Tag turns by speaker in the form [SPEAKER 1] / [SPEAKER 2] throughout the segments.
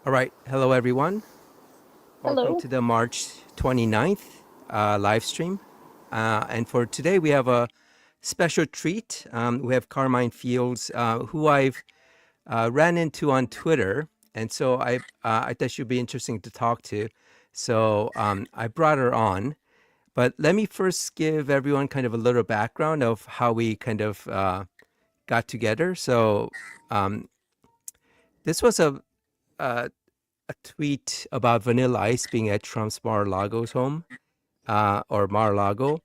[SPEAKER 1] All right. Hello, everyone. Welcome
[SPEAKER 2] Hello.
[SPEAKER 1] to the March 29th live stream. And for today, we have a special treat. We have Carmine Fields, who I've ran into on Twitter. And so I thought she'd be interesting to talk to. So I brought her on. But let me first give everyone kind of a little background of how we kind of got together. So um, this was a a tweet about Vanilla Ice being at Trump's Mar-a-Lago's home, or Mar-a-Lago.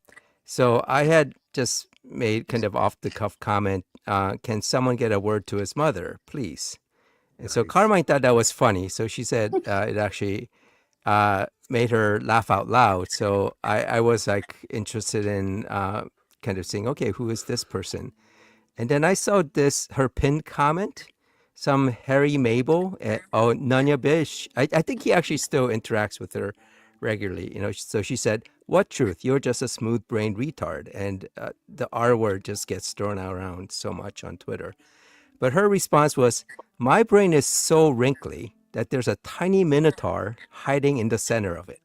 [SPEAKER 1] So I had just made kind of off the cuff comment, can someone get a word to his mother, please? And so
[SPEAKER 3] Nice.
[SPEAKER 1] Carmine thought that was funny. So she said it actually made her laugh out loud. So I was like interested in kind of saying, okay, who is this person? And then I saw her pinned comment, some Harry Mabel, oh, Nanya Bish. I think he actually still interacts with her regularly, So she said, what truth? You're just a smooth brained retard. And the R word just gets thrown around so much on Twitter. But her response was, my brain is so wrinkly that there's a tiny minotaur hiding in the center of it.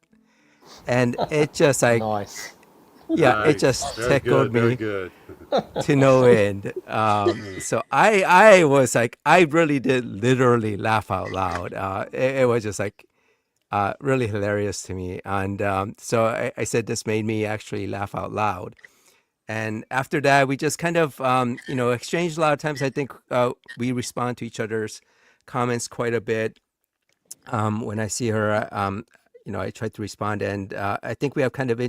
[SPEAKER 1] And it just like,
[SPEAKER 4] Nice.
[SPEAKER 1] yeah, it
[SPEAKER 3] Nice.
[SPEAKER 1] just
[SPEAKER 3] Very good.
[SPEAKER 1] tickled
[SPEAKER 3] Very
[SPEAKER 1] me
[SPEAKER 3] good.
[SPEAKER 1] to no end. So I was like, I really did literally laugh out loud. It was just like really hilarious to me. And so I said this made me actually laugh out loud. And after that, we just kind of, exchanged a lot of times. I think we respond to each other's comments quite a bit. When I see her, I try to respond. And I think we have kind of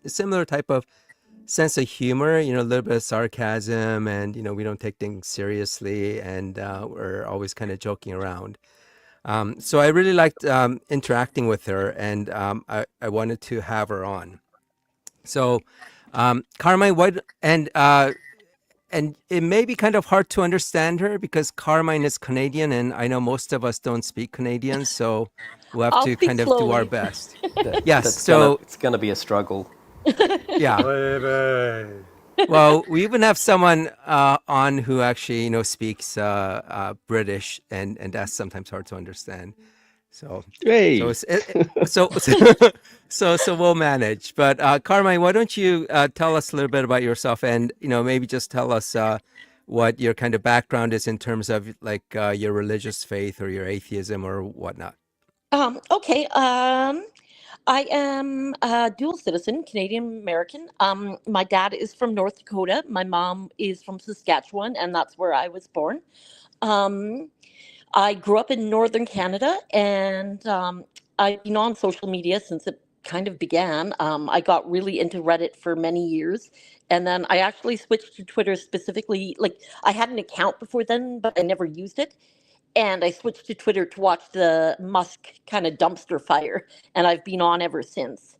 [SPEAKER 1] similar type of sense of humor, a little bit of sarcasm, and we don't take things seriously, and we're always kind of joking around. So I really liked interacting with her, and I wanted to have her on. So Carmine, and it may be kind of hard to understand her because Carmine is Canadian, and I know most of us don't speak Canadian, so we'll have
[SPEAKER 2] I'll
[SPEAKER 1] to
[SPEAKER 2] speak
[SPEAKER 1] kind of do our
[SPEAKER 2] slowly.
[SPEAKER 1] best.
[SPEAKER 4] That
[SPEAKER 1] Yes.
[SPEAKER 4] that's gonna
[SPEAKER 1] So
[SPEAKER 4] it's gonna be a struggle.
[SPEAKER 1] yeah.
[SPEAKER 3] Baby.
[SPEAKER 1] Well, we even have someone on who actually, speaks British, and that's sometimes hard to understand. So, so,
[SPEAKER 5] Hey,
[SPEAKER 1] it's, so, so we'll manage. But Carmine, why don't you tell us a little bit about yourself, and maybe just tell us what your kind of background is in terms of like your religious faith or your atheism or whatnot.
[SPEAKER 2] Okay. I am a dual citizen, Canadian American. My dad is from North Dakota. My mom is from Saskatchewan, and that's where I was born. Um, I grew up in Northern Canada, and I've been on social media since it kind of began. I got really into Reddit for many years, and then I actually switched to Twitter specifically. Like, I had an account before then, but I never used it, and I switched to Twitter to watch the Musk kind of dumpster fire, and I've been on ever since.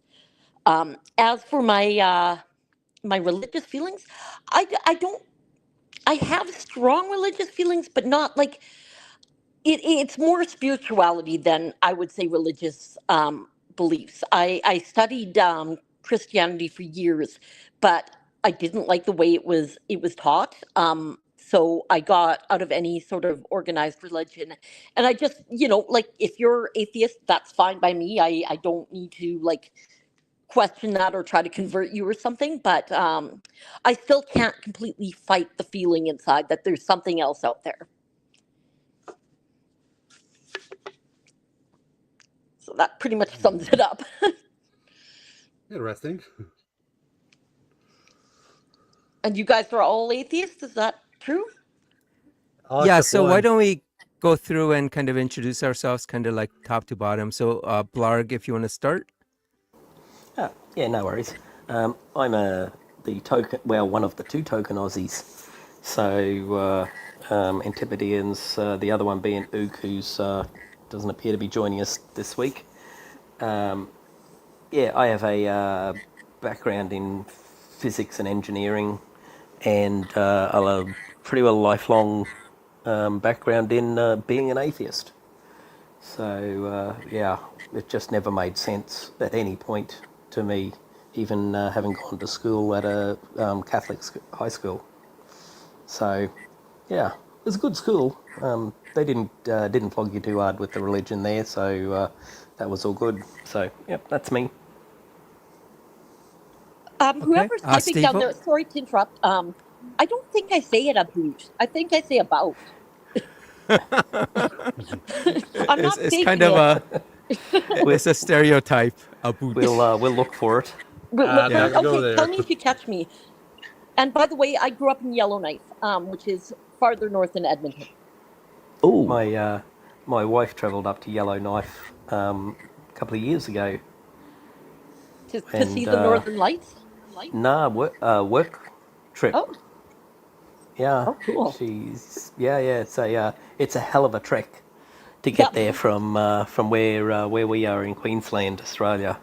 [SPEAKER 2] As for my religious feelings, I don't. I have strong religious feelings, but not like it's more spirituality than I would say religious beliefs. I studied Christianity for years, but I didn't like the way it was taught. So I got out of any sort of organized religion, and I just like if you're atheist, that's fine by me. I don't need to like question that or try to convert you or something, but I still can't completely fight the feeling inside that there's something else out there. So that pretty much sums it up.
[SPEAKER 3] Interesting.
[SPEAKER 2] And you guys are all atheists, is that true?
[SPEAKER 3] All
[SPEAKER 1] Yeah.
[SPEAKER 3] except
[SPEAKER 1] So why
[SPEAKER 3] one.
[SPEAKER 1] don't we go through and kind of introduce ourselves, kind of like top to bottom. So Blarg, if you want to start.
[SPEAKER 4] Ah, yeah, no worries. I'm one of the two token Aussies. So Antipodeans, the other one being Ook, who's doesn't appear to be joining us this week. Yeah, I have a background in physics and engineering, and a pretty well lifelong background in being an atheist. So yeah, it just never made sense at any point to me, even having gone to school at a high school. So yeah, was a good school. They didn't flog you too hard with the religion there, so that was all good. So, yep, that's me.
[SPEAKER 1] Okay.
[SPEAKER 2] Whoever's typing down
[SPEAKER 1] Steve.
[SPEAKER 2] there, sorry to interrupt. I don't think I say it about. I think I say about. I'm not
[SPEAKER 1] It's
[SPEAKER 2] faking
[SPEAKER 1] kind of
[SPEAKER 2] it.
[SPEAKER 1] it's a stereotype. A boot.
[SPEAKER 4] We'll look for it.
[SPEAKER 2] But,
[SPEAKER 3] not gonna go
[SPEAKER 2] okay,
[SPEAKER 3] there.
[SPEAKER 2] tell me if you catch me. And by the way, I grew up in Yellowknife, which is farther north than Edmonton.
[SPEAKER 5] Oh,
[SPEAKER 4] My wife travelled up to Yellowknife a couple of years ago.
[SPEAKER 2] To
[SPEAKER 4] And,
[SPEAKER 2] see the Northern Lights.
[SPEAKER 4] Nah, work trip.
[SPEAKER 2] Oh,
[SPEAKER 4] Yeah,
[SPEAKER 2] oh, cool.
[SPEAKER 4] it's a hell of a trek to get there from where we are in Queensland, Australia.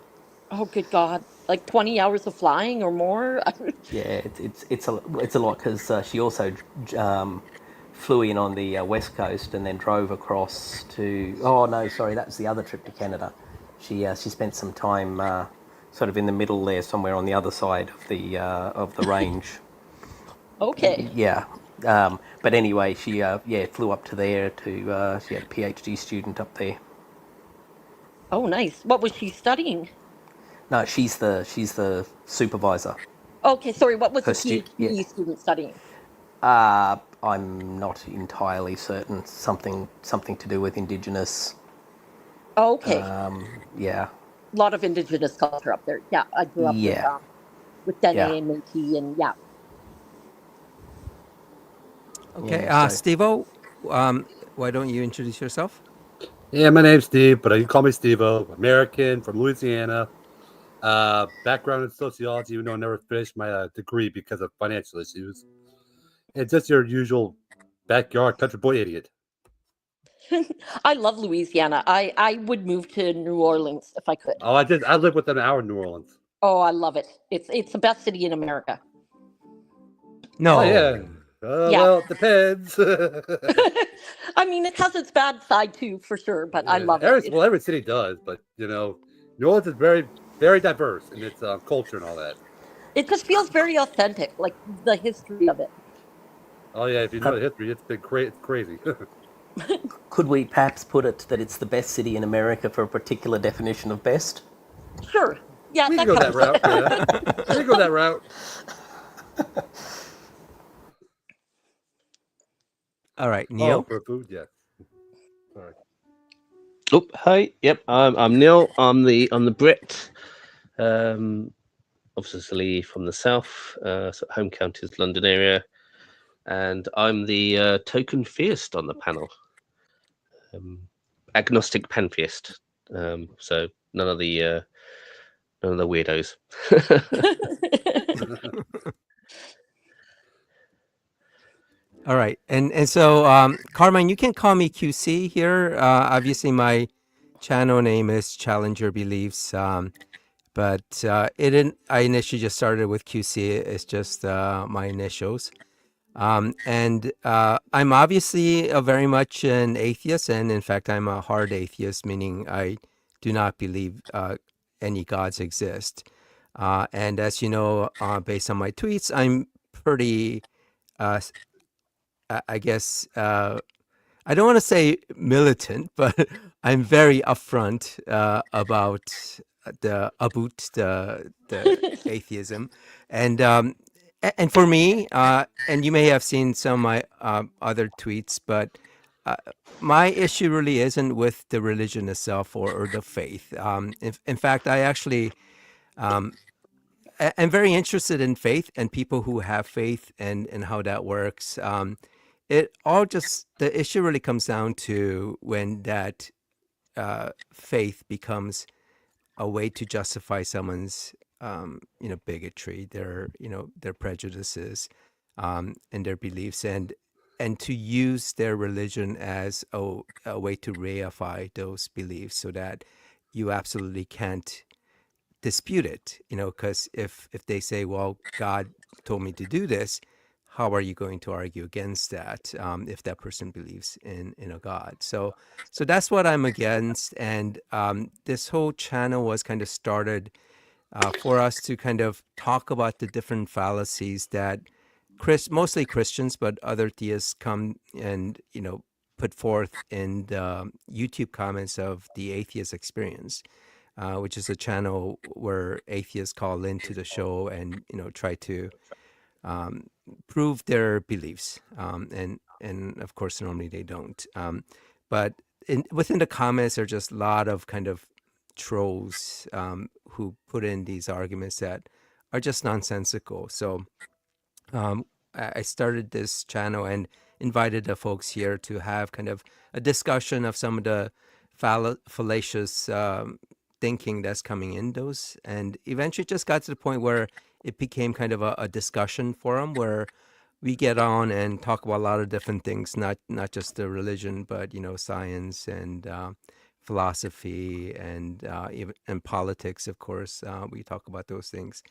[SPEAKER 2] Oh, good God! Like 20 hours of flying or more.
[SPEAKER 4] Yeah, it's a lot because she also flew in on the west coast and then drove across to. Oh no, sorry, that was the other trip to Canada. She spent some time sort of in the middle there, somewhere on the other side of the range.
[SPEAKER 2] Okay.
[SPEAKER 4] Yeah. But anyway, she flew up to there to she had a PhD student up there.
[SPEAKER 2] Oh, nice. What was she studying?
[SPEAKER 4] No, she's the supervisor.
[SPEAKER 2] Okay, sorry. What was the
[SPEAKER 4] Her
[SPEAKER 2] PhD student studying?
[SPEAKER 4] I'm not entirely certain. Something to do with Indigenous.
[SPEAKER 2] Okay.
[SPEAKER 4] Yeah.
[SPEAKER 2] A lot of Indigenous culture up there. Yeah, I grew up
[SPEAKER 4] Yeah.
[SPEAKER 2] with Dene
[SPEAKER 4] Yeah.
[SPEAKER 2] and Métis, and yeah.
[SPEAKER 1] Okay.
[SPEAKER 4] Yeah, so-
[SPEAKER 1] Steve-O, why don't you introduce yourself?
[SPEAKER 3] Yeah, my name's Steve, but you can call me Steve-O. American from Louisiana. Background in sociology, even though I never finished my degree because of financial issues. And just your usual backyard country boy idiot.
[SPEAKER 2] I love Louisiana. I would move to New Orleans if I could.
[SPEAKER 3] Oh, I live within an hour in New Orleans.
[SPEAKER 2] Oh, I love it. It's the best city in America.
[SPEAKER 1] No.
[SPEAKER 3] Oh yeah.
[SPEAKER 2] Yeah.
[SPEAKER 3] Well, it depends.
[SPEAKER 2] I mean, it has its bad side too, for sure, but I love it.
[SPEAKER 3] Well, every city does, but New Orleans is very, very diverse in its culture and all that.
[SPEAKER 2] It just feels very authentic, like the history of it.
[SPEAKER 3] Oh yeah, if you know the history, it's been it's crazy.
[SPEAKER 4] Could we perhaps put it that it's the best city in America for a particular definition of best?
[SPEAKER 2] Sure. Yeah,
[SPEAKER 3] We
[SPEAKER 2] that
[SPEAKER 3] can go that
[SPEAKER 2] covers it.
[SPEAKER 3] route. Yeah. We can go that route.
[SPEAKER 1] All right, Neil.
[SPEAKER 3] Oh, for food, yes. Sorry.
[SPEAKER 5] oh, hi. Yep, I'm Neil. I'm the Brit. Obviously from the south, so home county is London area, and I'm the token theist on the panel. Agnostic pantheist. So none of the weirdos.
[SPEAKER 1] All right, and so Carmine, you can call me QC here. Obviously, my channel name is Challenger Beliefs, but it didn't. I initially just started with QC. It's just my initials, and I'm obviously very much an atheist, and in fact, I'm a hard atheist, meaning I do not believe any gods exist. And as you know, based on my tweets, I'm pretty. I guess I don't want to say militant, but I'm very upfront about the atheism, and for me, and you may have seen some of my other tweets, but my issue really isn't with the religion itself or the faith. In fact, I actually. I'm very interested in faith and people who have faith and how that works. The issue really comes down to when that faith becomes a way to justify someone's bigotry, their prejudices, and their beliefs, and to use their religion as a way to reify those beliefs so that you absolutely can't dispute it, because if they say, well, God told me to do this, how are you going to argue against that if that person believes in a God? So that's what I'm against. And this whole channel was kind of started for us to kind of talk about the different fallacies that mostly Christians, but other theists come and put forth in the YouTube comments of the Atheist Experience, which is a channel where atheists call into the show and try to prove their beliefs, and of course normally they don't. But within the comments are just a lot of kind of trolls who put in these arguments that are just nonsensical. So I started this channel and invited the folks here to have kind of a discussion of some of the fallacious thinking that's coming in those, and eventually just got to the point where it became kind of a discussion forum where we get on and talk about a lot of different things, not just the religion, but science and philosophy and even and politics. Of course, we talk about those things,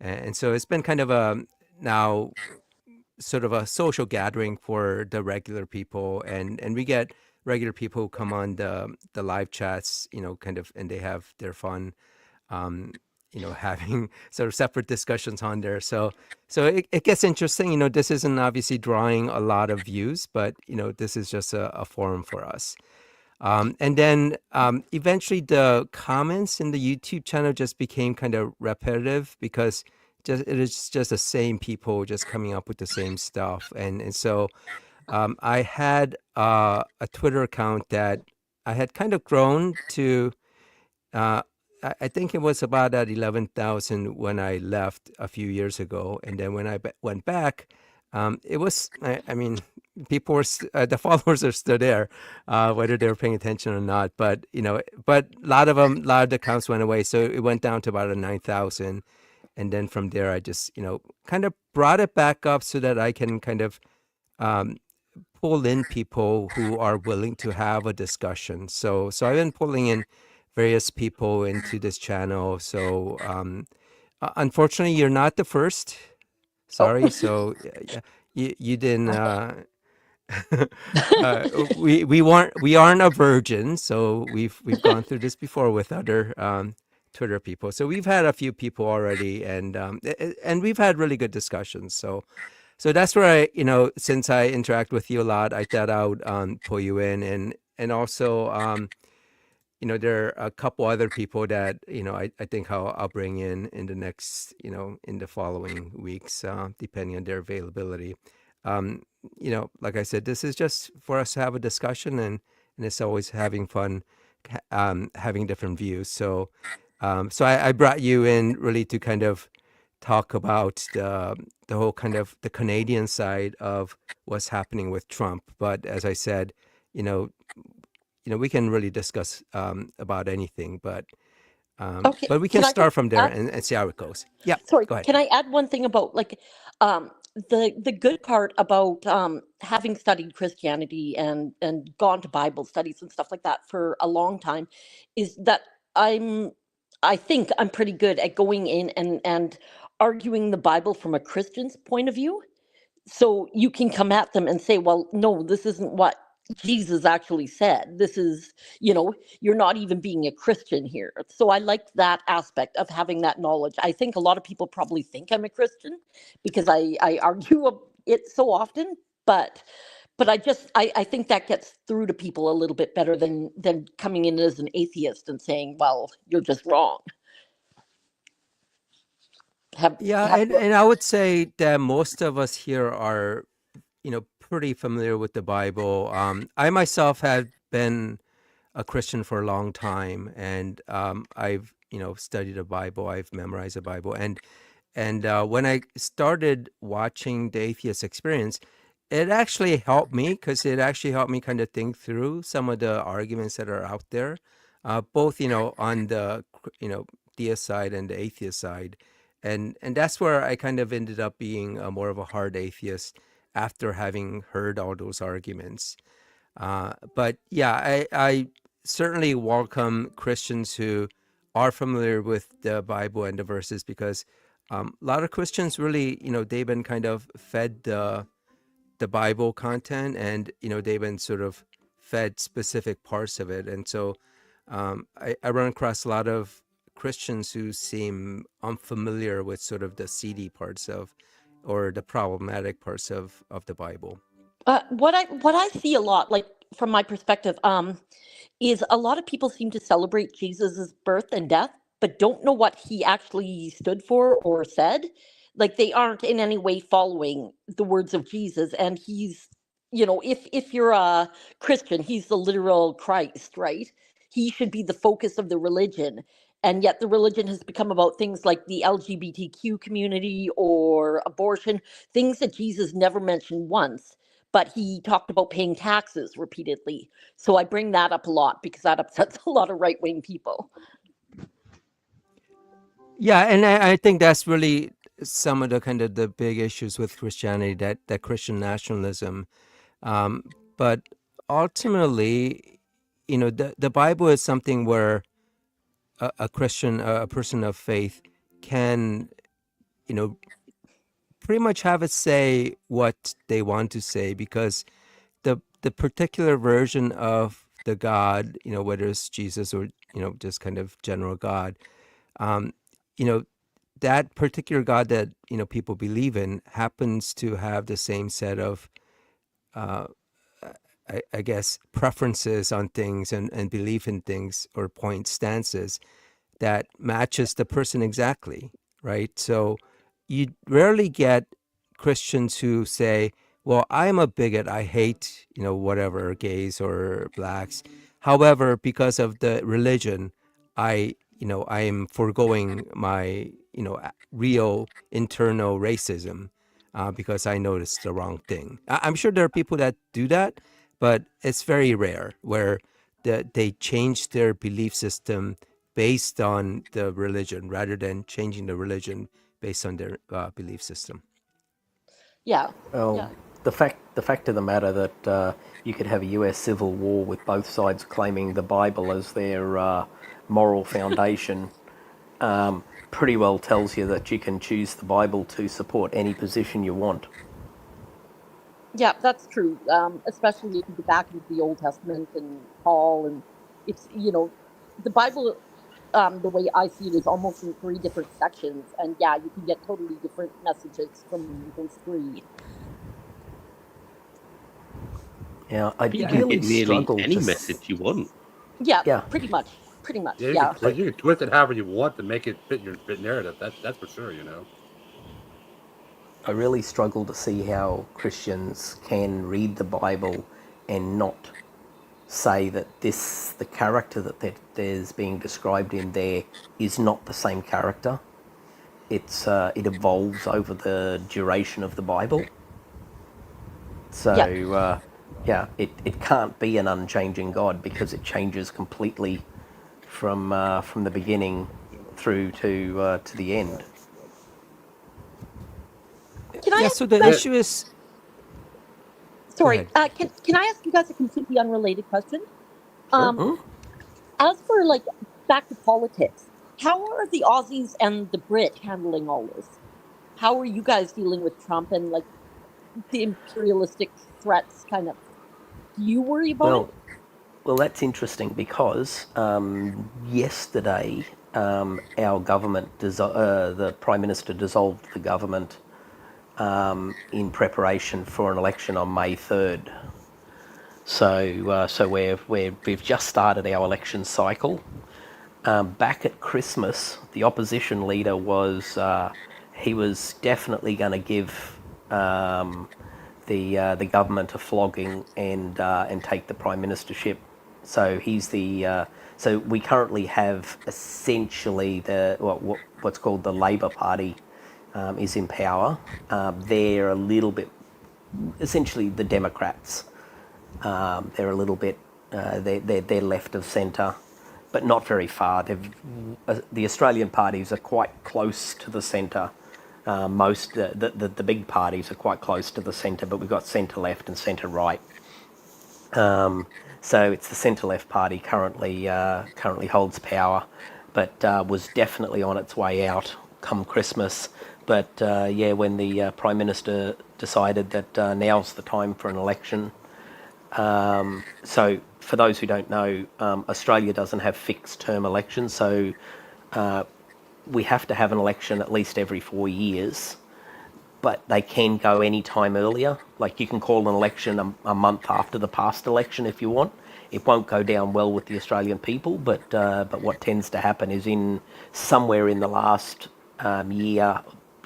[SPEAKER 1] and so it's been kind of a now sort of a social gathering for the regular people, and we get regular people who come on the live chats, kind of, and they have their fun, having sort of separate discussions on there. So it gets interesting. This isn't obviously drawing a lot of views, but this is just a forum for us. And then eventually the comments in the YouTube channel just became kind of repetitive because it is just the same people just coming up with the same stuff. And so I had a Twitter account that I had kind of grown to, I think it was about at 11,000 when I left a few years ago. And then when I went back, it was, I mean, people were, the followers are still there, whether they were paying attention or not. But, but a lot of the accounts went away. So it went down to about a 9,000. And then from there, I just, kind of brought it back up so that I can kind of pull in people who are willing to have a discussion. So I've been pulling in various people into this channel. So unfortunately, you're not the first. Sorry. So you didn't. We aren't a virgin. So we've gone through this before with other Twitter people. So we've had a few people already, and we've had really good discussions. So that's where I, since I interact with you a lot, I thought I would pull you in, and also, there are a couple other people that, I think I'll bring in the next, in the following weeks, depending on their availability. Like I said, this is just for us to have a discussion, and it's always having fun, having different views. So I brought you in really to kind of talk about the whole kind of the Canadian side of what's happening with Trump. But as I said, we can really discuss about anything, but
[SPEAKER 2] Okay,
[SPEAKER 1] we can
[SPEAKER 2] can I just
[SPEAKER 1] start from there
[SPEAKER 2] add?
[SPEAKER 1] and see how it goes. Yeah,
[SPEAKER 2] Sorry,
[SPEAKER 1] go ahead.
[SPEAKER 2] can I add one thing about like the good part about having studied Christianity and gone to Bible studies and stuff like that for a long time is that I think I'm pretty good at going in and arguing the Bible from a Christian's point of view. So you can come at them and say, well, no, this isn't what Jesus actually said. This is, you're not even being a Christian here. So I liked that aspect of having that knowledge. I think a lot of people probably think I'm a Christian because I argue it so often, but I think that gets through to people a little bit better than coming in as an atheist and saying, well, you're just wrong.
[SPEAKER 1] Yeah, and I would say that most of us here are, pretty familiar with the Bible. I myself have been a Christian for a long time, and I've studied the Bible. I've memorized the Bible, and when I started watching the Atheist Experience, it actually helped me because it actually helped me kind of think through some of the arguments that are out there, both on the theist side and the atheist side, and that's where I kind of ended up being more of a hard atheist after having heard all those arguments. But yeah, I certainly welcome Christians who are familiar with the Bible and the verses because a lot of Christians really, they've been kind of fed the Bible content, and they've been sort of fed specific parts of it, and so I run across a lot of Christians who seem unfamiliar with sort of the seedy parts of or the problematic parts of the Bible.
[SPEAKER 2] What I see a lot, like from my perspective, is a lot of people seem to celebrate Jesus' birth and death, but don't know what he actually stood for or said. Like they aren't in any way following the words of Jesus, and he's, if you're a Christian, he's the literal Christ, right? He should be the focus of the religion. And yet the religion has become about things like the LGBTQ community or abortion, things that Jesus never mentioned once, but he talked about paying taxes repeatedly. So I bring that up a lot because that upsets a lot of right wing people.
[SPEAKER 1] Yeah, and I think that's really some of the kind of the big issues with Christianity, that Christian nationalism. But ultimately, the Bible is something where a Christian, a person of faith, can, you know, pretty much have it say what they want to say, because the particular version of the God, whether it's Jesus or just kind of general God, um, you know, that particular God that people believe in happens to have the same set of uh, I guess preferences on things and belief in things or point stances that matches the person exactly, right? So you rarely get Christians who say, well, I'm a bigot, I hate whatever, gays or blacks, however, because of the religion, I am foregoing my real internal racism because I noticed the wrong thing. I'm sure there are people that do that, but it's very rare where they change their belief system based on the religion rather than changing the religion based on their belief system.
[SPEAKER 2] Yeah.
[SPEAKER 4] Well,
[SPEAKER 2] Yeah.
[SPEAKER 4] the fact of the matter that you could have a US civil war with both sides claiming the Bible as their moral foundation pretty well tells you that you can choose the Bible to support any position you want.
[SPEAKER 2] Yeah, that's true. Especially if you go back into the Old Testament and Paul, and it's the Bible. The way I see it is almost in three different sections, and yeah, you can get totally different messages from those three.
[SPEAKER 4] Yeah, I
[SPEAKER 5] You
[SPEAKER 1] Yeah,
[SPEAKER 5] can
[SPEAKER 4] really
[SPEAKER 5] get nearly
[SPEAKER 4] struggle
[SPEAKER 5] any
[SPEAKER 4] to.
[SPEAKER 5] message you want.
[SPEAKER 2] Yeah,
[SPEAKER 4] Yeah,
[SPEAKER 2] pretty much. Pretty much.
[SPEAKER 3] Yeah,
[SPEAKER 2] Yeah.
[SPEAKER 3] you can twist it however you want to make it fit your narrative. That's for sure.
[SPEAKER 4] I really struggle to see how Christians can read the Bible and not say that the character that there's being described in there is not the same character. It evolves over the duration of the Bible. So
[SPEAKER 2] Yeah.
[SPEAKER 4] it can't be an unchanging God because it changes completely from the beginning through to the end.
[SPEAKER 2] Can I
[SPEAKER 1] yeah.
[SPEAKER 2] ask
[SPEAKER 1] So
[SPEAKER 2] you
[SPEAKER 1] the
[SPEAKER 2] guys?
[SPEAKER 3] Yeah,
[SPEAKER 1] issue is, go
[SPEAKER 2] Sorry.
[SPEAKER 1] ahead.
[SPEAKER 2] Can I ask you guys a completely unrelated question?
[SPEAKER 3] sure.
[SPEAKER 2] Um, as for like back to politics, how are the Aussies and the Brit handling all this? How are you guys dealing with Trump and like the imperialistic threats? Kind of. Do you worry about it?
[SPEAKER 4] Well, Well, that's interesting because yesterday our government, the Prime Minister dissolved the government in preparation for an election on May 3rd. So we've just started our election cycle. Back at Christmas, the opposition leader he was definitely going to give the government a flogging and take the prime ministership. So so we currently have essentially what's called the Labor Party is in power. They're a little bit essentially the Democrats. They're a little bit they're left of centre, but not very far. The Australian parties are quite close to the centre. The big parties are quite close to the centre, but we've got centre left and centre right. So it's the centre left party currently holds power, but was definitely on its way out come Christmas. But when the Prime Minister decided that now's the time for an election. So for those who don't know, Australia doesn't have fixed term elections, so we have to have an election at least every 4 years. but they can go any time earlier. Like you can call an election a month after the past election if you want. It won't go down well with the Australian people, but what tends to happen is in somewhere in the last year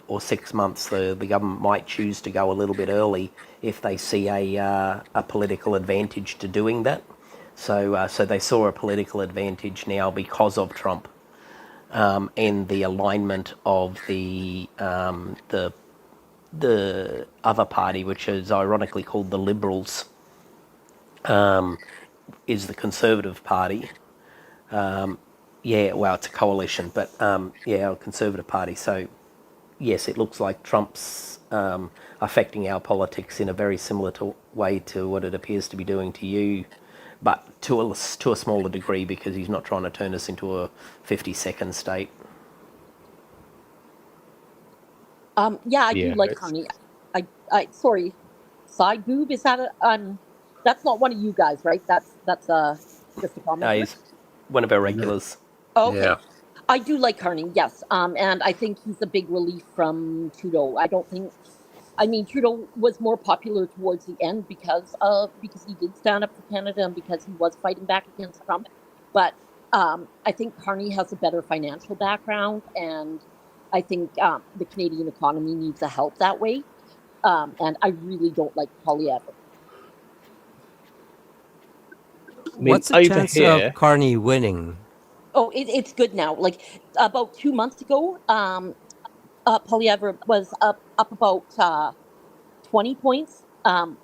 [SPEAKER 4] or 6 months, the government might choose to go a little bit early if they see a political advantage to doing that. So they saw a political advantage now because of Trump and the alignment of the other party, which is ironically called the Liberals, is the Conservative Party. Yeah, well, it's a coalition, but yeah, a Conservative Party. So yes, it looks like Trump's affecting our politics in a very similar way to what it appears to be doing to you, but to a smaller degree because he's not trying to turn us into a 52nd state.
[SPEAKER 2] Yeah, I do
[SPEAKER 5] Yeah,
[SPEAKER 2] like
[SPEAKER 5] it's-
[SPEAKER 2] Carney. Sorry, side boob, is that that's not one of you guys, right? That's just a comment.
[SPEAKER 4] He's one of our regulars.
[SPEAKER 2] Okay.
[SPEAKER 3] Yeah.
[SPEAKER 2] I do like Carney, yes. And I think he's a big relief from Trudeau. I mean, Trudeau was more popular towards the end because he did stand up for Canada and because he was fighting back against Trump. But I think Carney has a better financial background, and I think the Canadian economy needs a help that way. And I really don't like Poilievre.
[SPEAKER 5] I mean,
[SPEAKER 1] What's the
[SPEAKER 5] over
[SPEAKER 1] chance
[SPEAKER 5] here,
[SPEAKER 1] of Carney winning?
[SPEAKER 2] Oh, it's good now. Like about 2 months ago, Poilievre was up about 20 points,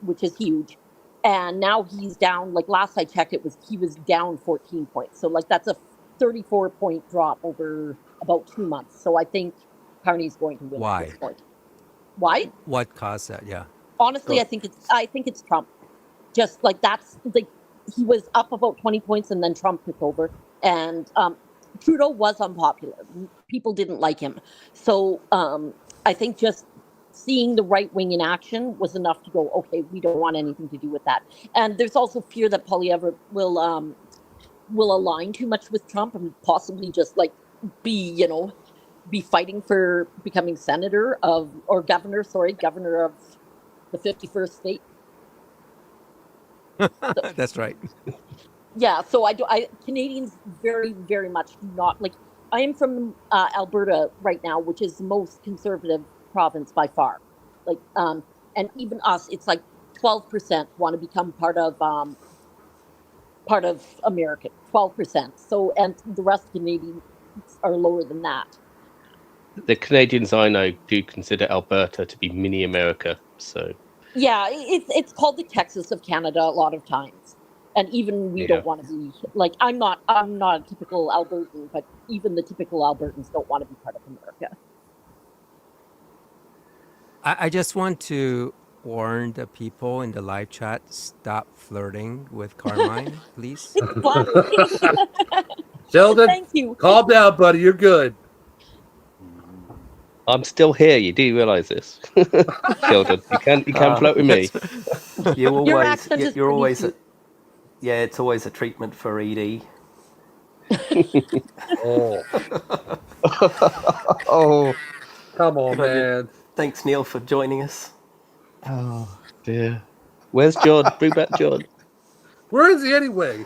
[SPEAKER 2] which is huge. And now he's down, like last I checked, he was down 14 points. So like that's a 34-point drop over about 2 months. So I think Carney's going to win
[SPEAKER 1] Why?
[SPEAKER 2] at this point. Why?
[SPEAKER 1] What caused that? Yeah.
[SPEAKER 2] Honestly, I think it's Trump. Just like that's like he was up about 20 points and then Trump took over. And Trudeau was unpopular. People didn't like him. So I think just seeing the right wing in action was enough to go, okay, we don't want anything to do with that. And there's also fear that Poilievre will align too much with Trump and possibly just like be fighting for becoming governor of the 51st state.
[SPEAKER 1] That's right.
[SPEAKER 2] Yeah, so Canadians very, very much do not like. I am from Alberta right now, which is the most conservative province by far. Like, and even us, it's like 12% want to become part of America. 12%. So, and the rest of Canadians are lower than that.
[SPEAKER 5] the Canadians I know do consider Alberta to be mini America. So
[SPEAKER 2] Yeah, it's called the Texas of Canada a lot of times. And even we
[SPEAKER 5] Yeah.
[SPEAKER 2] don't want to be like I'm not a typical Albertan, but even the typical Albertans don't want to be part of America.
[SPEAKER 1] I just want to warn the people in the live chat, stop flirting with Carmine, please.
[SPEAKER 2] It's fun.
[SPEAKER 3] Sheldon,
[SPEAKER 2] Thank you.
[SPEAKER 3] calm down, buddy. You're good.
[SPEAKER 5] I'm still here. You do realise this, Sheldon? You can float with me.
[SPEAKER 2] Your accent is
[SPEAKER 4] you're
[SPEAKER 2] pretty
[SPEAKER 4] always
[SPEAKER 2] cute.
[SPEAKER 4] yeah, it's always a treatment for ED.
[SPEAKER 3] Oh,
[SPEAKER 5] Oh,
[SPEAKER 3] come on,
[SPEAKER 4] Good on you.
[SPEAKER 3] man.
[SPEAKER 4] Thanks, Neil, for joining us.
[SPEAKER 5] oh dear. Where's John? Bring back John.
[SPEAKER 3] Where is he anyway?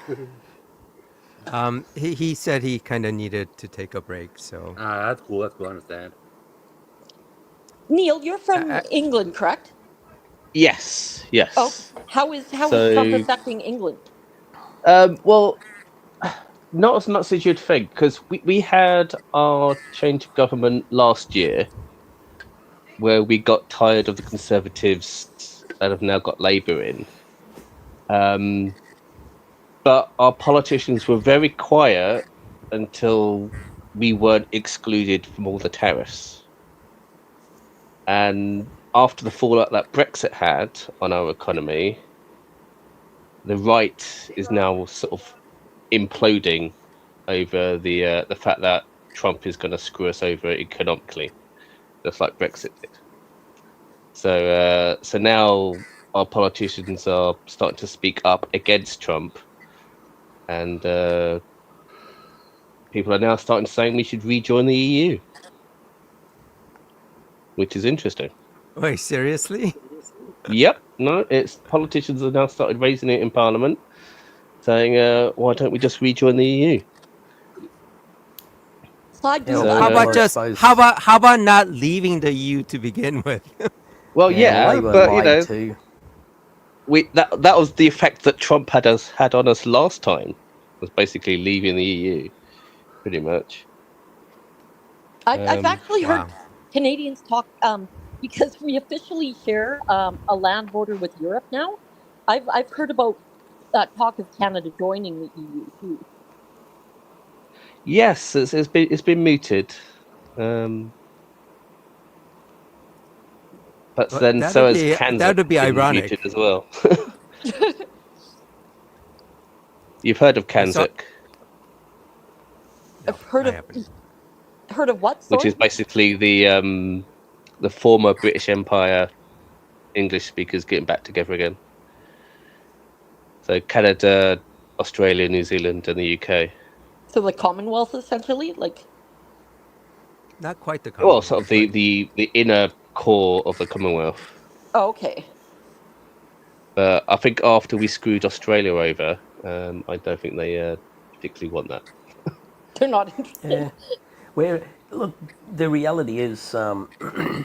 [SPEAKER 1] He said he kind of needed to take a break, so
[SPEAKER 3] That's cool. That's cool. I understand.
[SPEAKER 2] Neil, you're from
[SPEAKER 1] I-
[SPEAKER 2] England, correct?
[SPEAKER 5] Yes. Yes.
[SPEAKER 2] Oh, how is Trump
[SPEAKER 5] So-
[SPEAKER 2] affecting England?
[SPEAKER 5] Well, not as much as you'd think, because we had our change of government last year, where we got tired of the Conservatives and have now got Labour in. But our politicians were very quiet until we weren't excluded from all the tariffs. And after the fallout that Brexit had on our economy, the right is now sort of imploding over the fact that Trump is going to screw us over economically, just like Brexit did. So now our politicians are starting to speak up against Trump, and people are now starting to say we should rejoin the EU, which is interesting.
[SPEAKER 1] Wait, seriously?
[SPEAKER 5] Yep, no, it's politicians have now started raising it in Parliament, saying, "Why don't we just rejoin the EU?"
[SPEAKER 2] So I
[SPEAKER 4] Yeah,
[SPEAKER 2] do
[SPEAKER 4] well,
[SPEAKER 5] So,
[SPEAKER 2] that.
[SPEAKER 1] How about
[SPEAKER 4] I
[SPEAKER 1] just
[SPEAKER 4] suppose.
[SPEAKER 1] how about not leaving the EU to begin with?
[SPEAKER 5] well,
[SPEAKER 4] Yeah, well,
[SPEAKER 5] yeah,
[SPEAKER 4] they were
[SPEAKER 5] but you
[SPEAKER 4] lied
[SPEAKER 5] know,
[SPEAKER 4] to.
[SPEAKER 5] that was the effect that Trump had on us last time. Was basically leaving the EU, pretty much.
[SPEAKER 2] I've actually heard
[SPEAKER 1] Wow.
[SPEAKER 2] Canadians talk because we officially share a land border with Europe now. I've heard about talk of Canada joining the EU too.
[SPEAKER 5] Yes, it's been mooted, but
[SPEAKER 1] Well,
[SPEAKER 5] then so has
[SPEAKER 1] that
[SPEAKER 5] Kansas
[SPEAKER 1] would be
[SPEAKER 5] been mooted
[SPEAKER 1] ironic.
[SPEAKER 5] as well. You've heard of
[SPEAKER 1] So
[SPEAKER 5] Kanzuk,
[SPEAKER 1] no,
[SPEAKER 2] I've heard
[SPEAKER 1] I
[SPEAKER 2] of
[SPEAKER 1] haven't.
[SPEAKER 2] what?
[SPEAKER 5] which
[SPEAKER 2] Sorry.
[SPEAKER 5] is basically the former British Empire English speakers getting back together again. So Canada, Australia, New Zealand, and the UK.
[SPEAKER 2] So the Commonwealth essentially, like.
[SPEAKER 1] Not quite the
[SPEAKER 5] Well, sort of
[SPEAKER 1] Commonwealth, but
[SPEAKER 5] the inner core of the Commonwealth.
[SPEAKER 2] Oh, okay.
[SPEAKER 5] But I think after we screwed Australia over, I don't think they particularly want that.
[SPEAKER 2] They're not interested.
[SPEAKER 4] Yeah. Where look, the reality is, the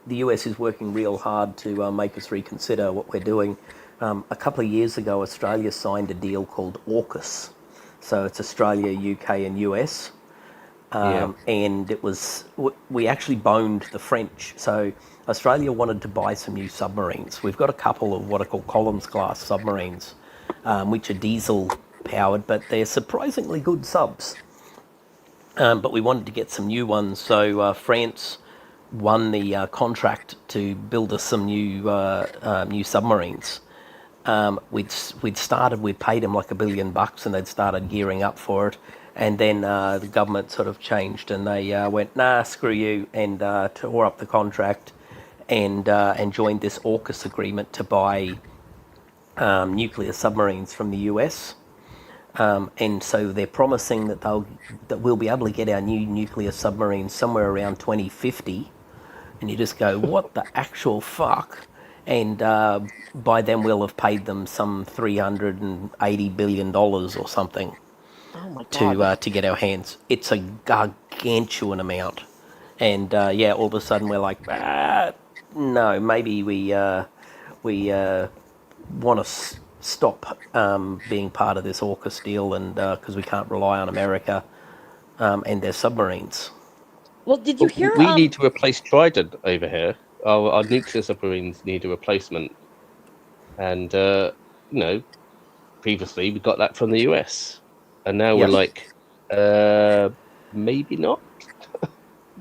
[SPEAKER 4] US is working real hard to make us reconsider what we're doing. A couple of years ago, Australia signed a deal called AUKUS. So it's Australia, UK, and US.
[SPEAKER 5] Yeah.
[SPEAKER 4] And it was, we actually boned the French. So Australia wanted to buy some new submarines. We've got a couple of what are called Collins class submarines, which are diesel powered, but they're surprisingly good subs. But we wanted to get some new ones. So France won the contract to build us some new submarines. We'd paid them like $1 billion, and they'd started gearing up for it. And then the government sort of changed, and they went, nah, screw you, and tore up the contract, and joined this AUKUS agreement to buy nuclear submarines from the US. And so they're promising that we'll be able to get our new nuclear submarines somewhere around 2050. And you just go, what the actual fuck? And by then we'll have paid them some $380 billion or something
[SPEAKER 2] Oh my god.
[SPEAKER 4] to get our hands. It's a gargantuan amount. And yeah, all of a sudden we're like, no, maybe we want to stop being part of this AUKUS deal, and because we can't rely on America and their submarines.
[SPEAKER 2] Well, did you
[SPEAKER 5] Well,
[SPEAKER 2] hear?
[SPEAKER 5] we need to replace Trident over here. Our nuclear submarines need a replacement, and previously we got that from the US, and now we're
[SPEAKER 4] Yes.
[SPEAKER 5] like, maybe not.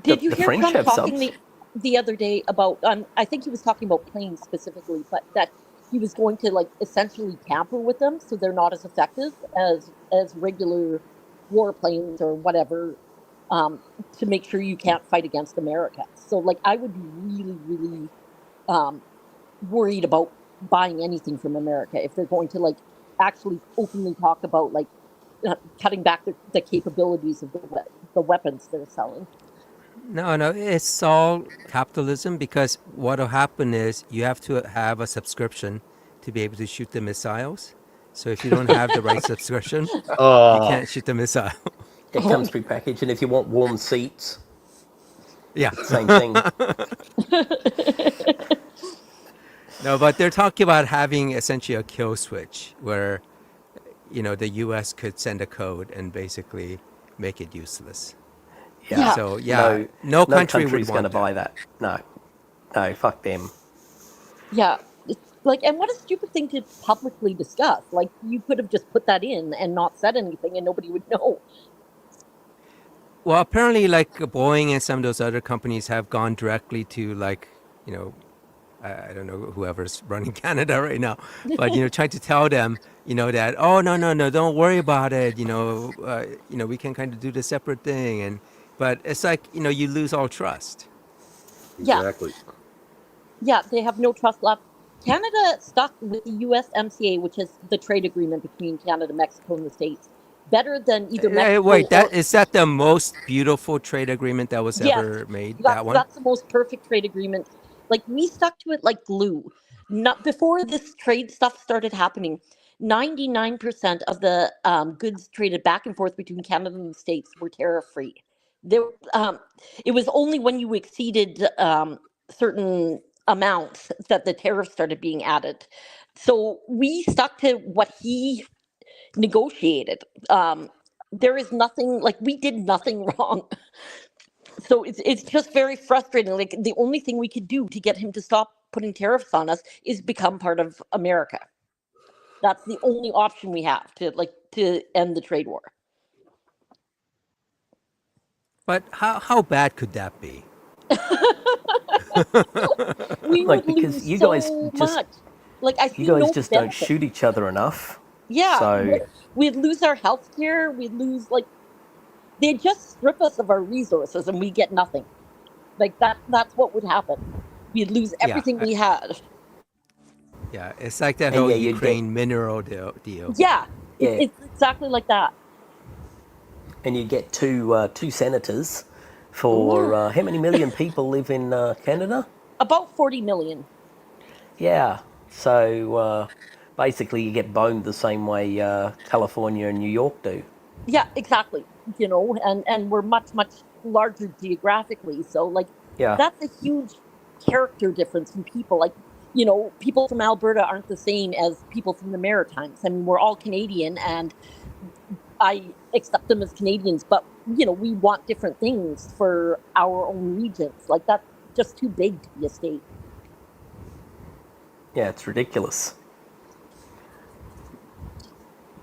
[SPEAKER 2] Did you
[SPEAKER 4] the
[SPEAKER 2] hear
[SPEAKER 4] French
[SPEAKER 2] Trump
[SPEAKER 4] have
[SPEAKER 2] talking
[SPEAKER 4] subs.
[SPEAKER 2] the other day about? I think he was talking about planes specifically, but that he was going to like essentially tamper with them so they're not as effective as regular warplanes or whatever, to make sure you can't fight against America. So like I would be really, really um, worried about buying anything from America if they're going to like actually openly talk about like cutting back the capabilities of the weapons they're selling.
[SPEAKER 1] no, it's all capitalism because what'll happen is you have to have a subscription to be able to shoot the missiles. So if you don't have the right subscription, you can't shoot the missile.
[SPEAKER 4] It comes prepackaged, and if you want warm seats,
[SPEAKER 1] Yeah.
[SPEAKER 4] same thing.
[SPEAKER 1] No, but they're talking about having essentially a kill switch where, the US could send a code and basically make it useless.
[SPEAKER 2] Yeah.
[SPEAKER 1] So, yeah, no
[SPEAKER 4] no
[SPEAKER 1] country would
[SPEAKER 4] country's going to
[SPEAKER 1] want
[SPEAKER 4] buy
[SPEAKER 1] that.
[SPEAKER 4] that. No, fuck them.
[SPEAKER 2] Yeah. It's like, and what a stupid thing to publicly discuss. Like, you could have just put that in and not said anything and nobody would know.
[SPEAKER 1] Well, apparently, like Boeing and some of those other companies have gone directly to I don't know whoever's running Canada right now, but trying to tell them, that no, don't worry about it. We can kind of do the separate thing, but it's like you lose all trust.
[SPEAKER 2] Yeah.
[SPEAKER 3] Exactly.
[SPEAKER 2] Yeah, they have no trust left. Canada stuck with the USMCA, which is the trade agreement between Canada, Mexico, and the States, better than either Mexico
[SPEAKER 1] Wait,
[SPEAKER 2] or...
[SPEAKER 1] is that the most beautiful trade agreement that was
[SPEAKER 2] Yes,
[SPEAKER 1] ever made? That one?
[SPEAKER 2] That's the most perfect trade agreement Like we stuck to it like glue. Not before this trade stuff started happening. 99% of the goods traded back and forth between Canada and the States were tariff free. There, it was only when you exceeded certain amounts that the tariffs started being added. So we stuck to what he negotiated. There is nothing like we did nothing wrong. So it's just very frustrating. Like the only thing we could do to get him to stop putting tariffs on us is become part of America. That's the only option we have to end the trade war.
[SPEAKER 1] But how bad could that be?
[SPEAKER 2] We
[SPEAKER 4] Like,
[SPEAKER 2] would
[SPEAKER 4] because
[SPEAKER 2] lose
[SPEAKER 4] you
[SPEAKER 2] so
[SPEAKER 4] guys just
[SPEAKER 2] much. Like I see
[SPEAKER 4] you guys
[SPEAKER 2] no
[SPEAKER 4] just don't
[SPEAKER 2] benefit.
[SPEAKER 4] shoot each other enough.
[SPEAKER 2] Yeah,
[SPEAKER 4] So
[SPEAKER 2] we'd lose our health care. We'd lose like they'd just strip us of our resources, and we get nothing. Like that's what would happen. We'd lose
[SPEAKER 1] Yeah,
[SPEAKER 2] everything we had.
[SPEAKER 1] yeah, it's like that
[SPEAKER 4] And
[SPEAKER 1] whole
[SPEAKER 4] yeah, you'd get
[SPEAKER 1] Ukraine mineral deal.
[SPEAKER 2] Yeah,
[SPEAKER 4] yeah,
[SPEAKER 2] it's exactly like that.
[SPEAKER 4] and you get two senators for how many million people live in Canada?
[SPEAKER 2] About 40 million.
[SPEAKER 4] Yeah. So basically, you get boned the same way California and New York do.
[SPEAKER 2] Yeah, exactly. You know, and we're much larger geographically. So like
[SPEAKER 4] Yeah.
[SPEAKER 2] that's a huge character difference from people. Like, you know, people from Alberta aren't the same as people from the Maritimes. I mean, we're all Canadian and I accept them as Canadians, but you know, we want different things for our own regions. Like that's just too big to be a state.
[SPEAKER 4] Yeah, it's ridiculous.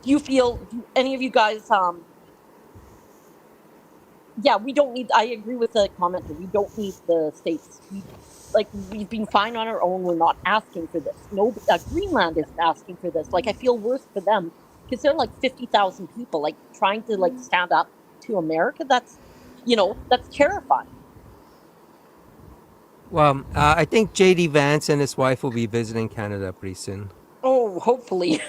[SPEAKER 2] Do any of you guys yeah, we don't need I agree with the commenter. We don't need the states. We've been fine on our own. We're not asking for this. No, Greenland isn't asking for this. Like I feel worse for them because they're like 50,000 people like trying to like stand up to America. That's that's terrifying.
[SPEAKER 1] Well, I think JD Vance and his wife will be visiting Canada pretty soon.
[SPEAKER 2] Oh, hopefully.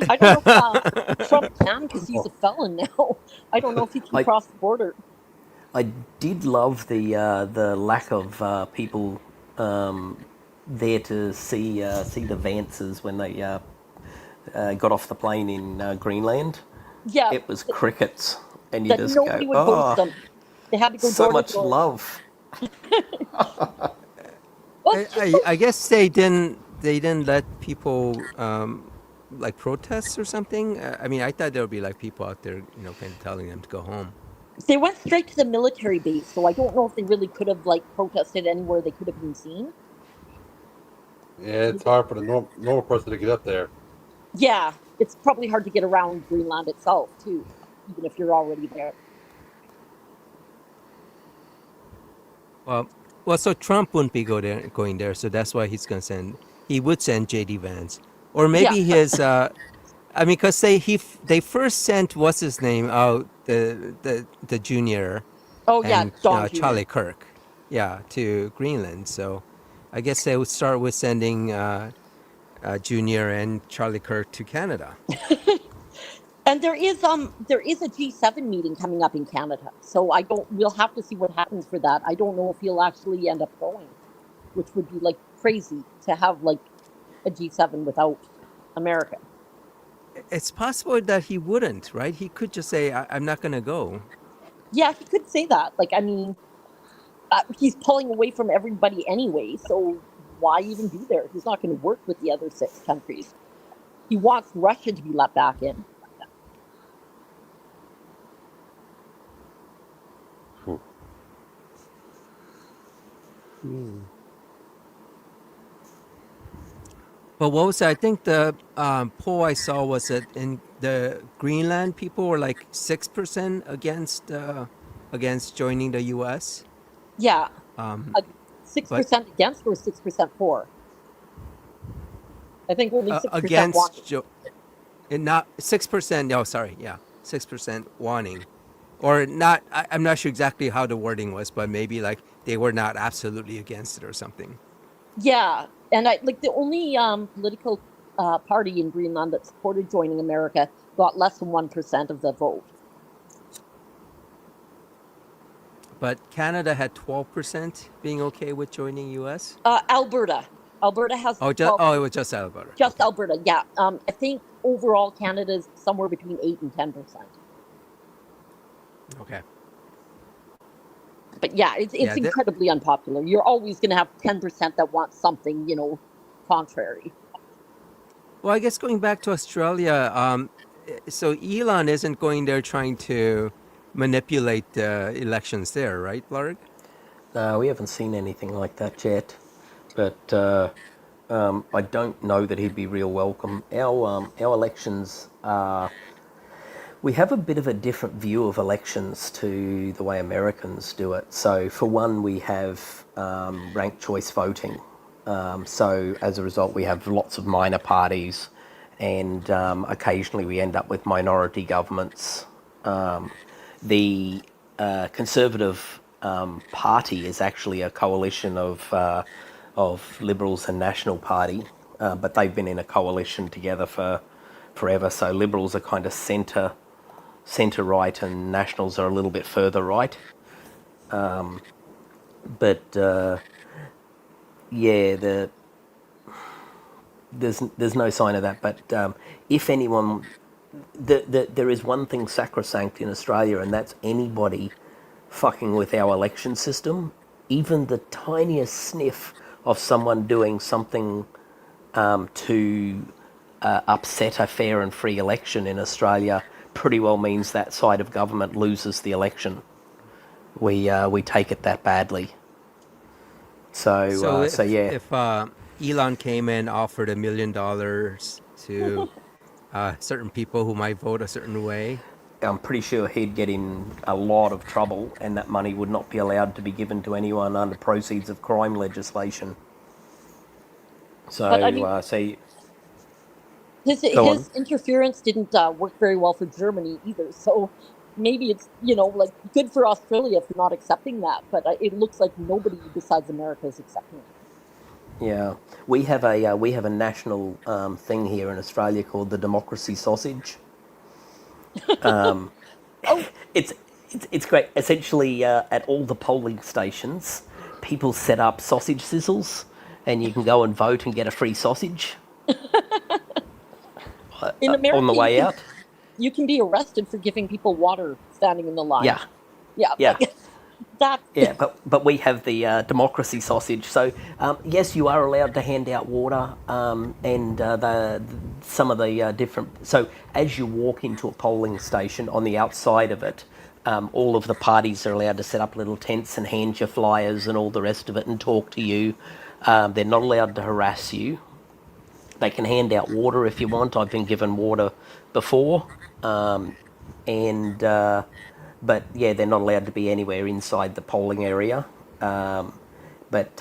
[SPEAKER 2] I don't know if Trump can because he's a felon now. I don't know if he can
[SPEAKER 4] I-
[SPEAKER 2] cross the border.
[SPEAKER 4] I did love the lack of people there to see the Vances when they got off the plane in Greenland.
[SPEAKER 2] Yeah,
[SPEAKER 4] It was crickets, and you
[SPEAKER 2] that
[SPEAKER 4] just
[SPEAKER 2] nobody
[SPEAKER 4] go,
[SPEAKER 2] would host
[SPEAKER 4] oh,
[SPEAKER 2] them. They had to go
[SPEAKER 4] so
[SPEAKER 2] door
[SPEAKER 4] much
[SPEAKER 2] to door.
[SPEAKER 4] love.
[SPEAKER 2] Well,
[SPEAKER 1] I guess they didn't let people like protests or something. I mean, I thought there would be like people out there, kind of telling them to go home.
[SPEAKER 2] they went straight to the military base, so I don't know if they really could have like protested anywhere they could have been seen.
[SPEAKER 3] Yeah, it's hard for the normal person to get up there.
[SPEAKER 2] Yeah, it's probably hard to get around Greenland itself too, even if you're already there.
[SPEAKER 1] Well, so Trump wouldn't be going there, so that's why he would send JD Vance, or maybe his. I mean, because they first sent what's his name out the junior.
[SPEAKER 2] Oh yeah,
[SPEAKER 1] And
[SPEAKER 2] Don Jr.
[SPEAKER 1] Charlie Kirk, to Greenland. So I guess they would start with sending Junior and Charlie Kirk to Canada.
[SPEAKER 2] And there is a G7 meeting coming up in Canada, so we'll have to see what happens for that. I don't know if he'll actually end up going, which would be like crazy to have like a G7 without America.
[SPEAKER 1] It's possible that he wouldn't, right? He could just say, I'm not going to go.
[SPEAKER 2] Yeah, he could say that. Like, I mean, he's pulling away from everybody anyway, so why even be there? He's not going to work with the other 6 countries. He wants Russia to be let back in.
[SPEAKER 1] But what was that? I think the poll I saw was that in the Greenland, people were like 6% against joining the U.S.
[SPEAKER 2] Yeah,
[SPEAKER 1] Um,
[SPEAKER 2] 6% against or 6% for? I think only 6% want
[SPEAKER 1] against and not 6%. No, sorry, 6% wanting, or not. I'm not sure exactly how the wording was, but maybe like they were not absolutely against it or something.
[SPEAKER 2] Yeah, and the only political party in Greenland that supported joining America got less than 1% of the vote.
[SPEAKER 1] but Canada had 12% being okay with joining US.
[SPEAKER 2] Alberta. Alberta has
[SPEAKER 1] Oh,
[SPEAKER 2] 12.
[SPEAKER 1] it was just Alberta.
[SPEAKER 2] Just
[SPEAKER 1] Okay.
[SPEAKER 2] Alberta, yeah. I think overall Canada's somewhere between 8 and 10%.
[SPEAKER 1] Okay.
[SPEAKER 2] But yeah, it's
[SPEAKER 1] Yeah.
[SPEAKER 2] incredibly unpopular. You're always going to have 10% that want something, contrary.
[SPEAKER 1] Well, I guess going back to Australia, so Elon isn't going there trying to manipulate the elections there, right, Blarg?
[SPEAKER 4] No, we haven't seen anything like that yet. But I don't know that he'd be real welcome. Our elections are. We have a bit of a different view of elections to the way Americans do it. So, for one, we have ranked choice voting. So, as a result, we have lots of minor parties, and occasionally we end up with minority governments. The Conservative Party is actually a coalition of Liberals and National Party, but they've been in a coalition together for forever. So Liberals are kind of centre right, and Nationals are a little bit further right. But yeah, there's no sign of that. But if anyone, there is one thing sacrosanct in Australia, and that's anybody fucking with our election system, even the tiniest sniff of someone doing something to upset a fair and free election in Australia pretty well means that side of government loses the election. We take it that badly. So yeah.
[SPEAKER 1] If Elon came in, offered $1 million to certain people who might vote a certain way,
[SPEAKER 4] I'm pretty sure he'd get in a lot of trouble, and that money would not be allowed to be given to anyone under proceeds of crime legislation. So,
[SPEAKER 2] But I mean, his interference didn't work very well for Germany either. So maybe it's good for Australia for not accepting that. But it looks like nobody besides America is accepting it.
[SPEAKER 4] Yeah, we have a national thing here in Australia called the democracy sausage. It's great. Essentially, at all the polling stations, people set up sausage sizzles, and you can go and vote and get a free sausage.
[SPEAKER 2] In America,
[SPEAKER 4] on the way out,
[SPEAKER 2] you can be arrested for giving people water standing in the line.
[SPEAKER 4] Yeah.
[SPEAKER 2] Like, that.
[SPEAKER 4] Yeah, but we have the democracy sausage. So yes, you are allowed to hand out water, and some of the different. So as you walk into a polling station, on the outside of it, all of the parties are allowed to set up little tents and hand you flyers and all the rest of it and talk to you. They're not allowed to harass you. They can hand out water if you want. I've been given water before, but yeah, they're not allowed to be anywhere inside the polling area. But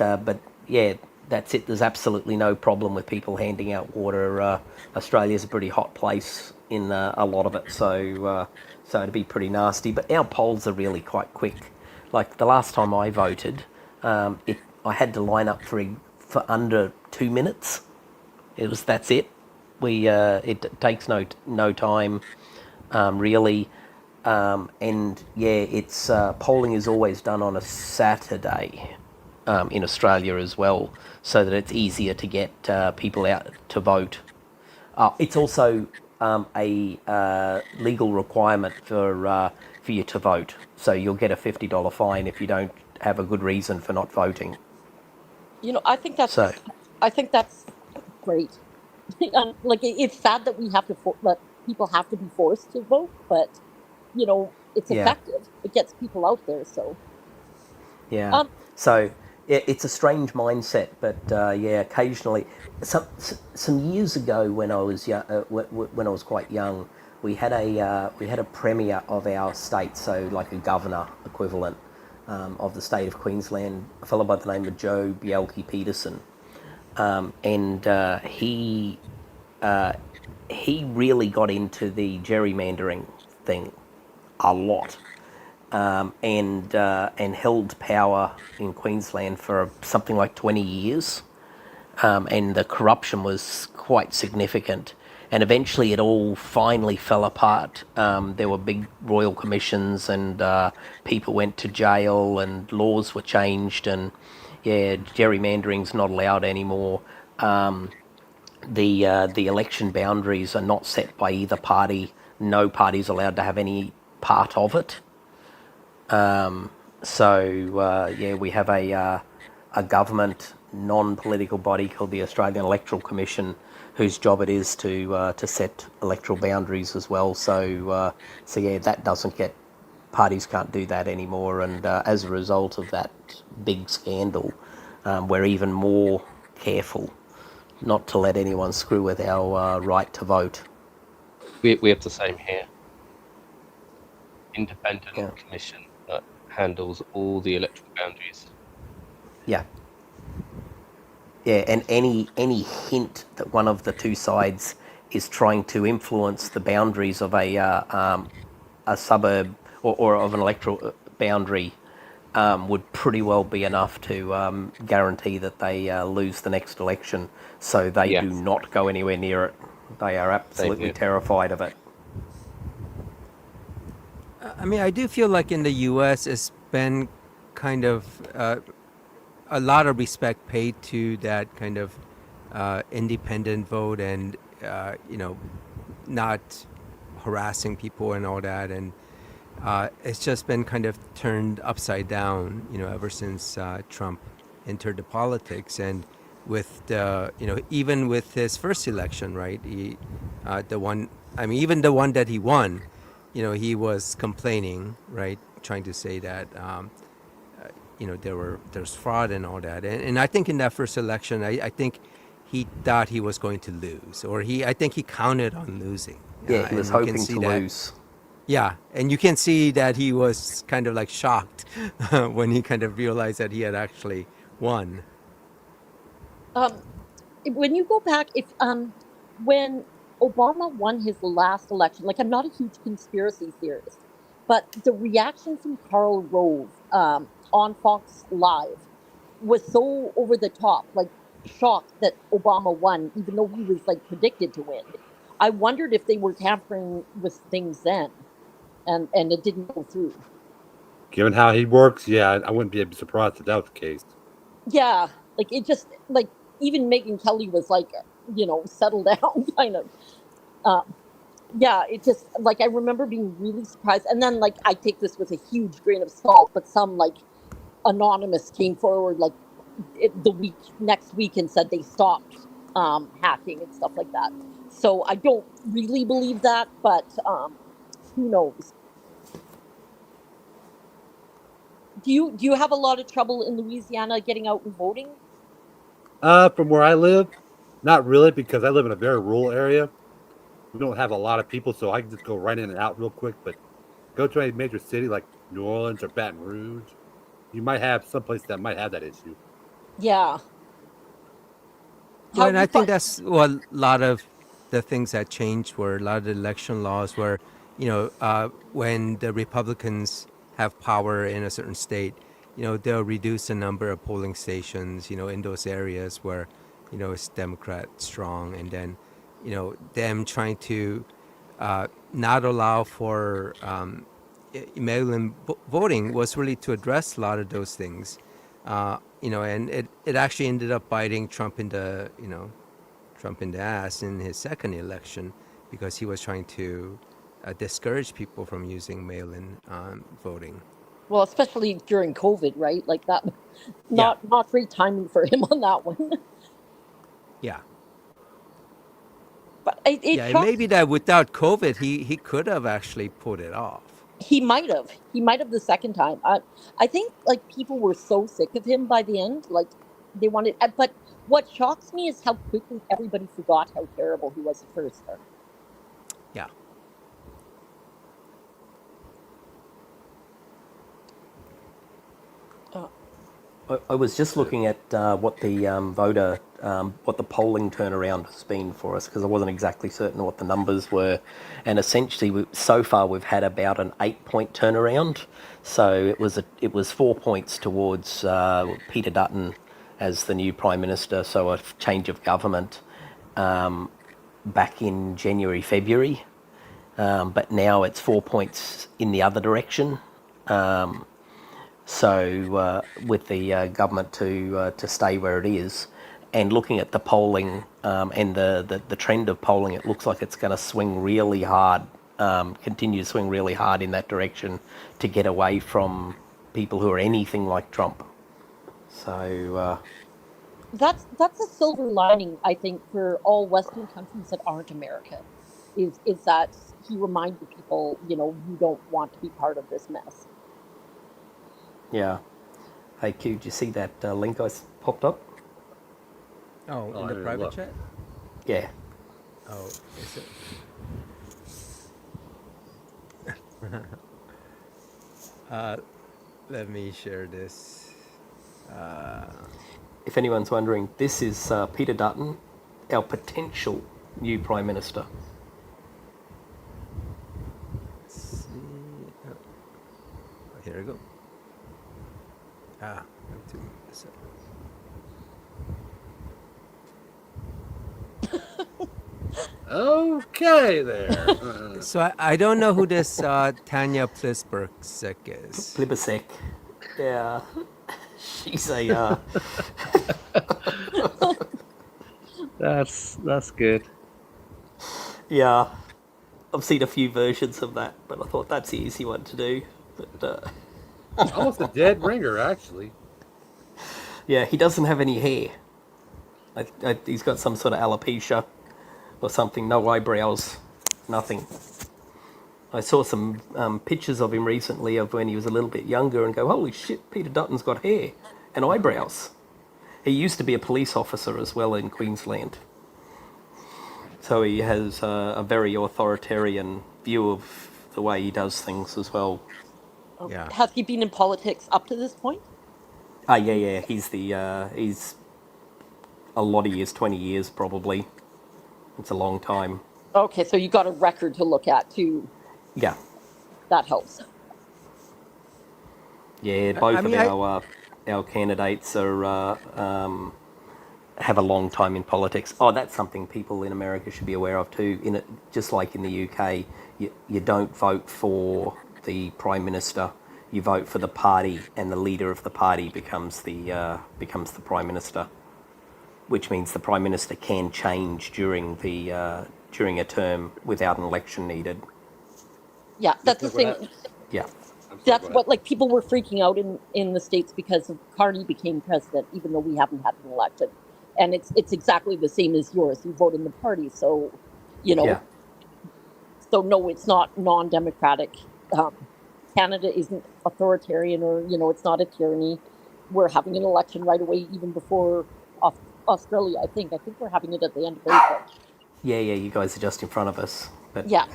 [SPEAKER 4] yeah, that's it. There's absolutely no problem with people handing out water. Australia's a pretty hot place in a lot of it, so it'd be pretty nasty. But our polls are really quite quick. Like the last time I voted, I had to line up for under 2 minutes. That's it. It takes no time, really. And yeah, it's polling is always done on a Saturday in Australia as well, so that it's easier to get people out to vote. It's also a legal requirement for you to vote, so you'll get a $50 fine if you don't have a good reason for not voting.
[SPEAKER 2] I think that's great. Like it's sad that we have to that people have to be forced to vote, but it's effective. It gets people out there. So
[SPEAKER 4] yeah. So it's a strange mindset, but yeah, occasionally, some years ago when I was when I was quite young, we had a premier of our state, so like a governor equivalent of the state of Queensland, a fellow by the name of Joe Bjelke-Petersen. And he really got into the gerrymandering thing a lot, and held power in Queensland for something like 20 years, and the corruption was quite significant. and eventually it all finally fell apart. There were big royal commissions, and people went to jail, and laws were changed, and yeah, gerrymandering's not allowed anymore. The election boundaries are not set by either party. No party's allowed to have any part of it. So we have a government non-political body called the Australian Electoral Commission, whose job it is to set electoral boundaries as well. So that doesn't get, parties can't do that anymore, and as a result of that big scandal, we're even more careful not to let anyone screw with our right to vote.
[SPEAKER 5] We have the same here. Independent
[SPEAKER 4] Yeah.
[SPEAKER 5] commission that handles all the electoral boundaries.
[SPEAKER 4] Yeah. Yeah, and any hint that one of the two sides is trying to influence the boundaries of a suburb or of an electoral boundary would pretty well be enough to guarantee that they lose the next election. So they
[SPEAKER 5] Yes.
[SPEAKER 4] do not go anywhere near it. They are absolutely
[SPEAKER 5] here.
[SPEAKER 4] terrified of it.
[SPEAKER 1] I mean, I do feel like in the U.S. it's been kind of a lot of respect paid to that kind of independent vote, and not harassing people and all that, and it's just been kind of turned upside down, ever since Trump entered the politics, and with the, even with his first election, right? He, even the one that he won, he was complaining, right, trying to say that, there's fraud and all that, and I think in that first election, I think he thought he was going to lose, or I think he counted on losing.
[SPEAKER 4] Yeah, he was
[SPEAKER 1] and you can
[SPEAKER 4] hoping
[SPEAKER 1] see
[SPEAKER 4] to
[SPEAKER 1] that-
[SPEAKER 4] lose.
[SPEAKER 1] Yeah, and you can see that he was kind of like shocked when he kind of realized that he had actually won.
[SPEAKER 2] When you go back, if when Obama won his last election, like I'm not a huge conspiracy theorist, but the reaction from Karl Rove on Fox Live was so over the top, like shocked that Obama won, even though he was like predicted to win. I wondered if they were tampering with things then, and it didn't go through.
[SPEAKER 3] Given how he works, yeah, I wouldn't be surprised if that was the case.
[SPEAKER 2] Yeah, like it just like even Megyn Kelly was like, settle down, kind of. Yeah, it just like I remember being really surprised, and then like I take this with a huge grain of salt, but some like anonymous came forward like next week and said they stopped hacking and stuff like that. So I don't really believe that, but who knows? Do you have a lot of trouble in Louisiana getting out and voting?
[SPEAKER 3] From where I live, not really, because I live in a very rural area. We don't have a lot of people, so I can just go right in and out real quick. But go to a major city like New Orleans or Baton Rouge, you might have someplace that might have that issue.
[SPEAKER 2] Yeah.
[SPEAKER 1] Well, and I think
[SPEAKER 2] that.
[SPEAKER 1] that's what a lot of the things that changed were a lot of the election laws were, when the Republicans have power in a certain state, they'll reduce the number of polling stations, in those areas where, it's Democrat strong, and then, them trying to not allow for mail-in voting was really to address a lot of those things. And it actually ended up biting Trump in the ass in his second election, because he was trying to discourage people from using mail-in voting.
[SPEAKER 2] Well, especially during COVID, right? Like that, not great timing for him on that one.
[SPEAKER 1] Yeah.
[SPEAKER 2] But it
[SPEAKER 1] Yeah, and
[SPEAKER 2] shocks-
[SPEAKER 1] maybe that without COVID, he could have actually pulled it off.
[SPEAKER 2] He might have the second time. I think like people were so sick of him by the end, like they wanted. But what shocks me is how quickly everybody forgot how terrible he was at first.
[SPEAKER 1] Yeah.
[SPEAKER 4] I was just looking at what the what the polling turnaround has been for us, because I wasn't exactly certain what the numbers were, and essentially so far we've had about an 8-point turnaround. So it was 4 points towards Peter Dutton as the new Prime Minister, so a change of government, back in January, February, but now it's 4 points in the other direction. So with the government to stay where it is, and looking at the polling and the trend of polling, it looks like it's going to swing really hard, continue to swing really hard in that direction to get away from people who are anything like Trump. So
[SPEAKER 2] That's a silver lining, I think, for all Western countries that aren't America, is that he reminded people, you don't want to be part of this mess.
[SPEAKER 4] yeah. Hey Q, did you see that link I popped up?
[SPEAKER 1] Oh,
[SPEAKER 3] Oh,
[SPEAKER 1] in
[SPEAKER 3] I
[SPEAKER 1] the
[SPEAKER 3] didn't
[SPEAKER 1] private
[SPEAKER 3] look.
[SPEAKER 1] chat?
[SPEAKER 4] Yeah.
[SPEAKER 1] Oh, is it? Let me share this.
[SPEAKER 4] If anyone's wondering, this is Peter Dutton, our potential new Prime Minister.
[SPEAKER 1] Let's see. Oh, here we go. I have to move this up.
[SPEAKER 3] Okay, there.
[SPEAKER 1] So I don't know who this Tanya Plisberg-Sick is.
[SPEAKER 4] Plibisek. Yeah. She's a...
[SPEAKER 5] That's good.
[SPEAKER 4] yeah. I've seen a few versions of that, but I thought that's the easy one to do. But
[SPEAKER 3] Almost a dead ringer, actually.
[SPEAKER 4] yeah, he doesn't have any hair. He's got some sort of alopecia or something. No eyebrows, nothing. I saw some pictures of him recently of when he was a little bit younger and go, holy shit, Peter Dutton's got hair and eyebrows. He used to be a police officer as well in Queensland. So he has a very authoritarian view of the way he does things as well.
[SPEAKER 1] Yeah.
[SPEAKER 2] Has he been in politics up to this point?
[SPEAKER 4] Yeah. He's a lot of years, 20 years probably. It's a long time.
[SPEAKER 2] Okay, so you got a record to look at too.
[SPEAKER 4] Yeah.
[SPEAKER 2] That helps.
[SPEAKER 4] Yeah, both
[SPEAKER 1] I mean,
[SPEAKER 4] of our candidates are have a long time in politics. Oh, that's something people in America should be aware of too. In it, just like in the UK, you don't vote for the prime minister. You vote for the party, and the leader of the party becomes the prime minister, which means the prime minister can change during a term without an election needed.
[SPEAKER 2] Yeah, that's the
[SPEAKER 3] Just like
[SPEAKER 2] same.
[SPEAKER 4] Yeah.
[SPEAKER 3] I'm sorry,
[SPEAKER 2] That's
[SPEAKER 3] go
[SPEAKER 2] what, like, people were freaking out in the States because of Carney became president, even though we haven't had an election. And it's exactly the same as yours. You vote in the party, so
[SPEAKER 4] Yeah.
[SPEAKER 2] So no, it's not non-democratic. Canada isn't authoritarian, or it's not a tyranny. We're having an election right away, even before Australia. I think we're having it at the end of April.
[SPEAKER 4] Yeah. You guys are just in front of us, but
[SPEAKER 2] Yeah.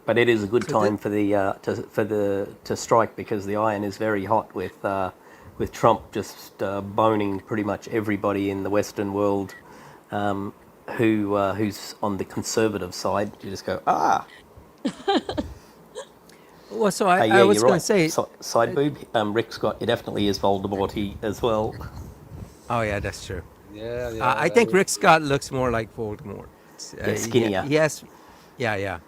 [SPEAKER 4] But it is a good
[SPEAKER 1] So
[SPEAKER 4] time for to strike, because the iron is very hot with Trump just boning pretty much everybody in the Western world who's on the conservative side. You just go,
[SPEAKER 1] Well, so
[SPEAKER 4] hey,
[SPEAKER 1] I was
[SPEAKER 4] you're
[SPEAKER 1] going
[SPEAKER 4] right.
[SPEAKER 1] to say,
[SPEAKER 4] Side boob. Rick Scott, it definitely is Voldemort as well.
[SPEAKER 1] oh yeah, that's true.
[SPEAKER 3] Yeah.
[SPEAKER 1] I think Rick Scott looks more like Voldemort.
[SPEAKER 4] Yeah, skinnier.
[SPEAKER 1] Yes. Yeah.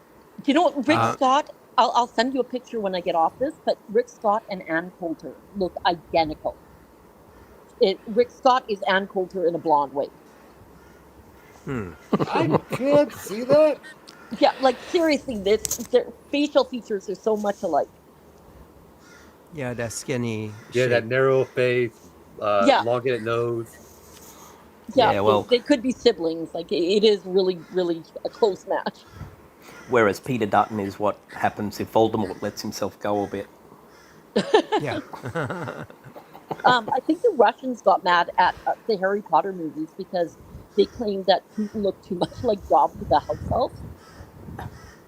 [SPEAKER 2] Do you know what, Rick Scott? I'll send you a picture when I get off this. But Rick Scott and Ann Coulter look identical. Rick Scott is Ann Coulter in a blonde wig.
[SPEAKER 3] I can't see that.
[SPEAKER 2] Yeah, like seriously, their facial features are so much alike.
[SPEAKER 1] Yeah, that skinny.
[SPEAKER 3] Yeah,
[SPEAKER 1] shape.
[SPEAKER 3] that narrow face,
[SPEAKER 2] Yeah.
[SPEAKER 3] elongated nose.
[SPEAKER 2] Yeah,
[SPEAKER 4] Yeah, well-
[SPEAKER 2] they could be siblings. Like, it is really, really a close match.
[SPEAKER 4] Whereas Peter Dutton is what happens if Voldemort lets himself go a bit.
[SPEAKER 1] Yeah.
[SPEAKER 2] I think the Russians got mad at the Harry Potter movies because they claimed that Putin looked too much like Dobby the house elf.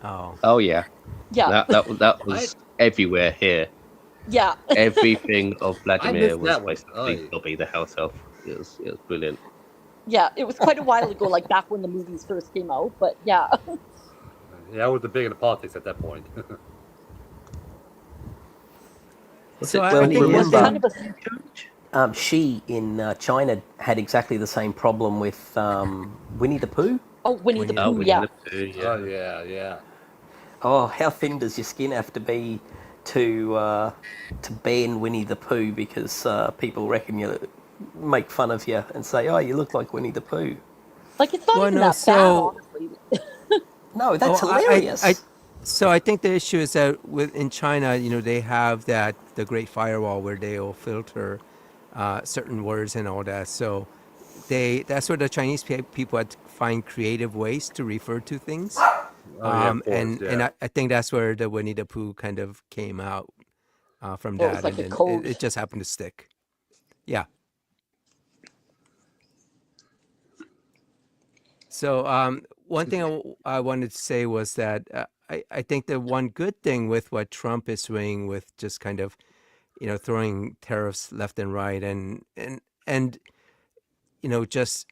[SPEAKER 1] Oh.
[SPEAKER 5] Oh yeah,
[SPEAKER 2] Yeah,
[SPEAKER 5] that was everywhere here.
[SPEAKER 2] yeah.
[SPEAKER 5] Everything of Vladimir
[SPEAKER 3] missed
[SPEAKER 5] was
[SPEAKER 3] that one.
[SPEAKER 5] supposed to be Dobby the house elf. It was brilliant.
[SPEAKER 2] Yeah, it was quite a while ago, like back when the movies first came out. But yeah,
[SPEAKER 3] Yeah, I wasn't big into politics at that point.
[SPEAKER 1] So
[SPEAKER 4] Well,
[SPEAKER 1] I think
[SPEAKER 4] remember-
[SPEAKER 1] one thing,
[SPEAKER 2] kind of a
[SPEAKER 4] She in China had exactly the same problem with Winnie the Pooh.
[SPEAKER 2] Oh, Winnie the
[SPEAKER 1] Winnie the
[SPEAKER 2] Pooh,
[SPEAKER 5] Winnie
[SPEAKER 2] yeah.
[SPEAKER 5] the Pooh, yeah.
[SPEAKER 3] Oh yeah.
[SPEAKER 4] Oh, how thin does your skin have to be to ban Winnie the Pooh because people reckon you make fun of you and say, "Oh, you look like Winnie the Pooh."
[SPEAKER 2] Like, it's not
[SPEAKER 1] Well,
[SPEAKER 2] even
[SPEAKER 1] no,
[SPEAKER 2] that bad,
[SPEAKER 1] so
[SPEAKER 2] honestly.
[SPEAKER 4] No, that's
[SPEAKER 1] oh,
[SPEAKER 4] hilarious.
[SPEAKER 1] so I think the issue is that in China, they have the Great Firewall where they will filter certain words and all that. So that's where the Chinese people had to find creative ways to refer to things.
[SPEAKER 3] Oh yeah, of course.
[SPEAKER 1] And I think that's where the Winnie the Pooh kind of came out from
[SPEAKER 2] Well, it was
[SPEAKER 1] that,
[SPEAKER 2] like
[SPEAKER 1] and
[SPEAKER 2] a
[SPEAKER 1] then
[SPEAKER 2] code.
[SPEAKER 1] it just happened to stick. Yeah. So one thing I wanted to say was that I think the one good thing with what Trump is doing with just kind of throwing tariffs left and right and just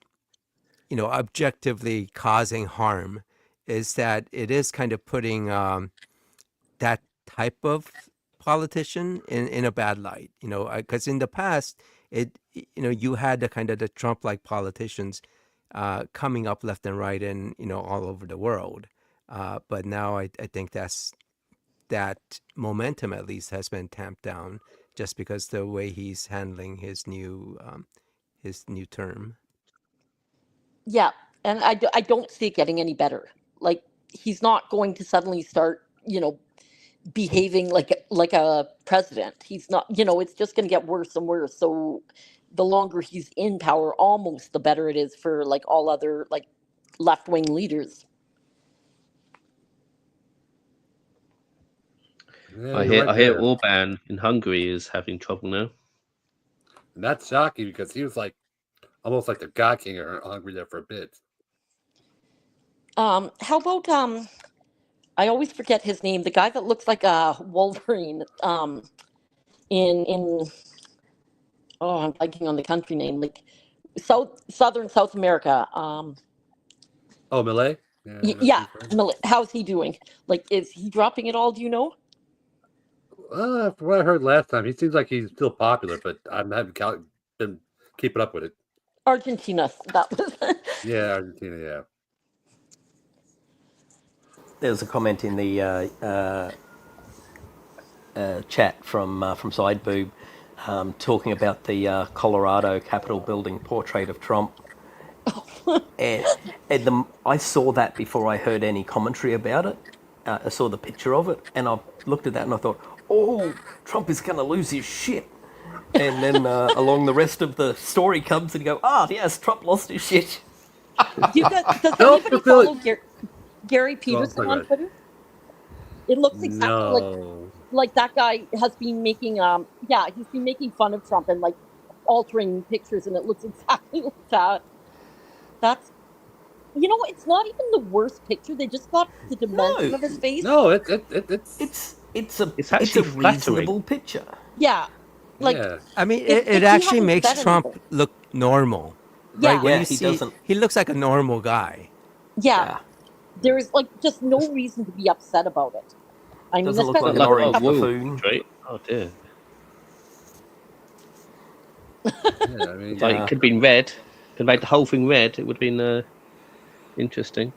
[SPEAKER 1] objectively causing harm is that it is kind of putting that type of politician in a bad light, because in the past you had the Trump-like politicians coming up left and right and all over the world, but now I think that momentum at least has been tamped down just because the way he's handling his new term.
[SPEAKER 2] Yeah, and I don't see it getting any better. Like, he's not going to suddenly start, behaving like a president. He's not, it's just going to get worse and worse. So the longer he's in power, almost the better it is for like all other like left-wing leaders.
[SPEAKER 3] Yeah,
[SPEAKER 5] I
[SPEAKER 3] you're
[SPEAKER 5] hear
[SPEAKER 3] right
[SPEAKER 5] I hear
[SPEAKER 3] there.
[SPEAKER 5] Orban in Hungary is having trouble now.
[SPEAKER 3] And that's shocking because he was like almost like the God King of Hungary there for a bit.
[SPEAKER 2] How about I always forget his name, the guy that looks like a Wolverine, in oh, I'm blanking on the country name, like southern South America.
[SPEAKER 3] Oh, Millet? Yeah, that's
[SPEAKER 2] Yeah,
[SPEAKER 3] his friend.
[SPEAKER 2] how's he doing? Like, is he dropping it all? Do you know?
[SPEAKER 3] From what I heard last time, he seems like he's still popular, but I haven't been keeping up with it.
[SPEAKER 2] Argentina. That was.
[SPEAKER 3] Yeah, Argentina, yeah.
[SPEAKER 4] There was a comment in the chat from Sideboob talking about the Colorado Capitol building portrait of Trump. and I saw that before I heard any commentary about it. I saw the picture of it, and I looked at that and I thought, oh, Trump is going to lose his shit. And then along the rest of the story comes and you go, yes, Trump lost his shit.
[SPEAKER 2] Does
[SPEAKER 3] Don't
[SPEAKER 2] anybody
[SPEAKER 3] fulfill
[SPEAKER 2] follow Gary Peterson on Twitter? It looks exactly like that guy has been making he's been making fun of Trump and like altering pictures, and it looks exactly like that. That's it's not even the worst picture. They just got the dimension of his face.
[SPEAKER 3] No, it's
[SPEAKER 4] It's
[SPEAKER 5] actually
[SPEAKER 4] a reasonable
[SPEAKER 5] flattering.
[SPEAKER 4] picture.
[SPEAKER 2] Yeah, like
[SPEAKER 3] yeah.
[SPEAKER 1] I mean,
[SPEAKER 2] if
[SPEAKER 1] it
[SPEAKER 2] he
[SPEAKER 1] actually
[SPEAKER 2] hadn't
[SPEAKER 1] makes
[SPEAKER 2] said
[SPEAKER 1] Trump
[SPEAKER 2] anything.
[SPEAKER 1] look normal,
[SPEAKER 2] Yeah.
[SPEAKER 1] right? When
[SPEAKER 4] Yeah,
[SPEAKER 1] you
[SPEAKER 4] he
[SPEAKER 1] see,
[SPEAKER 4] doesn't.
[SPEAKER 1] he looks like a normal guy.
[SPEAKER 2] Yeah, there is like just no reason to be upset about it. I mean,
[SPEAKER 4] Doesn't look like
[SPEAKER 2] especially
[SPEAKER 4] an orange
[SPEAKER 2] after-
[SPEAKER 4] buffoon.
[SPEAKER 5] Right? Oh dear.
[SPEAKER 3] Yeah, I mean,
[SPEAKER 5] Like, it could have been red. Could have made the whole thing red. It would have been interesting.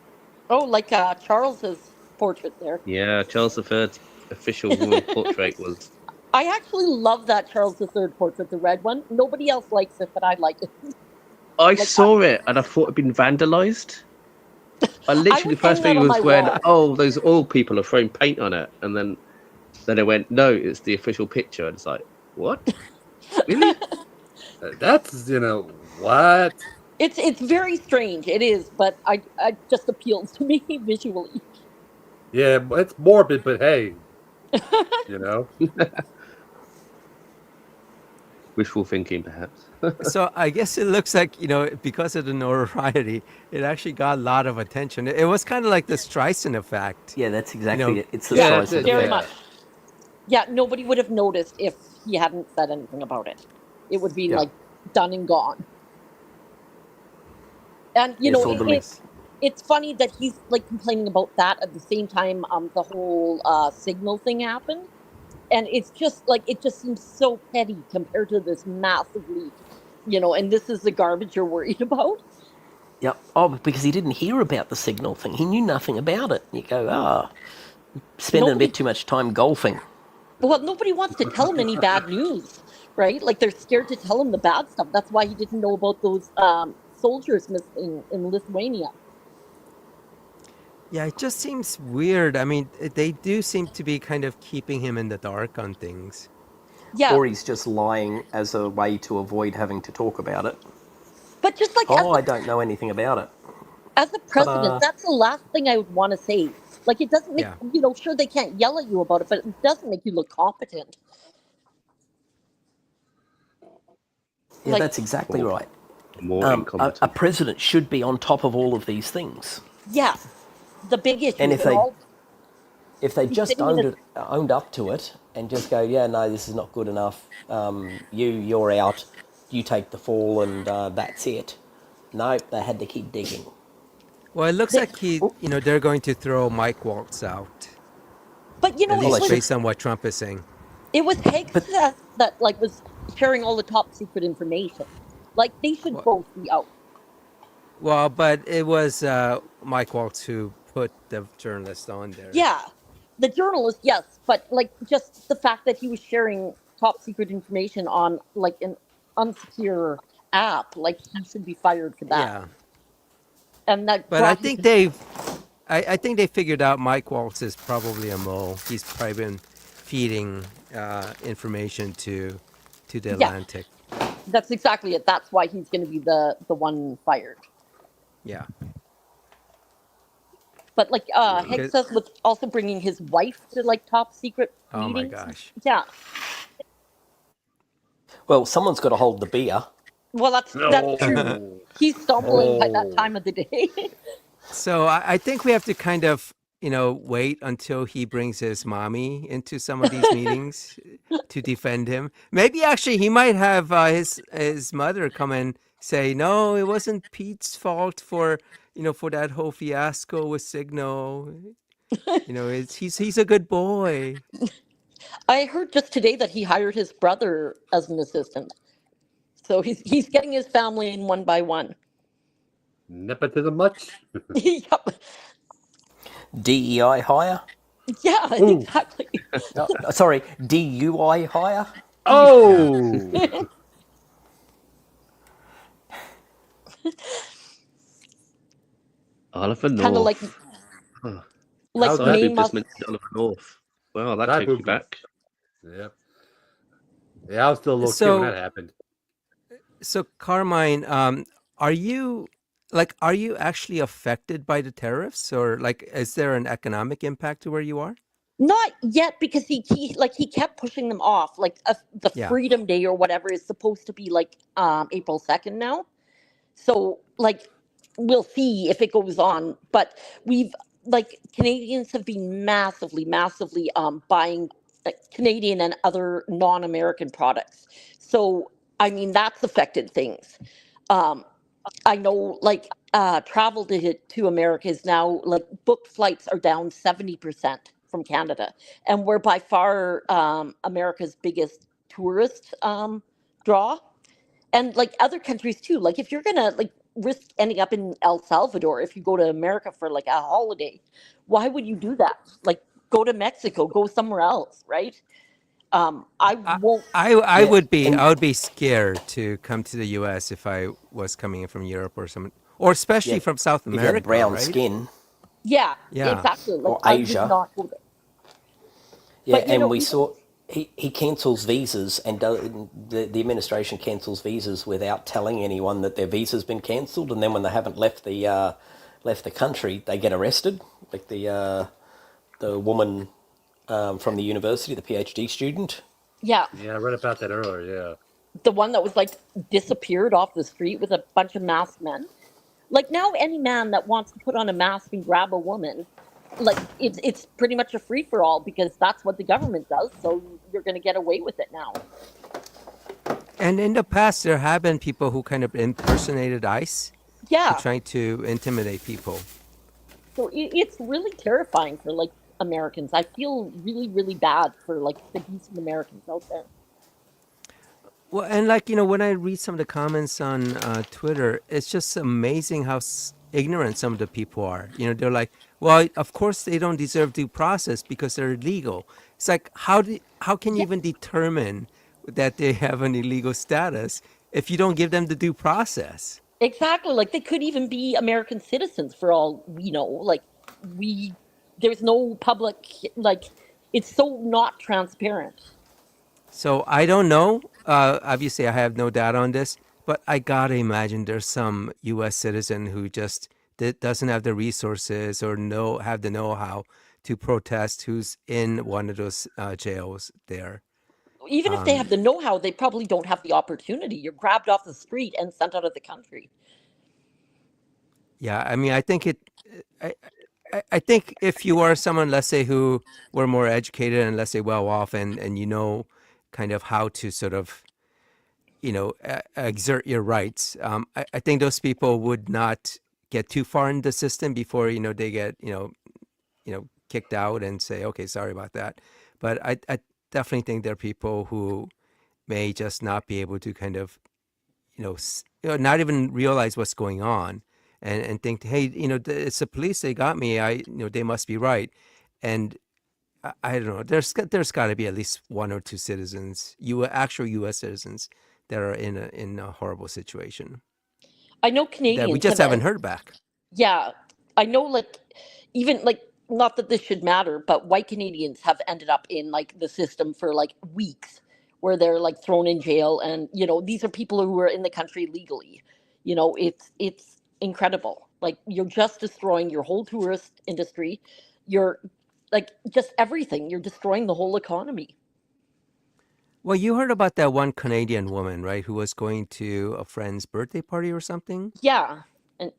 [SPEAKER 2] Oh, like Charles's portrait there.
[SPEAKER 5] Yeah, Charles III's official royal portrait was.
[SPEAKER 2] I actually love that Charles III portrait, the red one. Nobody else likes it, but I like it.
[SPEAKER 5] I saw it and I thought it'd been vandalised. I literally, the first
[SPEAKER 2] hang that
[SPEAKER 5] thing
[SPEAKER 2] on
[SPEAKER 5] was
[SPEAKER 2] my
[SPEAKER 5] when,
[SPEAKER 2] wall.
[SPEAKER 5] those oil people are throwing paint on it. And then it went, no, it's the official picture. And it's like, what? Really?
[SPEAKER 3] that's what?
[SPEAKER 2] It's very strange. It is, but I just appeals to me visually.
[SPEAKER 3] Yeah, it's morbid, but hey,
[SPEAKER 5] Wishful thinking, perhaps.
[SPEAKER 1] So I guess it looks like, because of the notoriety, it actually got a lot of attention. It was kind of like the Streisand effect.
[SPEAKER 4] Yeah, that's exactly it. It's the
[SPEAKER 3] Yeah,
[SPEAKER 4] size
[SPEAKER 3] that's
[SPEAKER 4] of
[SPEAKER 3] it,
[SPEAKER 2] Very
[SPEAKER 3] yeah.
[SPEAKER 2] much. Yeah, nobody would have noticed if he hadn't said anything about it. It would be like done and gone. And it's funny that he's like complaining about that at the same time the whole signal thing happened. And it's just like it just seems so petty compared to this massive leak, and this is the garbage you're worried about.
[SPEAKER 4] Yep. Oh, because he didn't hear about the signal thing. He knew nothing about it. You go, spending a
[SPEAKER 2] Nobody,
[SPEAKER 4] bit too much time golfing.
[SPEAKER 2] well, nobody wants to tell him any bad news, right? Like they're scared to tell him the bad stuff. That's why he didn't know about those soldiers missing in Lithuania.
[SPEAKER 1] Yeah, it just seems weird. I mean, they do seem to be kind of keeping him in the dark on things.
[SPEAKER 2] Yeah,
[SPEAKER 4] Or he's just lying as a way to avoid having to talk about it.
[SPEAKER 2] but just like
[SPEAKER 4] Oh, I don't know anything about it.
[SPEAKER 2] as a
[SPEAKER 4] But,
[SPEAKER 2] president, that's the last thing I would want to say. Like it doesn't make,
[SPEAKER 1] Yeah.
[SPEAKER 2] sure they can't yell at you about it, but it doesn't make you look competent.
[SPEAKER 4] yeah,
[SPEAKER 2] Like,
[SPEAKER 4] that's exactly right.
[SPEAKER 5] More
[SPEAKER 4] A
[SPEAKER 5] incompetent.
[SPEAKER 4] president should be on top of all of these things.
[SPEAKER 2] yeah, the big issue.
[SPEAKER 4] And if they
[SPEAKER 2] He's
[SPEAKER 4] just
[SPEAKER 2] sitting in
[SPEAKER 4] owned up to it and just go, yeah, no, this is not good enough. You're out. You take the fall, and that's it. No, they had to keep digging.
[SPEAKER 1] Well, it looks
[SPEAKER 2] They-
[SPEAKER 1] like they're going to throw Mike Waltz out,
[SPEAKER 2] but
[SPEAKER 1] at
[SPEAKER 4] they
[SPEAKER 1] least
[SPEAKER 4] should.
[SPEAKER 1] based on what Trump is saying.
[SPEAKER 2] it was Hegseth that like was sharing all the top secret information. Like they should
[SPEAKER 1] What?
[SPEAKER 2] both be out.
[SPEAKER 1] Well, but it was Mike Waltz who put the journalist on there.
[SPEAKER 2] Yeah, the journalist, yes, but like just the fact that he was sharing top secret information on like an unsecure app, like he should be fired for that.
[SPEAKER 1] Yeah.
[SPEAKER 2] And that.
[SPEAKER 1] But I
[SPEAKER 2] brought
[SPEAKER 1] think
[SPEAKER 2] his-
[SPEAKER 1] I think they figured out Mike Waltz is probably a mole. He's probably been feeding information to the
[SPEAKER 2] Yeah.
[SPEAKER 1] Atlantic.
[SPEAKER 2] That's exactly it. That's why he's going to be the one fired.
[SPEAKER 1] Yeah.
[SPEAKER 2] But like Hegseth was also bringing his wife to like top secret
[SPEAKER 1] Oh my
[SPEAKER 2] meetings.
[SPEAKER 1] gosh.
[SPEAKER 2] Yeah.
[SPEAKER 4] Well, someone's got to hold the beer.
[SPEAKER 2] Well, that's true. He's stumbling by that time of the day.
[SPEAKER 1] So I think we have to kind of wait until he brings his mommy into some of these meetings to defend him. Maybe actually he might have his mother come and say, no, it wasn't Pete's fault for for that whole fiasco with Signal. He's a good boy.
[SPEAKER 2] I heard just today that he hired his brother as an assistant. So he's getting his family in one by one.
[SPEAKER 3] Nepotism much?
[SPEAKER 2] Yep.
[SPEAKER 4] DEI hire.
[SPEAKER 2] Yeah, exactly.
[SPEAKER 4] Sorry, DUI hire.
[SPEAKER 3] Oh!
[SPEAKER 5] Oliver North.
[SPEAKER 2] Kind of like
[SPEAKER 3] How's that?
[SPEAKER 5] I
[SPEAKER 2] name
[SPEAKER 5] just
[SPEAKER 2] us.
[SPEAKER 5] mentioned Oliver North. Well, that
[SPEAKER 3] That
[SPEAKER 5] takes me
[SPEAKER 3] movie.
[SPEAKER 5] back.
[SPEAKER 3] Yep. Yeah, I was still a little kid
[SPEAKER 1] So-
[SPEAKER 3] when that happened.
[SPEAKER 1] So Carmine, are you actually affected by the tariffs, or like is there an economic impact to where you are?
[SPEAKER 2] Not yet, because he kept pushing them off. Like the
[SPEAKER 1] Yeah.
[SPEAKER 2] Freedom Day or whatever is supposed to be like April 2nd now. So like we'll see if it goes on. But we've like Canadians have been massively buying Canadian and other non-American products. So I mean that's affected things. I know like travel to America is now like booked flights are down 70% from Canada, and we're by far America's biggest tourist draw, and like other countries too. Like if you're gonna like risk ending up in El Salvador if you go to America for like a holiday, why would you do that? Like go to Mexico, go somewhere else, right? I won't.
[SPEAKER 1] I would be
[SPEAKER 4] and-
[SPEAKER 1] I would be scared to come to the U.S. if I was coming in from Europe or especially
[SPEAKER 4] Yeah,
[SPEAKER 1] from South
[SPEAKER 4] If you
[SPEAKER 1] America,
[SPEAKER 4] had brown
[SPEAKER 1] right?
[SPEAKER 4] skin.
[SPEAKER 2] Yeah,
[SPEAKER 1] Yeah.
[SPEAKER 2] exactly. Like
[SPEAKER 4] Or
[SPEAKER 2] I would
[SPEAKER 4] Asia.
[SPEAKER 2] not go there.
[SPEAKER 4] Yeah,
[SPEAKER 2] But, you
[SPEAKER 4] and
[SPEAKER 2] know,
[SPEAKER 4] we
[SPEAKER 2] even-
[SPEAKER 4] saw he cancels visas, and the administration cancels visas without telling anyone that their visa's been cancelled, and then when they haven't left the country, they get arrested. Like the woman from the university, the PhD student.
[SPEAKER 2] Yeah,
[SPEAKER 3] Yeah, I read about that earlier, yeah.
[SPEAKER 2] the one that was like disappeared off the street with a bunch of masked men. Like now, any man that wants to put on a mask and grab a woman, like it's pretty much a free for all because that's what the government does. So you're going to get away with it now.
[SPEAKER 1] And in the past, there have been people who kind of impersonated ICE,
[SPEAKER 2] Yeah,
[SPEAKER 1] trying to intimidate people.
[SPEAKER 2] so it's really terrifying for like Americans. I feel really, really bad for like the decent Americans out there.
[SPEAKER 1] Well, and like, you know, when I read some of the comments on Twitter, it's just amazing how ignorant some of the people are. You know, they're like, well, of course they don't deserve due process because they're illegal. It's like, how can you
[SPEAKER 2] Yeah,
[SPEAKER 1] even determine that they have an illegal status if you don't give them the due process?
[SPEAKER 2] exactly. Like they could even be American citizens for all we know. Like we, there's no public, like it's so not transparent.
[SPEAKER 1] So I don't know. Obviously, I have no data on this, but I gotta imagine there's some U.S. citizen who just doesn't have the resources or have the know-how to protest, who's in one of those jails there.
[SPEAKER 2] Even if they have
[SPEAKER 1] Um,
[SPEAKER 2] the know-how, they probably don't have the opportunity. You're grabbed off the street and sent out of the country.
[SPEAKER 1] yeah, I mean, I think I think if you are someone, let's say, who were more educated and let's say well off, and you know, kind of how to sort of exert your rights. I think those people would not get too far in the system before they get kicked out and say, okay, sorry about that. But I definitely think there are people who may just not be able to kind of not even realize what's going on, and think, hey, it's the police, they got me, they must be right. And I don't know. There's got to be at least one or two citizens, actual U.S. citizens, that are in a horrible situation
[SPEAKER 2] I know
[SPEAKER 1] that we
[SPEAKER 2] Canadians
[SPEAKER 1] just
[SPEAKER 2] have,
[SPEAKER 1] haven't heard back.
[SPEAKER 2] yeah, I know like even like not that this should matter, but white Canadians have ended up in like the system for like weeks where they're like thrown in jail and these are people who are in the country legally. It's incredible. Like you're just destroying your whole tourist industry. You're like just everything. You're destroying the whole economy.
[SPEAKER 1] Well, you heard about that one Canadian woman, right, who was going to a friend's birthday party or something,
[SPEAKER 2] Yeah.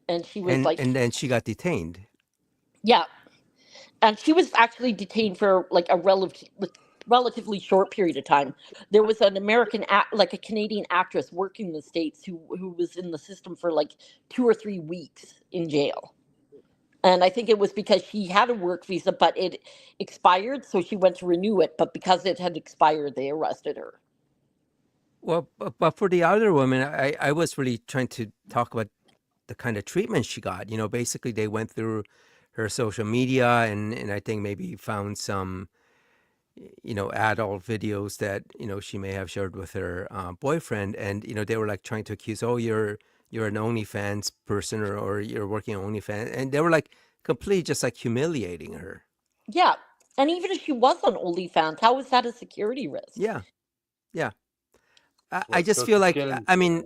[SPEAKER 2] And she was like,
[SPEAKER 1] and then she got detained.
[SPEAKER 2] yeah, and she was actually detained for like a relatively short period of time. There was an like a Canadian actress working in the States who was in the system for like 2 or 3 weeks in jail. And I think it was because she had a work visa, but it expired, so she went to renew it. But because it had expired, they arrested her.
[SPEAKER 1] Well, but for the other woman, I was really trying to talk about the kind of treatment she got. Basically they went through her social media, and I think maybe found some adult videos that she may have shared with her boyfriend, and they were like trying to accuse, oh, you're an OnlyFans person, or you're working on OnlyFans, and they were like completely just like humiliating her.
[SPEAKER 2] Yeah. And even if she was on OnlyFans, how is that a security risk?
[SPEAKER 1] Yeah, yeah. I
[SPEAKER 3] Well,
[SPEAKER 1] just
[SPEAKER 3] so
[SPEAKER 1] feel
[SPEAKER 3] to
[SPEAKER 1] like,
[SPEAKER 3] get
[SPEAKER 1] I
[SPEAKER 3] into
[SPEAKER 1] mean,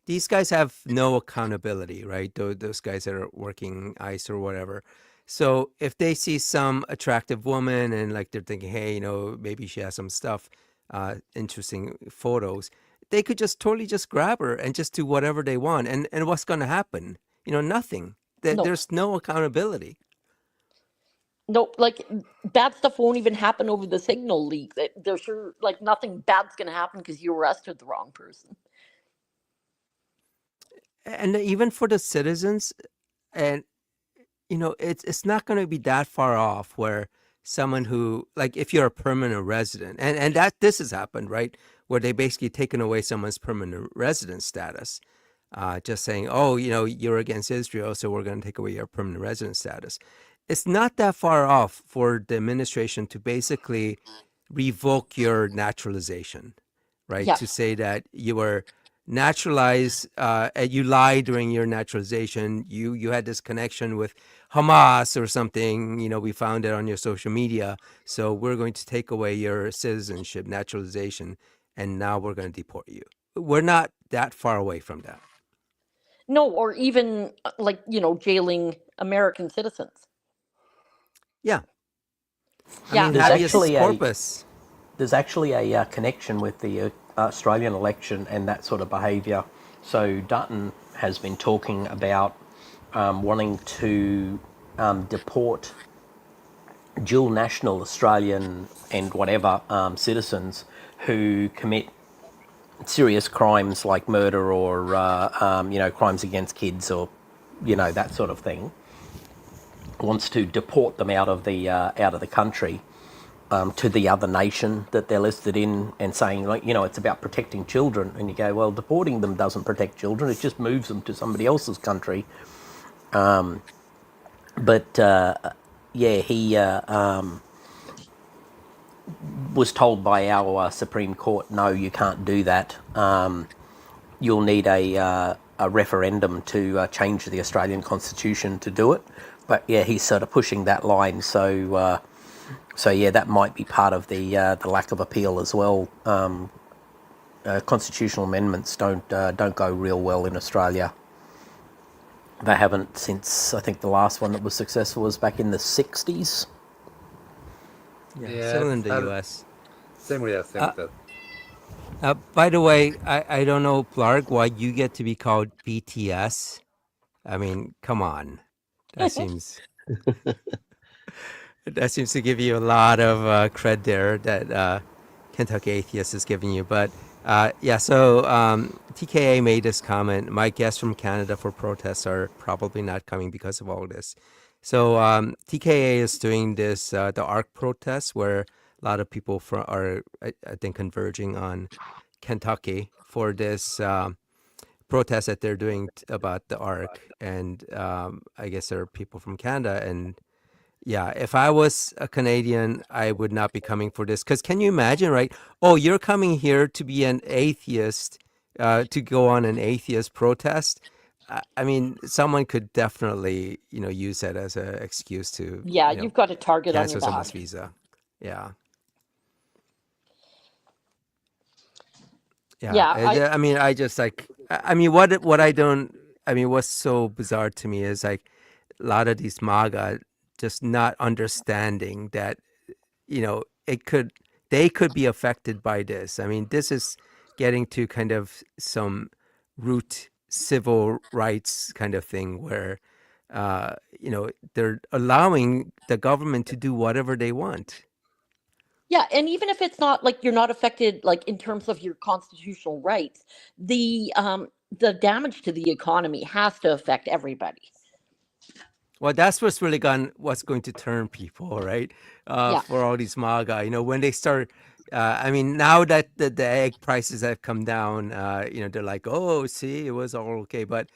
[SPEAKER 1] these guys have no accountability, right? Those guys that are working ICE or whatever. So if they see some attractive woman and like they're thinking, hey, maybe she has some stuff, interesting photos, they could just totally just grab her and just do whatever they want. And what's going to happen? Nothing.
[SPEAKER 2] No.
[SPEAKER 1] There's no accountability.
[SPEAKER 2] No, like bad stuff won't even happen over the signal leak. There's sure like nothing bad's gonna happen because you arrested the wrong person.
[SPEAKER 1] And even for the citizens, and it's not going to be that far off where someone who, like, if you're a permanent resident, and that this has happened, right, where they basically taken away someone's permanent resident status, just saying, oh, you're against Israel, so we're going to take away your permanent resident status. It's not that far off for the administration to basically revoke your naturalization, right?
[SPEAKER 2] Yeah.
[SPEAKER 1] To say that you were naturalized, you lied during your naturalization. You had this connection with Hamas or something. We found it on your social media, so we're going to take away your citizenship, naturalization, and now we're going to deport you. We're not that far away from that.
[SPEAKER 2] No, or even like, jailing American citizens.
[SPEAKER 1] Yeah. I
[SPEAKER 2] Yeah.
[SPEAKER 1] mean,
[SPEAKER 4] There's
[SPEAKER 1] habeas
[SPEAKER 4] actually
[SPEAKER 1] corpus.
[SPEAKER 4] There's actually a connection with the Australian election and that sort of behaviour. So Dutton has been talking about wanting to deport dual national Australian and whatever citizens who commit serious crimes like murder or crimes against kids or that sort of thing. wants to deport them out of the country to the other nation that they're listed in, and saying, like, it's about protecting children. And you go, well, deporting them doesn't protect children; it just moves them to somebody else's country. But he was told by our Supreme Court, no, you can't do that. You'll need a referendum to change the Australian Constitution to do it. But yeah, he's sort of pushing that line. So that might be part of the lack of appeal as well. Constitutional amendments don't go real well in Australia. They haven't since, I think the last one that was successful was back in the 60s.
[SPEAKER 1] Yeah, similar in the U.S.
[SPEAKER 3] Same with that.
[SPEAKER 1] By the way, I don't know, Blarg, why you get to be called BTS. I mean, come on. That seems to give you a lot of cred there that Kentucky Atheist is giving you. But so TKA made this comment. My guests from Canada for protests are probably not coming because of all this. So TKA is doing this, the ARC protests, where a lot of people are, I think, converging on Kentucky for this protest that they're doing about the ARC. And I guess there are people from Canada. And yeah, if I was a Canadian, I would not be coming for this. Because can you imagine, right? Oh, you're coming here to be an atheist, to go on an atheist protest. I mean, someone could definitely, use that as an excuse to,
[SPEAKER 2] Yeah, you've got a target on
[SPEAKER 1] cancel
[SPEAKER 2] your
[SPEAKER 1] someone's
[SPEAKER 2] back.
[SPEAKER 1] visa. Yeah.
[SPEAKER 2] Yeah,
[SPEAKER 1] I mean, I just like, I mean, what I don't, I mean, what's so bizarre to me is like a lot of these MAGA just not understanding that, they could be affected by this. I mean, this is getting to kind of some root civil rights kind of thing where, they're allowing the government to do whatever they want.
[SPEAKER 2] Yeah, and even if it's not like you're not affected, like in terms of your constitutional rights, the damage to the economy has to affect everybody.
[SPEAKER 1] Well, that's what's going to turn people, right?
[SPEAKER 2] Yeah.
[SPEAKER 1] For all these MAGA, when they start, I mean, now that the egg prices have come down, they're like, oh, see, it was all okay. But,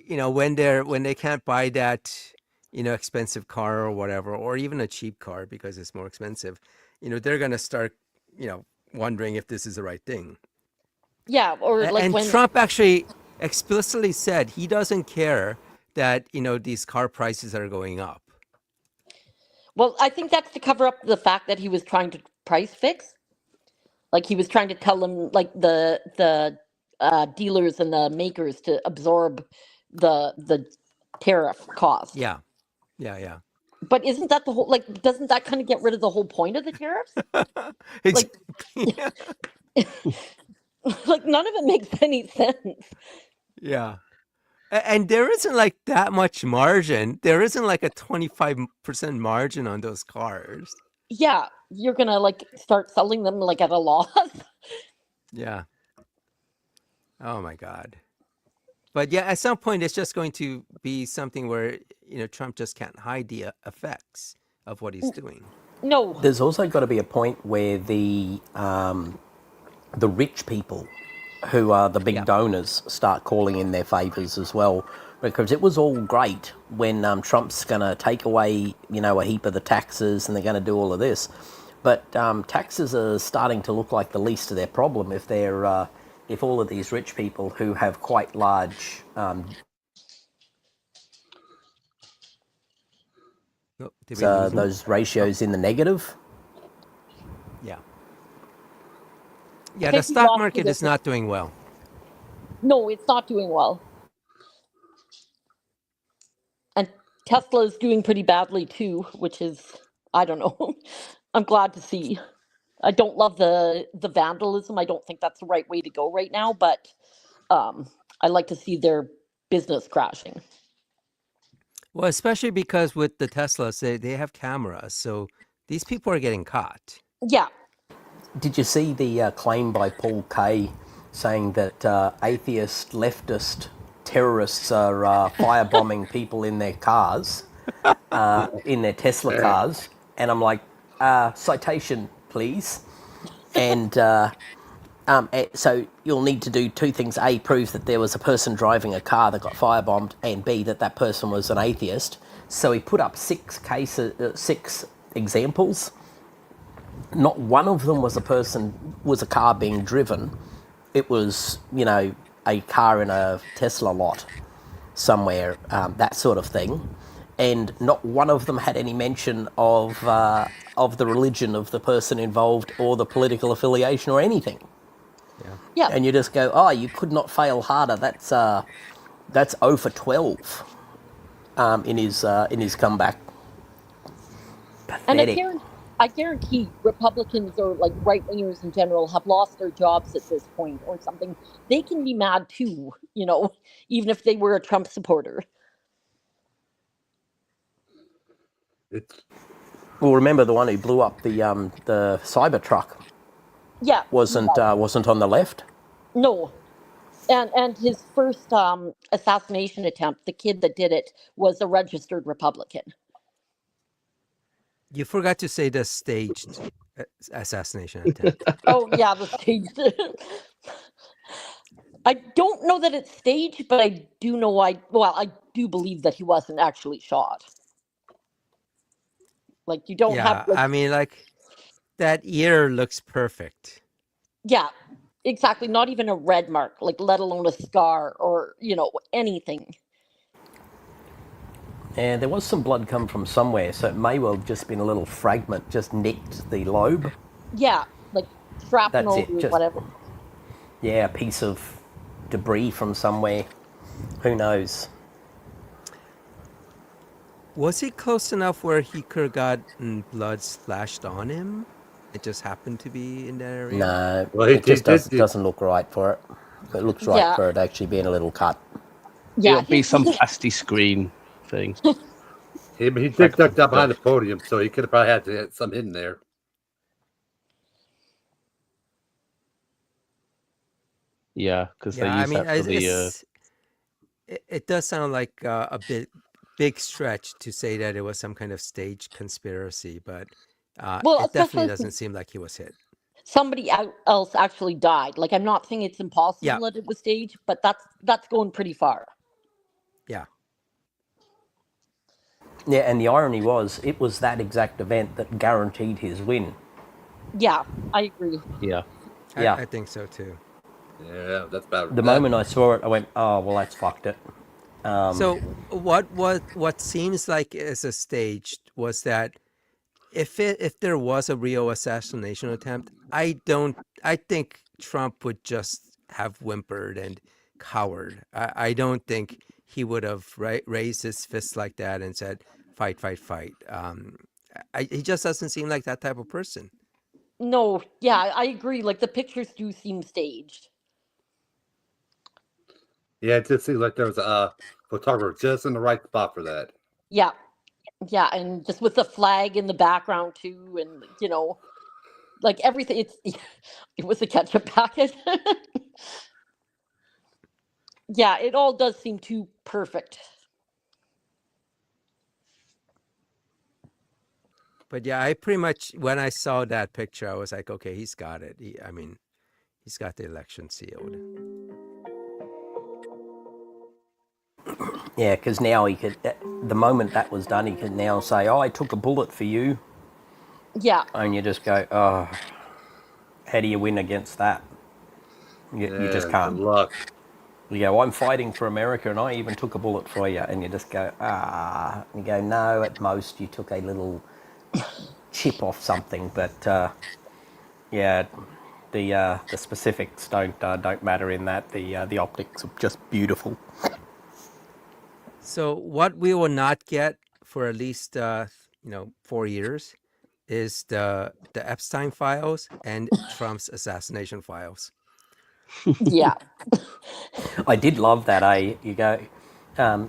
[SPEAKER 1] when they can't buy that, expensive car or whatever, or even a cheap car because it's more expensive, they're going to start, wondering if this is the right thing.
[SPEAKER 2] Yeah, or like
[SPEAKER 1] And
[SPEAKER 2] when
[SPEAKER 1] Trump actually explicitly said he doesn't care that, these car prices are going up.
[SPEAKER 2] well, I think that's to cover up the fact that he was trying to price fix. Like he was trying to tell them, like the dealers and the makers to absorb the tariff cost.
[SPEAKER 1] Yeah.
[SPEAKER 2] But isn't that the whole, like, doesn't that kind of get rid of the whole point of the tariffs?
[SPEAKER 1] Exactly.
[SPEAKER 2] Like none of it makes any sense.
[SPEAKER 1] Yeah. And there isn't like that much margin. There isn't like a 25% margin on those cars.
[SPEAKER 2] Yeah, you're gonna like start selling them like at a loss.
[SPEAKER 1] Yeah. Oh my God. But yeah, at some point it's just going to be something where, Trump just can't hide the effects of what he's doing.
[SPEAKER 2] No.
[SPEAKER 4] There's also got to be a point where the rich people, who are the big donors, start calling in their favours as well. Because it was all great when Trump's going to take away, a heap of the taxes, and they're going to do all of this. But taxes are starting to look like the least of their problem if they're if all of these rich people who have quite large those ratios in the negative.
[SPEAKER 1] Yeah,
[SPEAKER 2] I
[SPEAKER 1] the
[SPEAKER 2] think we
[SPEAKER 1] stock
[SPEAKER 2] lost
[SPEAKER 1] market
[SPEAKER 2] you
[SPEAKER 1] is
[SPEAKER 2] there.
[SPEAKER 1] not doing well.
[SPEAKER 2] No, it's not doing well. And Tesla is doing pretty badly too, which is, I don't know. I'm glad to see. I don't love the vandalism. I don't think that's the right way to go right now, but I like to see their business crashing.
[SPEAKER 1] Well, especially because with the Teslas, they have cameras. So these people are getting caught.
[SPEAKER 2] Yeah.
[SPEAKER 4] Did you see the claim by Paul Kay saying that atheist, leftist terrorists are firebombing people in their cars in their Tesla cars, and I'm like, citation, please. And so you'll need to do two things: A, prove that there was a person driving a car that got firebombed, and B, that person was an atheist. So he put up six examples. Not one of them was a car being driven. It was, a car in a Tesla lot somewhere, that sort of thing. And not one of them had any mention of the religion of the person involved or the political affiliation or anything.
[SPEAKER 2] Yeah.
[SPEAKER 4] And you just go, oh, you could not fail harder. That's 0 for 12 in his comeback.
[SPEAKER 2] And
[SPEAKER 4] Pathetic.
[SPEAKER 2] I guarantee Republicans or like right wingers in general have lost their jobs at this point or something. They can be mad too, even if they were a Trump supporter.
[SPEAKER 3] It's
[SPEAKER 4] Well, remember the one who blew up the Cybertruck
[SPEAKER 2] Yeah.
[SPEAKER 4] wasn't on the left.
[SPEAKER 2] No. And his first assassination attempt, the kid that did it, was a registered Republican.
[SPEAKER 1] You forgot to say the staged assassination attempt.
[SPEAKER 2] Oh yeah, the staged. I don't know that it's staged, but I do know I do believe that he wasn't actually shot. Like you don't
[SPEAKER 1] Yeah,
[SPEAKER 2] have like,
[SPEAKER 1] I mean, like that ear looks perfect.
[SPEAKER 2] yeah, exactly. Not even a red mark, like let alone a scar or anything.
[SPEAKER 4] And there was some blood come from somewhere, so it may well have just been a little fragment, just nicked the lobe.
[SPEAKER 2] Yeah, like shrapnel
[SPEAKER 4] That's it,
[SPEAKER 2] or
[SPEAKER 4] just-
[SPEAKER 2] whatever.
[SPEAKER 4] Yeah, a piece of debris from somewhere. Who knows?
[SPEAKER 1] Was he close enough where he could have gotten blood splashed on him? It just happened to be in that area.
[SPEAKER 4] No,
[SPEAKER 3] Well, he
[SPEAKER 4] it just
[SPEAKER 3] did-
[SPEAKER 4] doesn't look right for it. It looks right
[SPEAKER 2] Yeah.
[SPEAKER 4] for it actually being a little cut.
[SPEAKER 2] Yeah,
[SPEAKER 5] It'll be some plastic screen thing.
[SPEAKER 3] he did duck down behind the podium, so he could have probably had to hit some in there.
[SPEAKER 5] Yeah, because they
[SPEAKER 1] Yeah, I
[SPEAKER 5] use
[SPEAKER 1] mean,
[SPEAKER 5] that for the.
[SPEAKER 1] it does sound like a big stretch to say that it was some kind of staged conspiracy, but
[SPEAKER 2] Well,
[SPEAKER 1] it
[SPEAKER 2] especially
[SPEAKER 1] definitely
[SPEAKER 2] since-
[SPEAKER 1] doesn't seem like he was hit.
[SPEAKER 2] somebody else actually died. Like I'm not saying it's impossible
[SPEAKER 1] Yeah.
[SPEAKER 2] that it was staged, but that's going pretty far.
[SPEAKER 1] Yeah.
[SPEAKER 4] Yeah, and the irony was, it was that exact event that guaranteed his win.
[SPEAKER 2] Yeah, I agree.
[SPEAKER 5] Yeah.
[SPEAKER 4] Yeah.
[SPEAKER 1] I think so too.
[SPEAKER 3] Yeah, that's about
[SPEAKER 4] The moment I saw it, I went, "Oh, well, that's fucked it."
[SPEAKER 1] So what seems like is a staged was that if there was a real assassination attempt, I think Trump would just have whimpered and cowered. I don't think he would have raised his fist like that and said fight, fight, fight. He just doesn't seem like that type of person.
[SPEAKER 2] No, yeah, I agree. Like the pictures do seem staged.
[SPEAKER 3] Yeah, it just seems like there was a photographer just in the right spot for that.
[SPEAKER 2] Yeah. Yeah, and just with the flag in the background too, and like everything. It was a ketchup packet. Yeah, it all does seem too perfect.
[SPEAKER 1] But yeah, I pretty much when I saw that picture, I was like, okay, he's got it. He's got the election sealed.
[SPEAKER 4] Yeah, because now he could. The moment that was done, he can now say, "Oh, I took a bullet for you,"
[SPEAKER 2] Yeah,
[SPEAKER 4] and you just go, "Oh, how do you win against that?" You just
[SPEAKER 3] Yeah,
[SPEAKER 4] can't.
[SPEAKER 3] good luck.
[SPEAKER 4] You go, "I'm fighting for America, and I even took a bullet for you," and you just go, "Ah." You go, "No, at most you took a little chip off something, but yeah, the specifics don't matter in that. The optics are just beautiful."
[SPEAKER 1] So what we will not get for at least 4 years is the Epstein files and Trump's assassination files.
[SPEAKER 2] yeah.
[SPEAKER 4] I did love that. You go,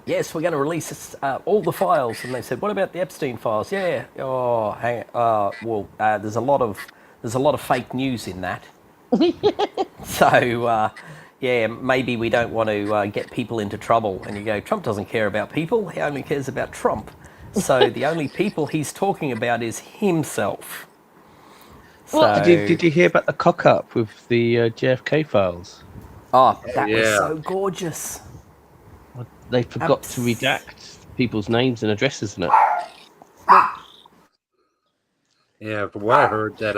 [SPEAKER 4] yes, we're going to release this, all the files, and they said, "What about the Epstein files?" Yeah. Oh, hang. Well, there's a lot of fake news in that. So, yeah, maybe we don't want to get people into trouble. And you go, Trump doesn't care about people; he only cares about Trump. So the only people he's talking about is himself.
[SPEAKER 2] Well,
[SPEAKER 4] So,
[SPEAKER 5] Did you hear about the cock up with the JFK files?
[SPEAKER 4] that was
[SPEAKER 3] yeah.
[SPEAKER 4] so gorgeous.
[SPEAKER 5] They forgot to
[SPEAKER 4] Abs-
[SPEAKER 5] redact people's names and addresses in it.
[SPEAKER 3] Yeah, from what I heard, that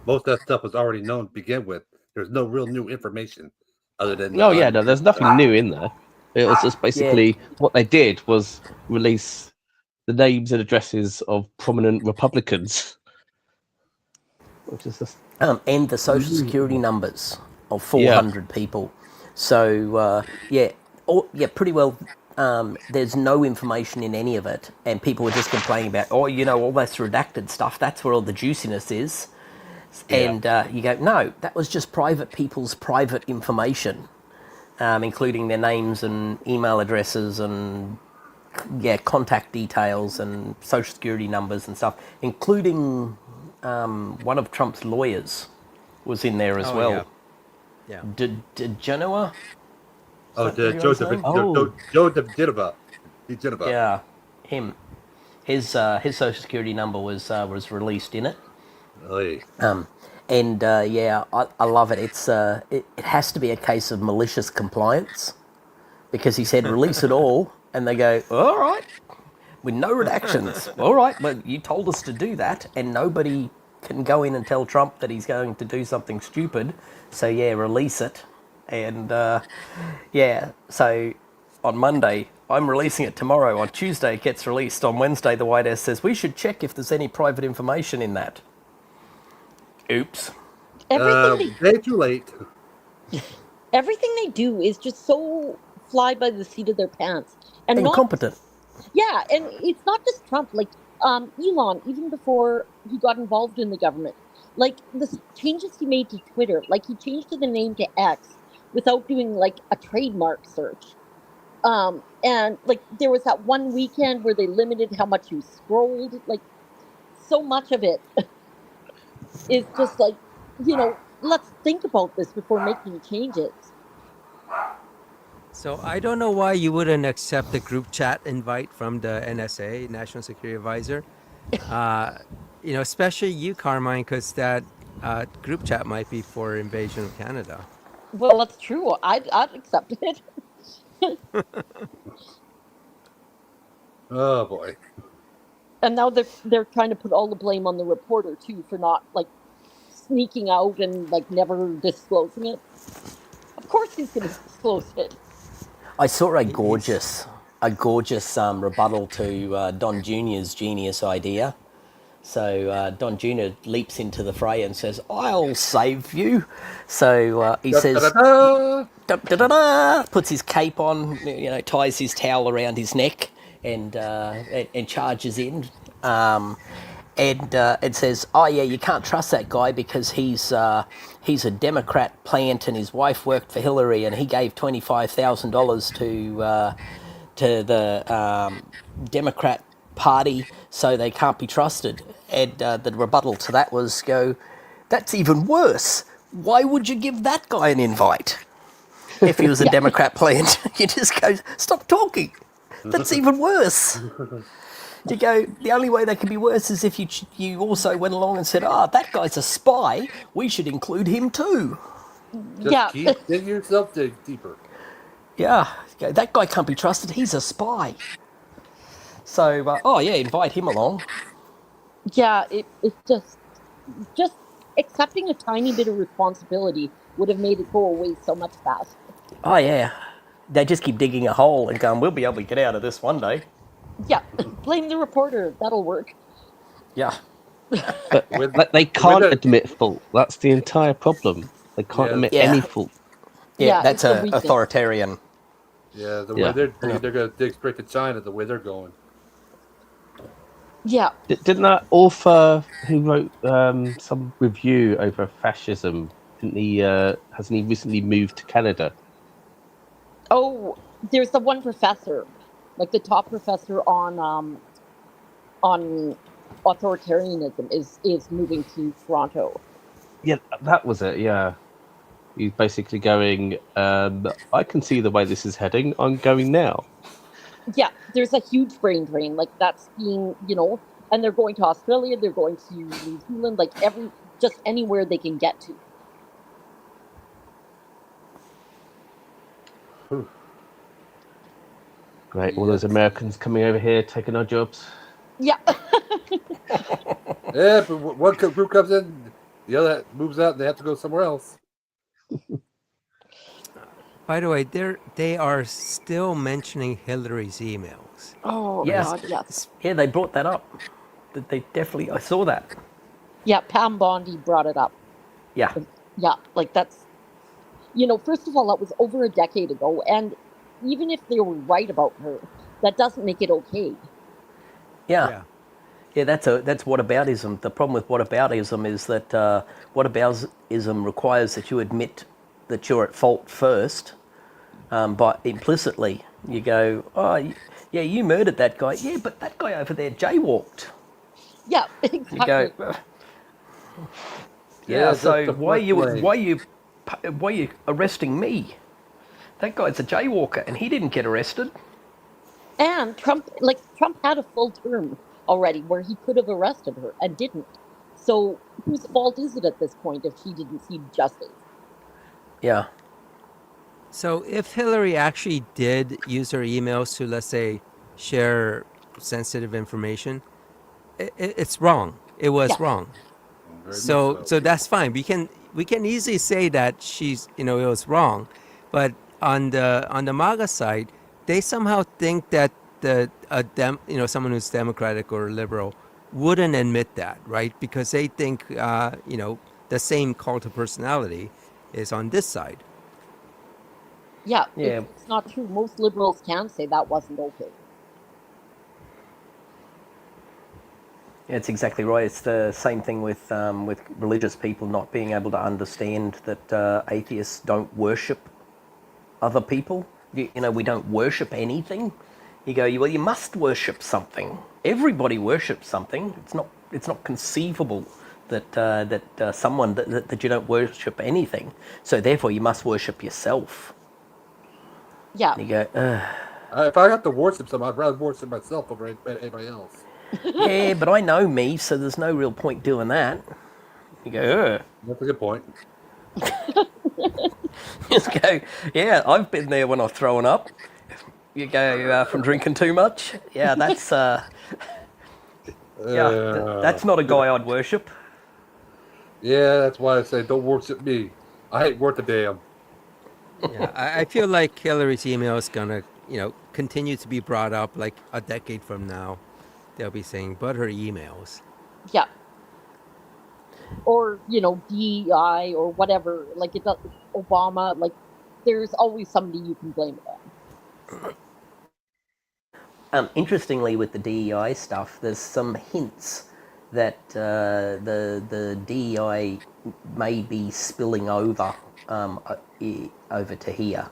[SPEAKER 3] most of that stuff was already known to begin with. There's no real new information other than.
[SPEAKER 5] No, there's nothing new in there. It was just basically what they did was release the names and addresses of prominent Republicans, which is just
[SPEAKER 4] and the social security numbers of 400 people. So pretty well. There's no information in any of it, and people were just complaining about, all this redacted stuff. That's where all the juiciness is. And you go, no, that was just private people's private information, including their names and email addresses and contact details and social security numbers and stuff, including one of Trump's lawyers was in there as
[SPEAKER 1] Oh,
[SPEAKER 4] well.
[SPEAKER 1] Yeah.
[SPEAKER 4] Genoa?
[SPEAKER 3] Oh,
[SPEAKER 4] Is that what
[SPEAKER 3] Joseph
[SPEAKER 4] he was
[SPEAKER 3] Geneva.
[SPEAKER 4] Yeah, him. His social security number was released in it.
[SPEAKER 3] Really?
[SPEAKER 4] I love it. It has to be a case of malicious compliance, because he said release it all, and they go, all right, with no redactions. All right, well, you told us to do that, and nobody can go in and tell Trump that he's going to do something stupid. So release it. And so on Monday, I'm releasing it tomorrow. On Tuesday, it gets released. On Wednesday, the White House says we should check if there's any private information in that. Oops.
[SPEAKER 3] Way too late.
[SPEAKER 2] everything they do is just so fly by the seat of their pants and
[SPEAKER 4] Incompetent.
[SPEAKER 2] and it's not just Trump. Like Elon, even before he got involved in the government, like the changes he made to Twitter, like he changed the name to X without doing like a trademark search. And like there was that one weekend where they limited how much you scrolled. Like so much of it is just like, let's think about this before making changes.
[SPEAKER 1] So I don't know why you wouldn't accept the group chat invite from the NSA, National Security Advisor. Especially you, Carmine, because that group chat might be for invasion of Canada.
[SPEAKER 2] Well, that's true. I'd accept it.
[SPEAKER 3] Oh boy.
[SPEAKER 2] And now they're trying to put all the blame on the reporter too for not like sneaking out and like never disclosing it. Of course he's going to disclose it.
[SPEAKER 4] I saw a gorgeous rebuttal to Don Jr.'s genius idea. So Don Jr. leaps into the fray and says, "I'll save you." So he says, puts his cape on, ties his towel around his neck, and charges in. And says, "Oh yeah, you can't trust that guy because he's a Democrat plant, and his wife worked for Hillary, and he gave $25,000 to the Democrat Party, so they can't be trusted." And the rebuttal to that was, "That's even worse. Why would you give that guy an invite if he was a Democrat plant?" You just go, "Stop talking. That's even worse." You go, the only way that could be worse is if you also went along and said, that guy's a spy, we should include him too.
[SPEAKER 3] Just keep digging yourself deeper.
[SPEAKER 4] Yeah, that guy can't be trusted, he's a spy. So, invite him along.
[SPEAKER 2] Yeah, it's just accepting a tiny bit of responsibility would have made it go away so much faster.
[SPEAKER 4] Oh yeah, they just keep digging a hole and going, we'll be able to get out of this one day.
[SPEAKER 2] Yeah, blame the reporter. That'll work.
[SPEAKER 4] Yeah.
[SPEAKER 5] But they can't admit fault. That's the entire problem. They can't admit any fault.
[SPEAKER 4] Yeah, that's an authoritarian.
[SPEAKER 3] Yeah, the way they're going to dig straight to China the way they're going.
[SPEAKER 2] Yeah.
[SPEAKER 5] Didn't that author who wrote some review over fascism, hasn't he recently moved to Canada?
[SPEAKER 2] Oh, there's the one professor, like the top professor on authoritarianism is moving to Toronto.
[SPEAKER 5] Yeah, that was it. Yeah, he's basically going. I can see the way this is heading. I'm going now.
[SPEAKER 2] Yeah, there's a huge brain drain. Like that's being, and they're going to Australia, they're going to New Zealand, like just anywhere they can get to.
[SPEAKER 5] Great. All those Americans coming over here, taking our jobs.
[SPEAKER 2] Yeah.
[SPEAKER 3] Yeah, but one group comes in, the other moves out, and they have to go somewhere else.
[SPEAKER 1] By the way, they are still mentioning Hillary's emails.
[SPEAKER 2] Oh,
[SPEAKER 4] Yeah.
[SPEAKER 2] God, yes.
[SPEAKER 4] Yeah, they brought that up. They definitely, I saw that.
[SPEAKER 2] Yeah, Pam Bondi brought it up.
[SPEAKER 4] Yeah.
[SPEAKER 2] Yeah, like that's, first of all, that was over a decade ago. And even if they were right about her, that doesn't make it okay.
[SPEAKER 4] Yeah. Yeah, that's whataboutism. The problem with whataboutism is that whataboutism requires that you admit that you're at fault first, but implicitly you go, oh, yeah, you murdered that guy. Yeah, but that guy over there jaywalked.
[SPEAKER 2] Yeah, exactly.
[SPEAKER 4] You go, yeah. So why are you arresting me? That guy's a jaywalker, and he didn't get arrested.
[SPEAKER 2] And Trump had a full term already where he could have arrested her and didn't. So whose fault is it at this point if she didn't see justice?
[SPEAKER 4] Yeah.
[SPEAKER 1] So if Hillary actually did use her emails to, let's say, share sensitive information, it's wrong. It was wrong. So that's fine. We can easily say that it was wrong, but on the MAGA side, they somehow think that someone who's Democratic or liberal wouldn't admit that, right? Because they think the same cult of personality is on this side.
[SPEAKER 2] Yeah,
[SPEAKER 4] Yeah.
[SPEAKER 2] it's not true. Most liberals can say that wasn't okay.
[SPEAKER 4] Yeah, it's exactly right. It's the same thing with religious people not being able to understand that atheists don't worship other people. We don't worship anything. You go, well, you must worship something. Everybody worships something. It's not conceivable that someone that you don't worship anything. So therefore, you must worship yourself.
[SPEAKER 2] Yeah.
[SPEAKER 4] You go,
[SPEAKER 3] if I have to worship someone, I'd rather worship myself over anybody else.
[SPEAKER 4] yeah, but I know me, so there's no real point doing that. You go,
[SPEAKER 3] That's a good point.
[SPEAKER 4] just go, yeah, I've been there when I've thrown up. You go from drinking too much. Yeah, that's that's not a guy I'd worship.
[SPEAKER 3] Yeah, that's why I say don't worship me. I ain't worth a damn.
[SPEAKER 1] Yeah, I feel like Hillary's email is gonna, continue to be brought up like a decade from now. They'll be saying, but her emails.
[SPEAKER 2] Yeah. Or, DEI or whatever. Like it does Obama, like there's always somebody you can blame it on.
[SPEAKER 4] Interestingly, with the DEI stuff, there's some hints that the DEI may be spilling over over to here.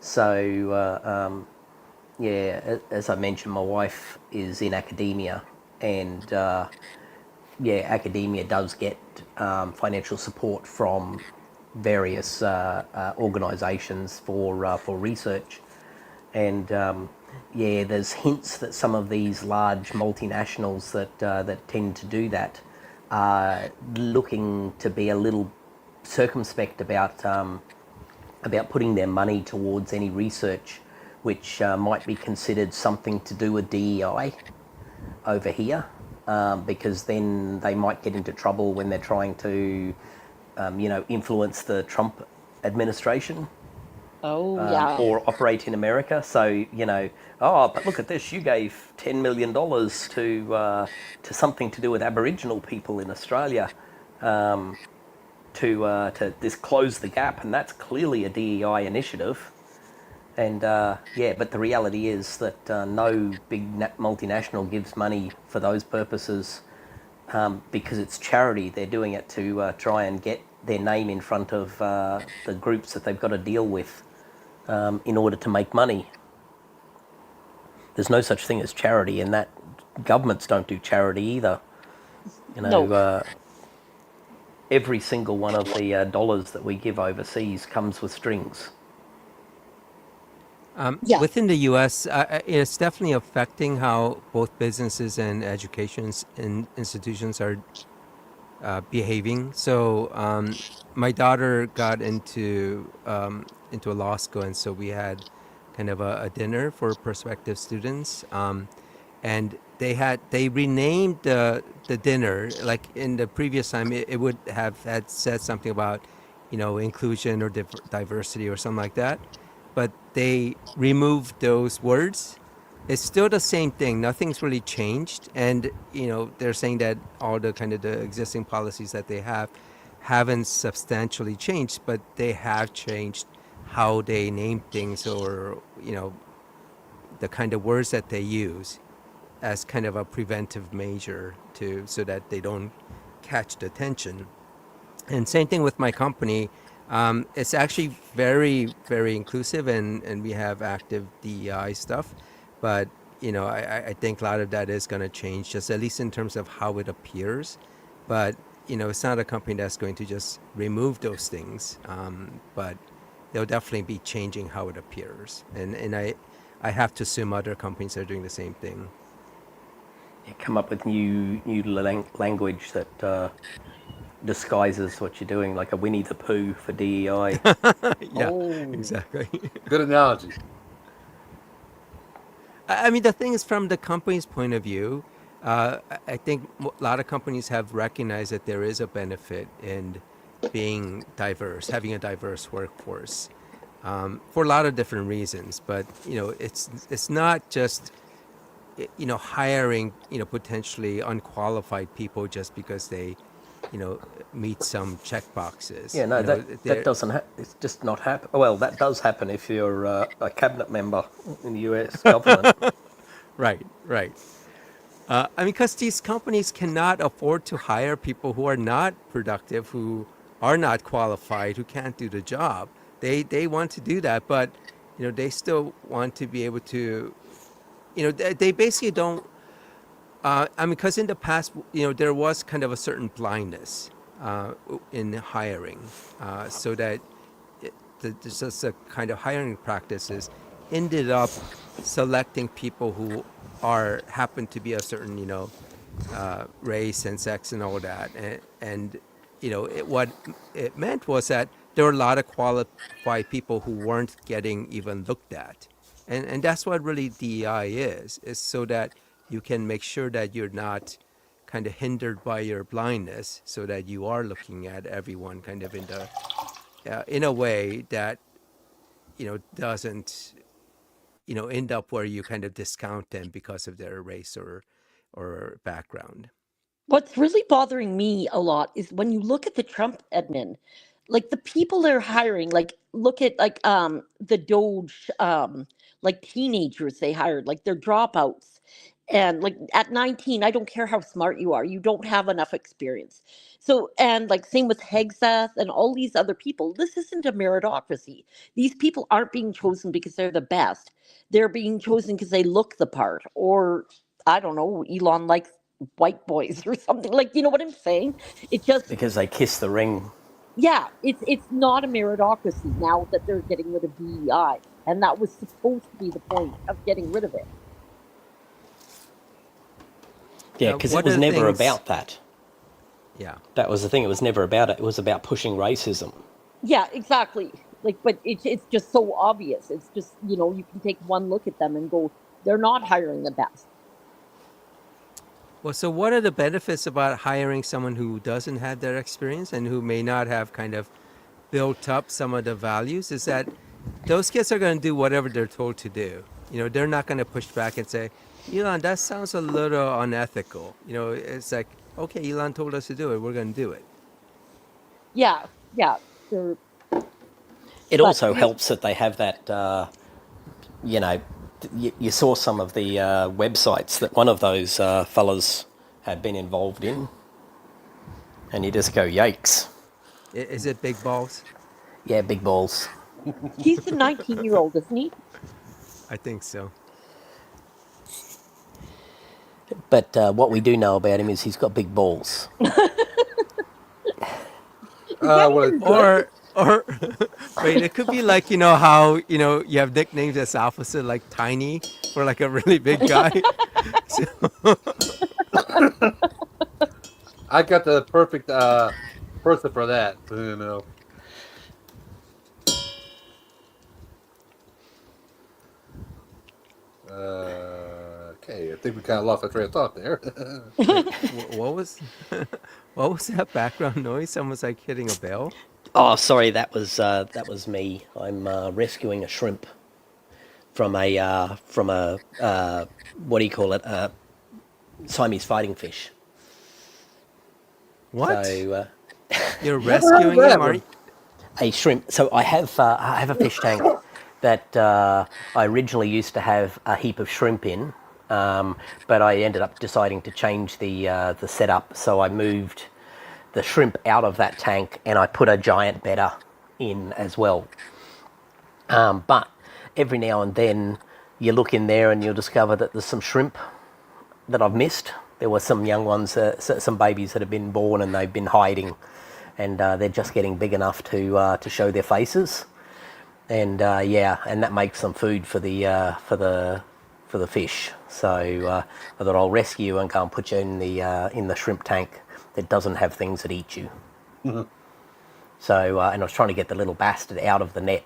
[SPEAKER 4] So yeah, as I mentioned, my wife is in academia, and academia does get financial support from various organisations for research, and there's hints that some of these large multinationals that tend to do that are looking to be a little circumspect about putting their money towards any research which might be considered something to do with DEI over here, because then they might get into trouble when they're trying to, influence the Trump administration. Or operate in America. So, but look at this, you gave $10 million to something to do with Aboriginal people in Australia to disclose the gap, and that's clearly a DEI initiative. And but the reality is that no big multinational gives money for those purposes because it's charity. They're doing it to try and get their name in front of the groups that they've got to deal with in order to make money. There's no such thing as charity, and that governments don't do charity either.
[SPEAKER 2] No.
[SPEAKER 4] Every single one of the dollars that we give overseas comes with strings.
[SPEAKER 2] Yeah.
[SPEAKER 1] Within the U.S., it's definitely affecting how both businesses and educations and institutions are behaving. So my daughter got into a law school, and so we had kind of a dinner for prospective students, and they renamed the dinner. Like in the previous time, it would have had said something about inclusion or diversity or something like that, but they removed those words. It's still the same thing. Nothing's really changed, and they're saying that all the kind of the existing policies that they haven't substantially changed, but they have changed how they name things, or the kind of words that they use as kind of a preventive measure so that they don't catch the attention. And same thing with my company. It's actually very, very inclusive, and we have active DEI stuff. But I think a lot of that is going to change, just at least in terms of how it appears. But it's not a company that's going to just remove those things. But they'll definitely be changing how it appears. And I have to assume other companies are doing the same thing.
[SPEAKER 4] You come up with new language that disguises what you're doing, like a Winnie the Pooh for DEI.
[SPEAKER 1] Yeah,
[SPEAKER 2] Oh.
[SPEAKER 1] exactly.
[SPEAKER 3] Good analogy.
[SPEAKER 1] I mean, the thing is, from the company's point of view, I think a lot of companies have recognized that there is a benefit in being diverse, having a diverse workforce, for a lot of different reasons. But it's not just hiring potentially unqualified people just because they meet some check boxes.
[SPEAKER 4] Yeah, no, that doesn't it's just not happen. Well, that does happen if you're a cabinet member in the US government.
[SPEAKER 1] Right. I mean, because these companies cannot afford to hire people who are not productive, who are not qualified, who can't do the job. They want to do that, but they still want to be able to. They basically don't. I mean, because in the past, there was kind of a certain blindness in hiring, so that just a kind of hiring practices ended up selecting people who happen to be a certain race and sex and all that, and what it meant was that there were a lot of qualified people who weren't getting even looked at, and that's what really DEI is so that you can make sure that you're not kind of hindered by your blindness, so that you are looking at everyone kind of in a way that doesn't end up where you kind of discount them because of their race or background.
[SPEAKER 2] What's really bothering me a lot is when you look at the Trump admin, like the people they're hiring, like look at the Doge like teenagers they hired, like they're dropouts. And like at 19, I don't care how smart you are, you don't have enough experience. So, and like same with Hegseth and all these other people, this isn't a meritocracy. These people aren't being chosen because they're the best. They're being chosen because they look the part, or I don't know, Elon likes white boys or something, like, you know what I'm saying? It just,
[SPEAKER 4] Because they kiss the ring.
[SPEAKER 2] yeah, it's not a meritocracy now that they're getting rid of DEI, and that was supposed to be the point of getting rid of it.
[SPEAKER 4] Yeah,
[SPEAKER 1] Now,
[SPEAKER 4] because
[SPEAKER 1] what
[SPEAKER 4] it was
[SPEAKER 1] are the
[SPEAKER 4] never
[SPEAKER 1] things-
[SPEAKER 4] about that.
[SPEAKER 1] Yeah.
[SPEAKER 4] That was the thing. It was never about it. It was about pushing racism.
[SPEAKER 2] Yeah, exactly. Like, but it's just so obvious. It's just, you can take one look at them and go, they're not hiring the best.
[SPEAKER 1] Well, so what are the benefits about hiring someone who doesn't have their experience and who may not have kind of built up some of the values? Is that those kids are going to do whatever they're told to do. They're not going to push back and say, Elon, that sounds a little unethical. It's like, okay, Elon told us to do it, we're going to do it.
[SPEAKER 2] Yeah, they're,
[SPEAKER 4] It
[SPEAKER 2] But
[SPEAKER 4] also
[SPEAKER 2] you-
[SPEAKER 4] helps that they have that, you saw some of the websites that one of those fellas had been involved in, and you just go, yikes.
[SPEAKER 1] Is it big balls?
[SPEAKER 4] Yeah, big balls.
[SPEAKER 2] he's the 19-year-old, isn't he?
[SPEAKER 1] I think so.
[SPEAKER 4] But what we do know about him is he's got big balls.
[SPEAKER 3] Well,
[SPEAKER 1] Or Wait, it could be like, how, you have nicknames as officer, like Tiny for like a really big guy. So,
[SPEAKER 3] I got the perfect person for that. Okay, I think we kind of lost our train of thought there.
[SPEAKER 1] what was what was that background noise? Someone's like hitting a bell.
[SPEAKER 4] Oh, sorry, that was me. I'm rescuing a shrimp from a what do you call it? Siamese fighting fish.
[SPEAKER 1] What?
[SPEAKER 4] So
[SPEAKER 1] You're rescuing him, are you?
[SPEAKER 4] a shrimp. So I have a fish tank that I originally used to have a heap of shrimp in, but I ended up deciding to change the setup. So I moved the shrimp out of that tank and I put a giant bedder in as well. But every now and then you look in there and you'll discover that there's some shrimp that I've missed. There were some young ones, some babies that have been born and they've been hiding, and they're just getting big enough to show their faces. And and that makes some food for the fish. So I thought I'll rescue you and go and put you in the shrimp tank that doesn't have things that eat you.
[SPEAKER 3] Mm-hmm.
[SPEAKER 4] So and I was trying to get the little bastard out of the net,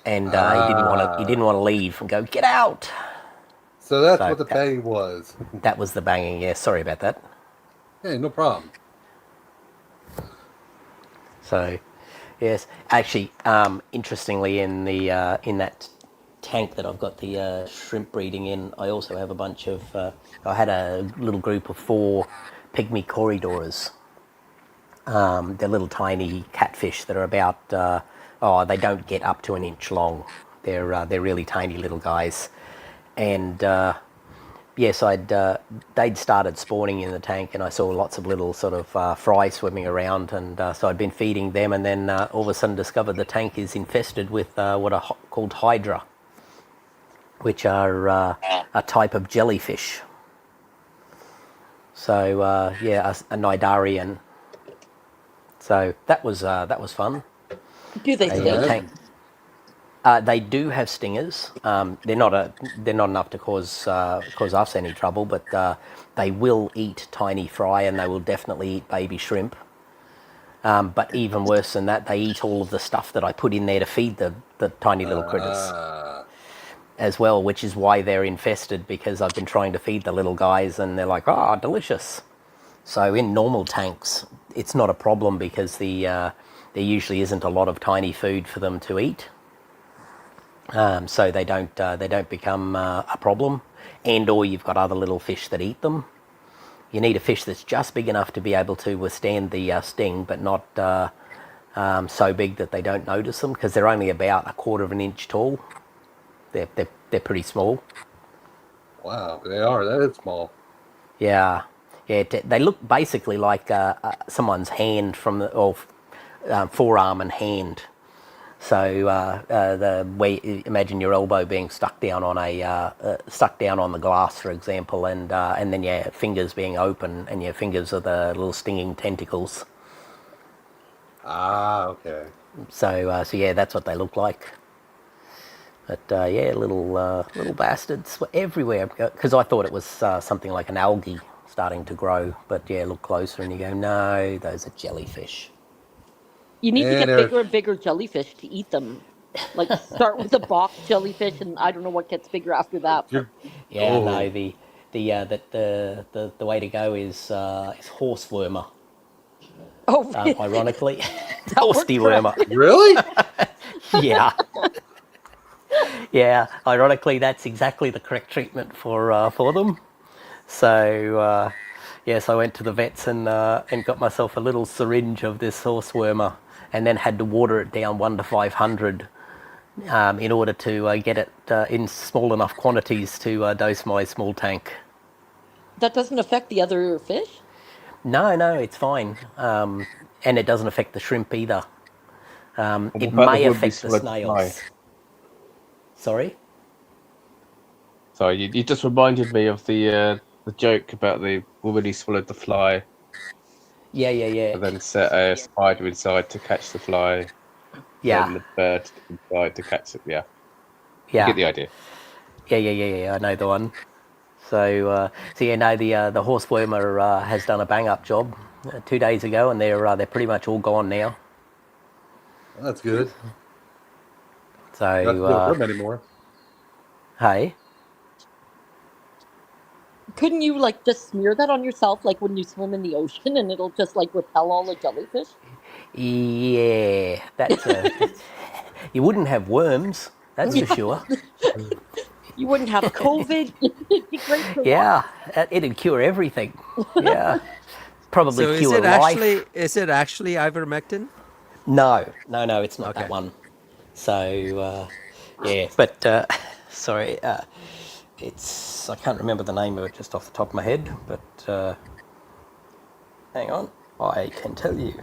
[SPEAKER 4] and he didn't want to leave and go, get out.
[SPEAKER 3] So that's
[SPEAKER 4] So
[SPEAKER 3] what the banging was.
[SPEAKER 4] That was the banging. Yeah, sorry about that.
[SPEAKER 3] Hey, no problem.
[SPEAKER 4] So, yes, actually, interestingly, in that tank that I've got the shrimp breeding in, I also have a bunch of. I had a little group of 4 pygmy corridors. They're little tiny catfish that are about. They don't get up to an inch long. They're really tiny little guys, and. Yes, they'd started spawning in the tank, and I saw lots of little sort of fry swimming around, and so I'd been feeding them, and then all of a sudden discovered the tank is infested with what are called hydra, which are a type of jellyfish. So a cnidarian. So that was fun.
[SPEAKER 2] Do they
[SPEAKER 3] Yeah.
[SPEAKER 2] stink?
[SPEAKER 4] They do have stingers. They're not enough to cause us any trouble, but they will eat tiny fry, and they will definitely eat baby shrimp. But even worse than that, they eat all of the stuff that I put in there to feed the tiny little critters as well, which is why they're infested, because I've been trying to feed the little guys and they're like, oh, delicious. So in normal tanks, it's not a problem because there usually isn't a lot of tiny food for them to eat. So they don't become a problem, and or you've got other little fish that eat them. You need a fish that's just big enough to be able to withstand the sting, but not so big that they don't notice them, because they're only about 1/4 of an inch tall. They're pretty small.
[SPEAKER 3] Wow, they are. That is small.
[SPEAKER 4] Yeah. They look basically like someone's hand from forearm and hand. So the way, imagine your elbow being stuck down on the glass, for example, and then your fingers being open, and your fingers are the little stinging tentacles.
[SPEAKER 3] Okay.
[SPEAKER 4] So yeah, that's what they look like. But little bastards were everywhere, because I thought it was something like an algae starting to grow. But yeah, look closer and you go, no, those are jellyfish.
[SPEAKER 2] You need to
[SPEAKER 3] And
[SPEAKER 2] get
[SPEAKER 3] they're-
[SPEAKER 2] bigger and bigger jellyfish to eat them. Like start with a box jellyfish, and I don't know what gets bigger after that.
[SPEAKER 4] Yeah,
[SPEAKER 3] Oh.
[SPEAKER 4] no, the way to go is horse wormer.
[SPEAKER 2] Oh,
[SPEAKER 4] Ironically,
[SPEAKER 2] That
[SPEAKER 4] horse
[SPEAKER 2] works for
[SPEAKER 4] dewormer.
[SPEAKER 3] Really?
[SPEAKER 4] Yeah. Yeah, ironically, that's exactly the correct treatment for them. So, yes, I went to the vets and got myself a little syringe of this horse wormer, and then had to water it down 1 to 500 in order to get it in small enough quantities to dose my small tank.
[SPEAKER 2] that doesn't affect the other fish?
[SPEAKER 4] No, it's fine, and it doesn't affect the shrimp either. It
[SPEAKER 5] about the
[SPEAKER 4] may
[SPEAKER 5] would-be
[SPEAKER 4] affect the
[SPEAKER 5] swallowed
[SPEAKER 4] snails.
[SPEAKER 5] fly?
[SPEAKER 4] Sorry?
[SPEAKER 5] Sorry, you just reminded me of the joke about the woman who swallowed the fly
[SPEAKER 4] Yeah.
[SPEAKER 5] and then set a spider inside to catch the fly.
[SPEAKER 4] Yeah.
[SPEAKER 5] then the bird died to catch it. Yeah, you
[SPEAKER 4] Yeah.
[SPEAKER 5] get the idea.
[SPEAKER 4] Yeah. I know the one. So the horse wormer has done a bang up job 2 days ago, and they're pretty much all gone now.
[SPEAKER 3] That's good. Not to
[SPEAKER 4] So
[SPEAKER 3] deal with them anymore.
[SPEAKER 4] hey,
[SPEAKER 2] Couldn't you like just smear that on yourself, like when you swim in the ocean, and it'll just like repel all the jellyfish?
[SPEAKER 4] yeah, you wouldn't have worms, that's for sure.
[SPEAKER 2] You wouldn't have COVID. It'd be great for
[SPEAKER 4] Yeah, it'd cure everything. Yeah, probably
[SPEAKER 1] So
[SPEAKER 4] cure life.
[SPEAKER 1] is it actually ivermectin?
[SPEAKER 4] No, it's not
[SPEAKER 1] Okay.
[SPEAKER 4] that one. So yeah, but sorry, I can't remember the name of it just off the top of my head. But hang on, I can tell you.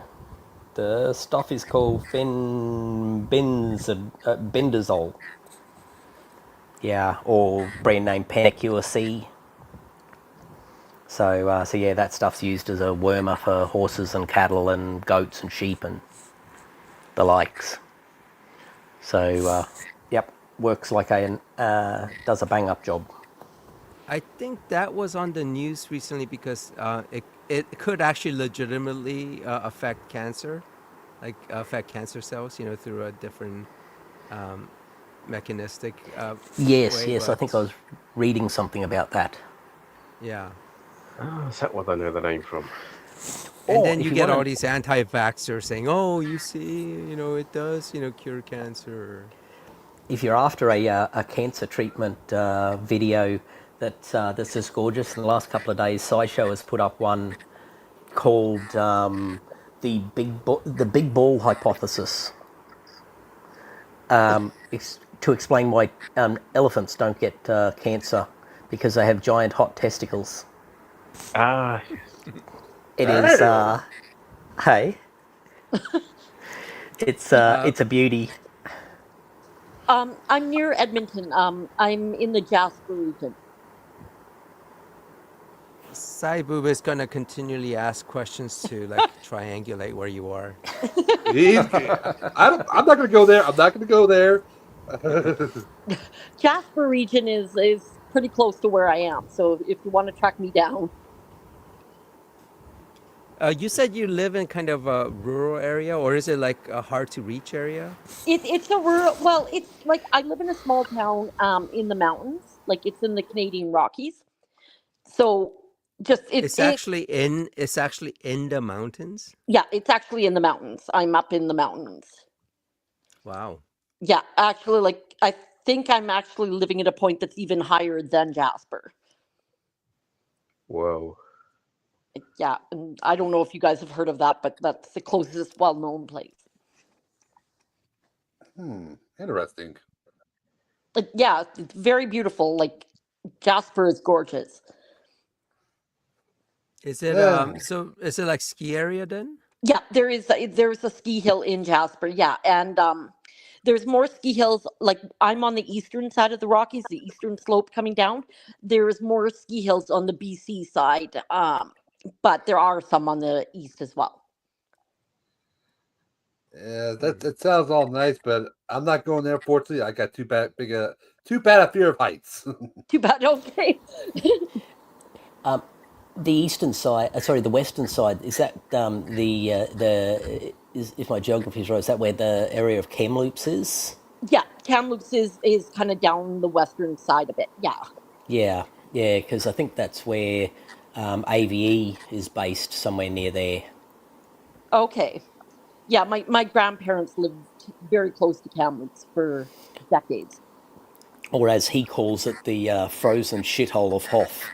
[SPEAKER 4] The stuff is called bendazole. Yeah, or brand name Panacure C. So yeah, that stuff's used as a wormer for horses and cattle and goats and sheep and the likes. So yep, works like does a bang up job.
[SPEAKER 1] I think that was on the news recently because it could actually legitimately affect cancer, like affect cancer cells, through a different mechanistic
[SPEAKER 4] Yes,
[SPEAKER 1] way.
[SPEAKER 4] I think I
[SPEAKER 1] But
[SPEAKER 4] was reading something about that.
[SPEAKER 1] yeah,
[SPEAKER 5] Oh, is that what I know the name from?
[SPEAKER 1] and
[SPEAKER 4] Or
[SPEAKER 1] then
[SPEAKER 4] if
[SPEAKER 1] you
[SPEAKER 4] you
[SPEAKER 1] get
[SPEAKER 4] wanna-
[SPEAKER 1] all these anti-vaxxers saying, "Oh, you see, it does, cure cancer."
[SPEAKER 4] If you're after a cancer treatment video that's just gorgeous, in the last couple of days, SciShow has put up one called the big ball hypothesis. It's to explain why elephants don't get cancer because they have giant hot testicles.
[SPEAKER 5] Ah,
[SPEAKER 4] It is hey, it's a beauty.
[SPEAKER 2] I'm near Edmonton. I'm in the Jasper region.
[SPEAKER 1] Saibub is gonna continually ask questions to like triangulate where you are.
[SPEAKER 3] I'm not going to go there. I'm not going to go there.
[SPEAKER 2] Jasper region is pretty close to where I am. So if you want to track me down,
[SPEAKER 1] You said you live in kind of a rural area, or is it like a hard to reach area?
[SPEAKER 2] it's a rural. Well, it's like I live in a small town in the mountains. Like it's in the Canadian Rockies. So just
[SPEAKER 1] It's actually in the mountains.
[SPEAKER 2] yeah, it's actually in the mountains. I'm up in the mountains.
[SPEAKER 1] Wow.
[SPEAKER 2] Yeah, actually, like I think I'm actually living at a point that's even higher than Jasper.
[SPEAKER 5] whoa.
[SPEAKER 2] Yeah, and I don't know if you guys have heard of that, but that's the closest well-known place.
[SPEAKER 3] Interesting.
[SPEAKER 2] Yeah, it's very beautiful. Like Jasper is gorgeous.
[SPEAKER 1] Is it
[SPEAKER 3] Yeah.
[SPEAKER 1] so is it like ski area then?
[SPEAKER 2] Yeah, there's a ski hill in Jasper. Yeah, and there's more ski hills. Like I'm on the eastern side of the Rockies, the eastern slope coming down. There's more ski hills on the BC side, but there are some on the east as well.
[SPEAKER 3] Yeah, that sounds all nice, but I'm not going there. Fortunately, I got too bad a fear of heights.
[SPEAKER 2] Too bad. Okay.
[SPEAKER 4] The eastern side, the western side, is that if my geography is right, is that where the area of Kamloops is?
[SPEAKER 2] Yeah, Kamloops is kind of down the western side of it. Yeah.
[SPEAKER 4] Yeah, because I think that's where AVE is based, somewhere near there.
[SPEAKER 2] Okay. Yeah, my grandparents lived very close to Kamloops for decades.
[SPEAKER 4] Or as he calls it, the frozen shithole of Hoff.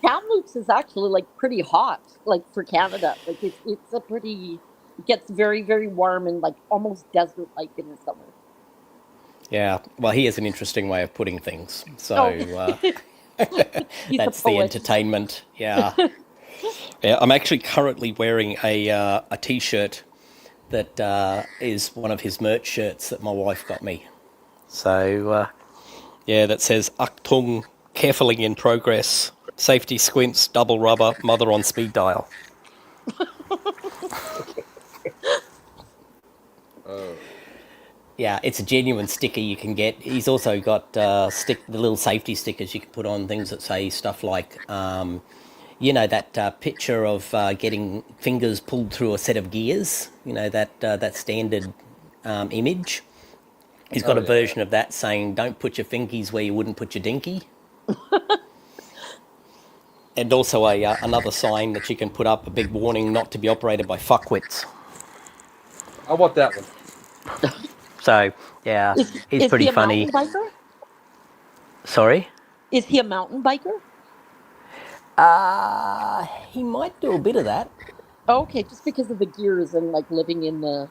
[SPEAKER 2] Kamloops is actually like pretty hot, like for Canada. Like it gets very, very warm and like almost desert-like in the summer.
[SPEAKER 4] Yeah, well, he has an interesting way of putting things. So
[SPEAKER 2] He's a
[SPEAKER 4] that's the
[SPEAKER 2] poet.
[SPEAKER 4] entertainment. Yeah. Yeah, I'm actually currently wearing a T-shirt that is one of his merch shirts that my wife got me. So yeah, that says Achtung, carefully in progress, safety squints, double rubber, mother on speed dial. Yeah, it's a genuine sticker you can get. He's also got the little safety stickers you can put on things that say stuff like, that picture of getting fingers pulled through a set of gears. That standard image. He's got a version of that saying, "Don't put your fingies where you wouldn't put your dinky." And also another sign that you can put up, a big warning not to be operated by fuckwits.
[SPEAKER 3] I want that one.
[SPEAKER 4] So, yeah, he's
[SPEAKER 2] Is
[SPEAKER 4] pretty
[SPEAKER 2] he a
[SPEAKER 4] funny.
[SPEAKER 2] mountain biker?
[SPEAKER 4] Sorry?
[SPEAKER 2] Is he a mountain biker?
[SPEAKER 4] He might do a bit of that.
[SPEAKER 2] Okay, just because of the gears and like living in the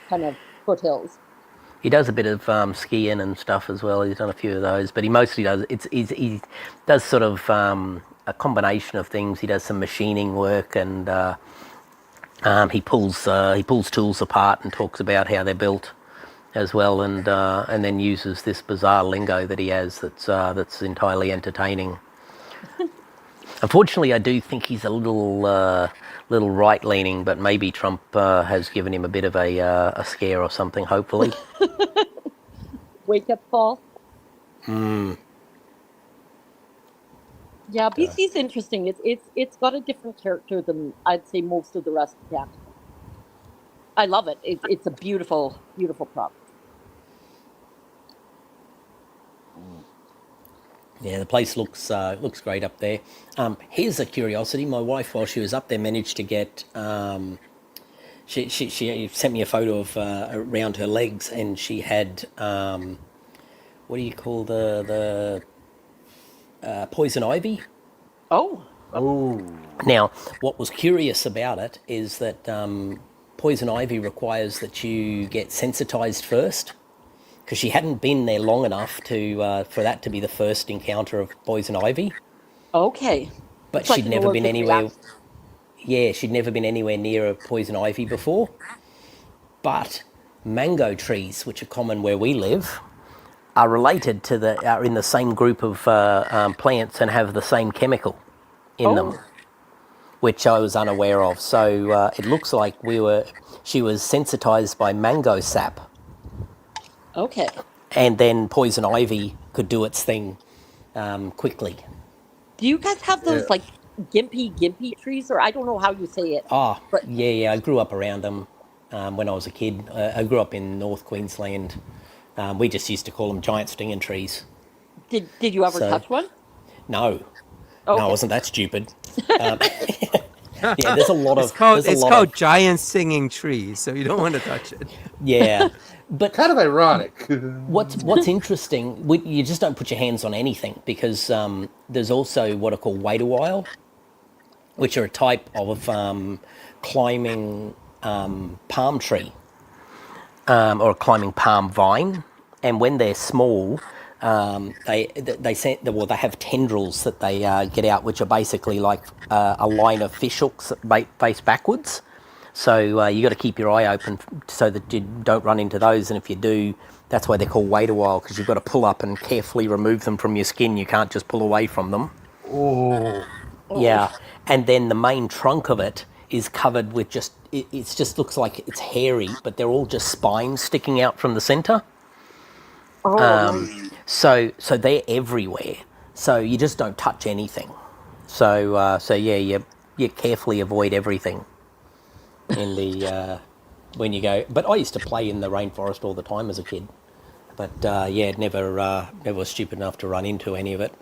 [SPEAKER 2] kind of foothills.
[SPEAKER 4] He does a bit of skiing and stuff as well. He's done a few of those, but he mostly does. He does sort of a combination of things. He does some machining work, and he pulls tools apart and talks about how they're built as well, and then uses this bizarre lingo that he has that's entirely entertaining. Unfortunately, I do think he's a little right-leaning, but maybe Trump has given him a bit of a scare or something, hopefully.
[SPEAKER 2] Wake up call. Yeah, BC's interesting. It's got a different character than I'd say most of the rest of Canada. I love it. It's a beautiful, beautiful property.
[SPEAKER 4] Yeah, the place looks great up there. Here's a curiosity. My wife, while she was up there, managed to get. She sent me a photo of around her legs, and she had what do you call the poison ivy?
[SPEAKER 2] Oh,
[SPEAKER 4] Now, what was curious about it is that poison ivy requires that you get sensitized first, because she hadn't been there long enough for that to be the first encounter of poison ivy.
[SPEAKER 2] okay.
[SPEAKER 4] But
[SPEAKER 2] It's like
[SPEAKER 4] she'd
[SPEAKER 2] an
[SPEAKER 4] never been
[SPEAKER 2] allergic
[SPEAKER 4] anywhere.
[SPEAKER 2] reaction.
[SPEAKER 4] Yeah, she'd never been anywhere near a poison ivy before. But mango trees, which are common where we live, are related to are in the same group of plants and have the same chemical in them, which I was unaware of. So it looks like she was sensitized by mango sap,
[SPEAKER 2] Okay.
[SPEAKER 4] and then poison ivy could do its thing quickly.
[SPEAKER 2] Do you guys have those like gimpy trees, or I don't know how you say it?
[SPEAKER 4] Oh,
[SPEAKER 2] But
[SPEAKER 4] yeah, I grew up around them when I was a kid. I grew up in North Queensland. We just used to call them giant stinging trees.
[SPEAKER 2] did you ever
[SPEAKER 4] So-
[SPEAKER 2] touch one?
[SPEAKER 4] No,
[SPEAKER 2] Okay.
[SPEAKER 4] no, I wasn't that stupid. Yeah, there's a lot of.
[SPEAKER 1] It's called giant singing trees, so you don't want to touch it.
[SPEAKER 4] Yeah, but
[SPEAKER 3] Kind of ironic.
[SPEAKER 4] what's interesting, you just don't put your hands on anything, because there's also what are called waderwile, which are a type of climbing palm tree or a climbing palm vine, and when they're small, they have tendrils that they get out, which are basically like a line of fish hooks that face backwards. So you got to keep your eye open so that you don't run into those, and if you do, that's why they're called waderwile, because you've got to pull up and carefully remove them from your skin. You can't just pull away from them. Yeah, and then the main trunk of it is covered with it just looks like it's hairy, but they're all just spines sticking out from the centre. So they're everywhere. So you just don't touch anything. So yeah, you carefully avoid everything in the when you go. But I used to play in the rainforest all the time as a kid. But yeah, never was stupid enough to run into any of it.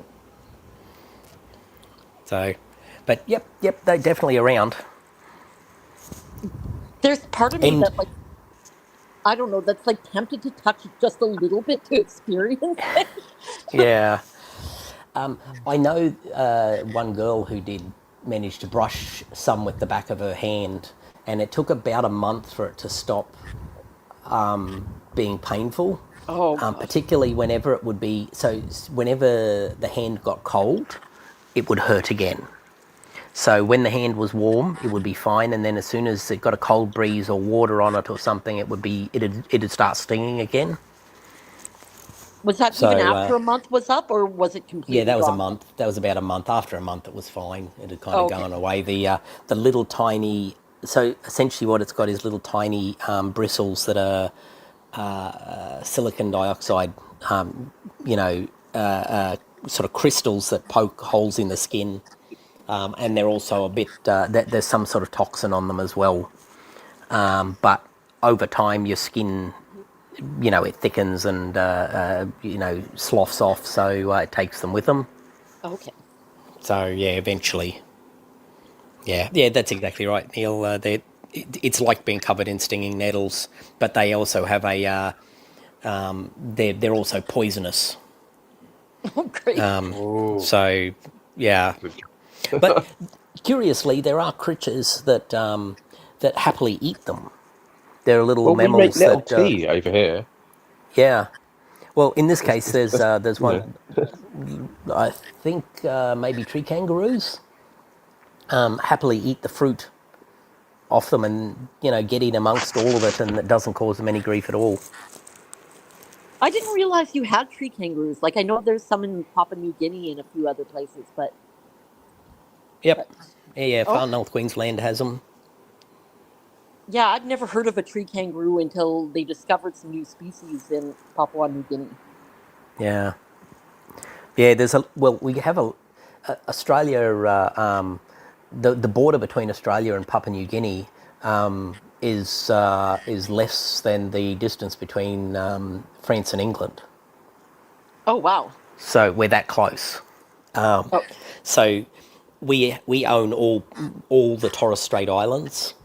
[SPEAKER 4] So, but yep, they're definitely around.
[SPEAKER 2] There's part of me
[SPEAKER 4] And-
[SPEAKER 2] that like I don't know, that's like tempted to touch it just a little bit to experience it.
[SPEAKER 4] Yeah. I know one girl who did manage to brush some with the back of her hand, and it took about a month for it to stop being painful.
[SPEAKER 2] Oh,
[SPEAKER 4] Particularly whenever it would be, whenever the hand got cold, it would hurt again. So when the hand was warm, it would be fine, and then as soon as it got a cold breeze or water on it or something, it'd start stinging again.
[SPEAKER 2] was that
[SPEAKER 4] So,
[SPEAKER 2] even after a month was up, or was it completely?
[SPEAKER 4] Yeah, that was a
[SPEAKER 2] gone?
[SPEAKER 4] month. That was about a month. After a month, it was fine. It had kind of
[SPEAKER 2] Okay.
[SPEAKER 4] gone away. The little tiny so essentially what it's got is little tiny bristles that are silicon dioxide, sort of crystals that poke holes in the skin, and they're also a bit. There's some sort of toxin on them as well. But over time, your skin, it thickens and sloughs off, so it takes them with them.
[SPEAKER 2] Okay.
[SPEAKER 4] So yeah, eventually. Yeah, that's exactly right, Neil. It's like being covered in stinging nettles, but they also have a. They're also poisonous.
[SPEAKER 2] Oh, great.
[SPEAKER 4] So yeah, but curiously, there are creatures that that happily eat them. There are little
[SPEAKER 5] Well, we make
[SPEAKER 4] mammals
[SPEAKER 5] nettle
[SPEAKER 4] that.
[SPEAKER 5] tea over here.
[SPEAKER 4] Yeah. Well, in this case, there's
[SPEAKER 5] Yeah.
[SPEAKER 4] one. I think maybe tree kangaroos happily eat the fruit off them, and get in amongst all of it, and it doesn't cause them any grief at all.
[SPEAKER 2] I didn't realize you had tree kangaroos. Like, I know there's some in Papua New Guinea and a few other places, but
[SPEAKER 4] Yep. Yeah.
[SPEAKER 2] Oh.
[SPEAKER 4] Far North Queensland has them.
[SPEAKER 2] yeah, I'd never heard of a tree kangaroo until they discovered some new species in Papua New Guinea.
[SPEAKER 4] Yeah. Yeah. We have Australia. The border between Australia and Papua New Guinea is less than the distance between France and England.
[SPEAKER 2] Oh, wow.
[SPEAKER 4] So we're that close. So we own all the Torres Strait Islands.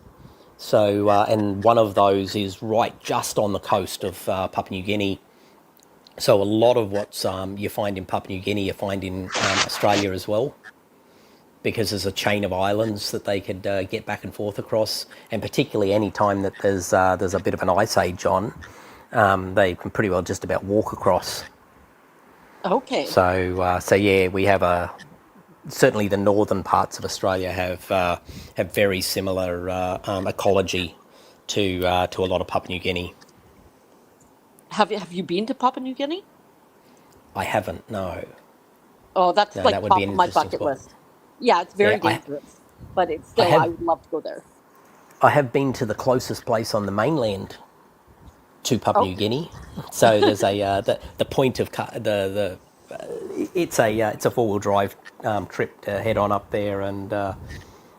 [SPEAKER 4] So and one of those is right just on the coast of Papua New Guinea. So a lot of what you find in Papua New Guinea you find in Australia as well, because there's a chain of islands that they could get back and forth across, and particularly any time that there's a bit of an ice age on, they can pretty well just about walk across.
[SPEAKER 2] Okay.
[SPEAKER 4] So yeah, we have certainly the northern parts of Australia have very similar ecology to a lot of Papua New Guinea.
[SPEAKER 2] Have you been to Papua New Guinea?
[SPEAKER 4] I haven't, no.
[SPEAKER 2] Oh, that's
[SPEAKER 4] No,
[SPEAKER 2] like
[SPEAKER 4] that would
[SPEAKER 2] top
[SPEAKER 4] be an
[SPEAKER 2] of my
[SPEAKER 4] interesting
[SPEAKER 2] bucket
[SPEAKER 4] spot.
[SPEAKER 2] list. Yeah, it's very
[SPEAKER 4] Yeah,
[SPEAKER 2] dangerous, but it's still, I would love to go there.
[SPEAKER 4] I have been to the closest place on the mainland to Papua New Guinea. So there's the point of it's a 4-wheel drive trip to head on up there, and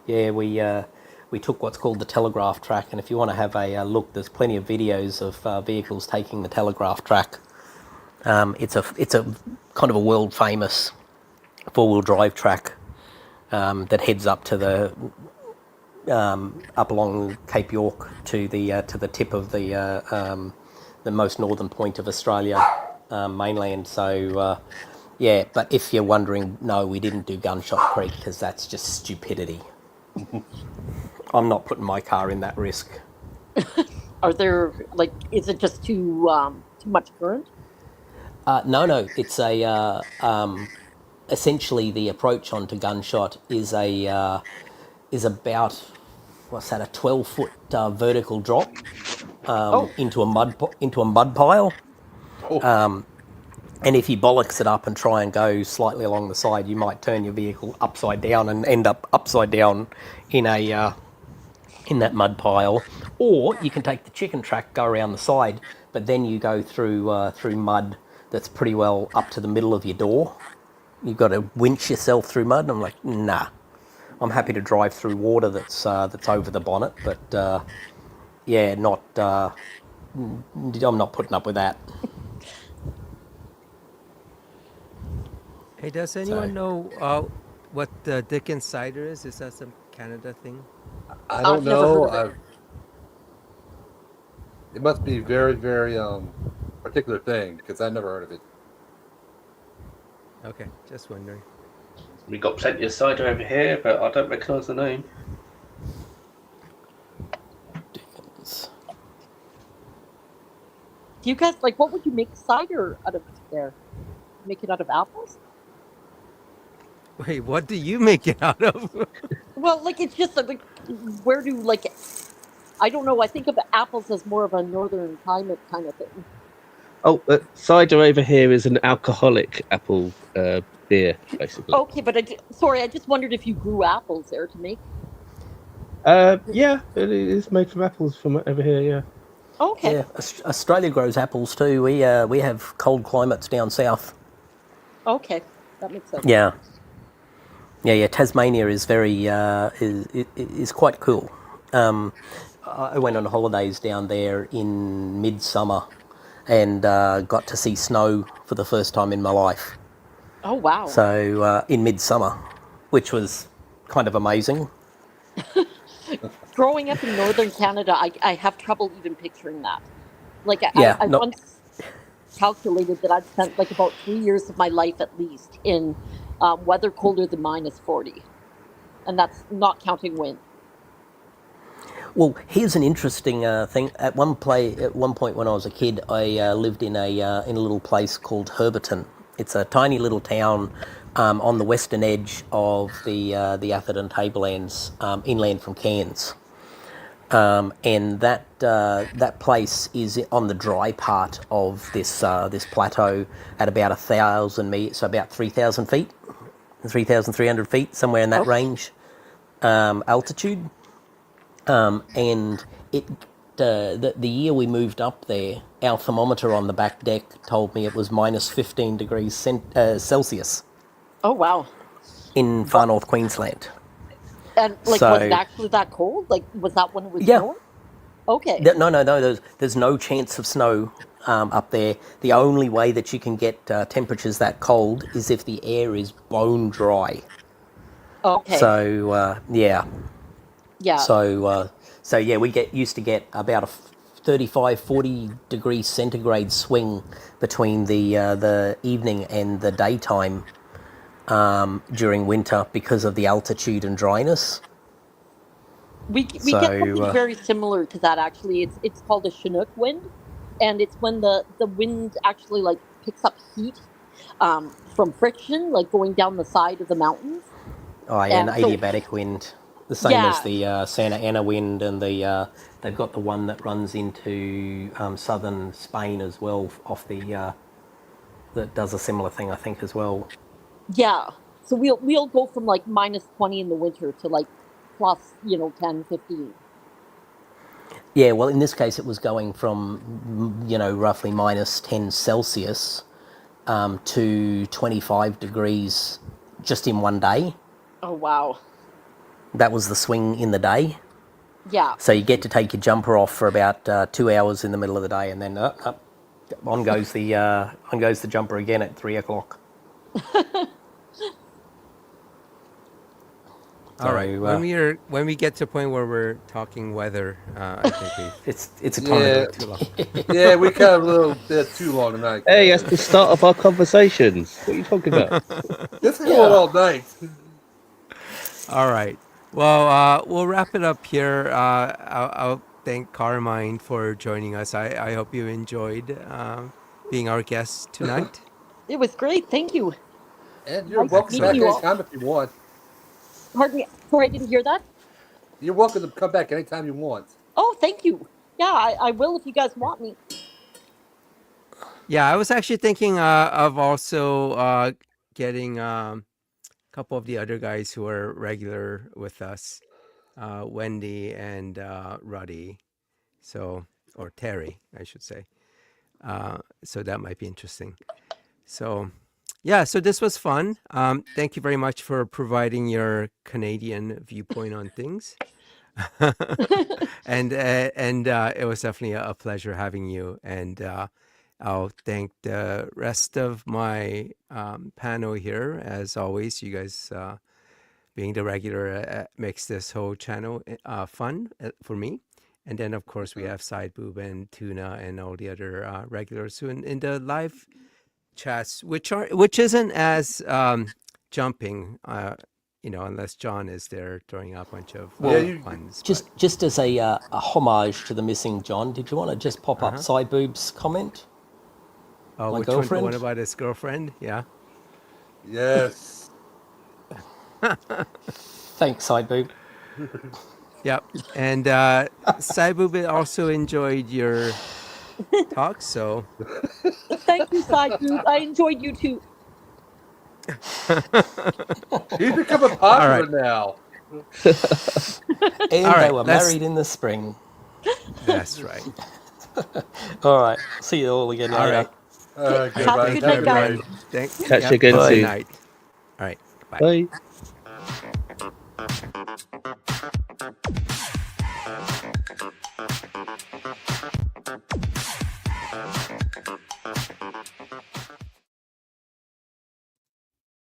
[SPEAKER 4] we took what's called the telegraph track. And if you want to have a look, there's plenty of videos of vehicles taking the telegraph track. It's a kind of a world famous 4-wheel drive track that heads up to the up along Cape York to the tip of the most northern point of Australia mainland. So yeah, but if you're wondering, no, we didn't do Gunshot Creek because that's just stupidity. I'm not putting my car in that risk.
[SPEAKER 2] Are there, like, is it just too much current?
[SPEAKER 4] No, it's a essentially the approach onto Gunshot is about what's that, a 12-foot vertical drop into a mud pile. And if you bollocks it up and try and go slightly along the side, you might turn your vehicle upside down and end up upside down in that mud pile. Or you can take the chicken track, go around the side, but then you go through mud that's pretty well up to the middle of your door. You've got to winch yourself through mud. And I'm like, nah. I'm happy to drive through water that's over the bonnet, but yeah, not. I'm not putting up with that.
[SPEAKER 1] Hey, does anyone know what the Dickens cider is? Is that some Canada thing?
[SPEAKER 3] I don't
[SPEAKER 2] I've never heard
[SPEAKER 3] know.
[SPEAKER 2] of it.
[SPEAKER 3] It must be very, very particular thing because I've never heard of it.
[SPEAKER 1] Okay, just wondering.
[SPEAKER 5] We got plenty of cider over here, but I don't recognise the name.
[SPEAKER 4] Dickens.
[SPEAKER 2] Do you guys, like, what would you make cider out of there? Make it out of apples?
[SPEAKER 1] Wait, what do you make it out of?
[SPEAKER 2] Well, like, it's just like, where do, like, I don't know. I think of apples as more of a northern climate kind of thing.
[SPEAKER 5] Oh, cider over here is an alcoholic apple beer, basically.
[SPEAKER 2] Okay, but I just wondered if you grew apples there to make.
[SPEAKER 5] Yeah, it is made from apples from over here. Yeah.
[SPEAKER 2] Okay.
[SPEAKER 4] Yeah, Australia grows apples too. We have cold climates down south.
[SPEAKER 2] Okay. That makes sense.
[SPEAKER 4] Yeah, yeah. Tasmania is very is quite cool. I went on holidays down there in midsummer, and got to see snow for the first time in my life.
[SPEAKER 2] Oh, wow.
[SPEAKER 4] So in midsummer, which was kind of amazing.
[SPEAKER 2] Growing up in northern Canada, I have trouble even picturing that. Like,
[SPEAKER 4] Yeah,
[SPEAKER 2] I
[SPEAKER 4] not
[SPEAKER 2] once calculated that I'd spent like about 3 years of my life at least in weather colder than -40. And that's not counting wind.
[SPEAKER 4] Well, here's an interesting thing. At one point when I was a kid, I lived in a little place called Herberton. It's a tiny little town on the western edge of the Atherton Tablelands, inland from Cairns. And that place is on the dry part of this plateau at about 1,000 meters, so about 3,000 feet, 3,300 feet, somewhere in that
[SPEAKER 2] Okay.
[SPEAKER 4] range altitude. And the year we moved up there, our thermometer on the back deck told me it was minus 15 degrees Celsius
[SPEAKER 2] Oh, wow.
[SPEAKER 4] in far north Queensland.
[SPEAKER 2] And like, was it
[SPEAKER 4] So
[SPEAKER 2] actually that cold? Like, was that when it was
[SPEAKER 4] yeah,
[SPEAKER 2] snowing? Okay.
[SPEAKER 4] no. There's no chance of snow up there. The only way that you can get temperatures that cold is if the air is bone dry.
[SPEAKER 2] Okay.
[SPEAKER 4] So yeah.
[SPEAKER 2] Yeah.
[SPEAKER 4] So yeah, we used to get about a 35, 40 degrees centigrade swing between the evening and the daytime during winter because of the altitude and dryness.
[SPEAKER 2] We get
[SPEAKER 4] So
[SPEAKER 2] something very similar to that actually. It's called a Chinook wind, and it's when the wind actually like picks up heat from friction, like going down the side of the mountains.
[SPEAKER 4] oh yeah, an
[SPEAKER 2] And so
[SPEAKER 4] adiabatic wind, the same as
[SPEAKER 2] yeah,
[SPEAKER 4] the Santa Ana wind, and they've got the one that runs into southern Spain as well, off the that does a similar thing, I think, as well.
[SPEAKER 2] yeah. So we'll go from like -20 in the winter to like plus 10, 15.
[SPEAKER 4] Yeah, well, in this case, it was going from roughly minus 10 Celsius to 25 degrees just in one day.
[SPEAKER 2] Oh, wow.
[SPEAKER 4] That was the swing in the day.
[SPEAKER 2] Yeah.
[SPEAKER 4] So you get to take your jumper off for about 2 hours in the middle of the day, and then on goes the jumper again at 3 o'clock.
[SPEAKER 1] All right.
[SPEAKER 4] So
[SPEAKER 1] When we get to a point where we're talking weather, I think
[SPEAKER 4] it's a
[SPEAKER 1] we've
[SPEAKER 3] Yeah.
[SPEAKER 1] gone too long.
[SPEAKER 3] Yeah, we got a little bit too long tonight.
[SPEAKER 5] Hey, that's the start of our conversations. What are you talking about?
[SPEAKER 3] This is going all night.
[SPEAKER 1] All right. Well, we'll wrap it up here. I'll thank Carmine for joining us. I hope you enjoyed being our guest tonight.
[SPEAKER 2] It was great. Thank you.
[SPEAKER 3] And you're
[SPEAKER 2] Nice
[SPEAKER 3] welcome
[SPEAKER 2] meeting
[SPEAKER 3] back
[SPEAKER 2] you all.
[SPEAKER 3] anytime if you want.
[SPEAKER 2] Pardon me. Sorry, I didn't hear that.
[SPEAKER 3] You're welcome to come back anytime you want.
[SPEAKER 2] Oh, thank you. Yeah, I will if you guys want me.
[SPEAKER 1] Yeah, I was actually thinking of also getting a couple of the other guys who are regular with us, Wendy and Ruddy, or Terry, I should say. So that might be interesting. So, yeah, so this was fun. Thank you very much for providing your Canadian viewpoint on things. and it was definitely a pleasure having you. And I'll thank the rest of my panel here. As always, you guys being the regular makes this whole channel fun for me. And then, of course, we have Sideboob and Tuna and all the other regulars who in the live chats, which isn't as jumping, unless John is there throwing out a bunch of puns.
[SPEAKER 4] just as a homage to the missing John, did you want to just pop up Sideboob's comment?
[SPEAKER 1] Oh,
[SPEAKER 4] My
[SPEAKER 1] which one? The
[SPEAKER 4] girlfriend?
[SPEAKER 1] one about his girlfriend? Yeah.
[SPEAKER 3] Yes.
[SPEAKER 4] Thanks, Sideboob.
[SPEAKER 1] Yep. And Sideboob also enjoyed your talk, so
[SPEAKER 2] Thank you, Side Group. I enjoyed you too.
[SPEAKER 3] He's becoming popular now.
[SPEAKER 4] And
[SPEAKER 1] All
[SPEAKER 4] they
[SPEAKER 1] right,
[SPEAKER 4] were
[SPEAKER 1] let's-
[SPEAKER 4] married in the spring.
[SPEAKER 1] That's right.
[SPEAKER 4] All right. See you all again
[SPEAKER 1] All
[SPEAKER 4] later.
[SPEAKER 1] right.
[SPEAKER 3] All right,
[SPEAKER 2] Have a
[SPEAKER 3] goodbye.
[SPEAKER 2] good
[SPEAKER 3] Have
[SPEAKER 2] night,
[SPEAKER 3] a
[SPEAKER 2] guys.
[SPEAKER 3] night.
[SPEAKER 1] Thank,
[SPEAKER 5] Catch you again
[SPEAKER 1] good
[SPEAKER 5] soon.
[SPEAKER 1] night. All right. Bye.
[SPEAKER 5] Bye.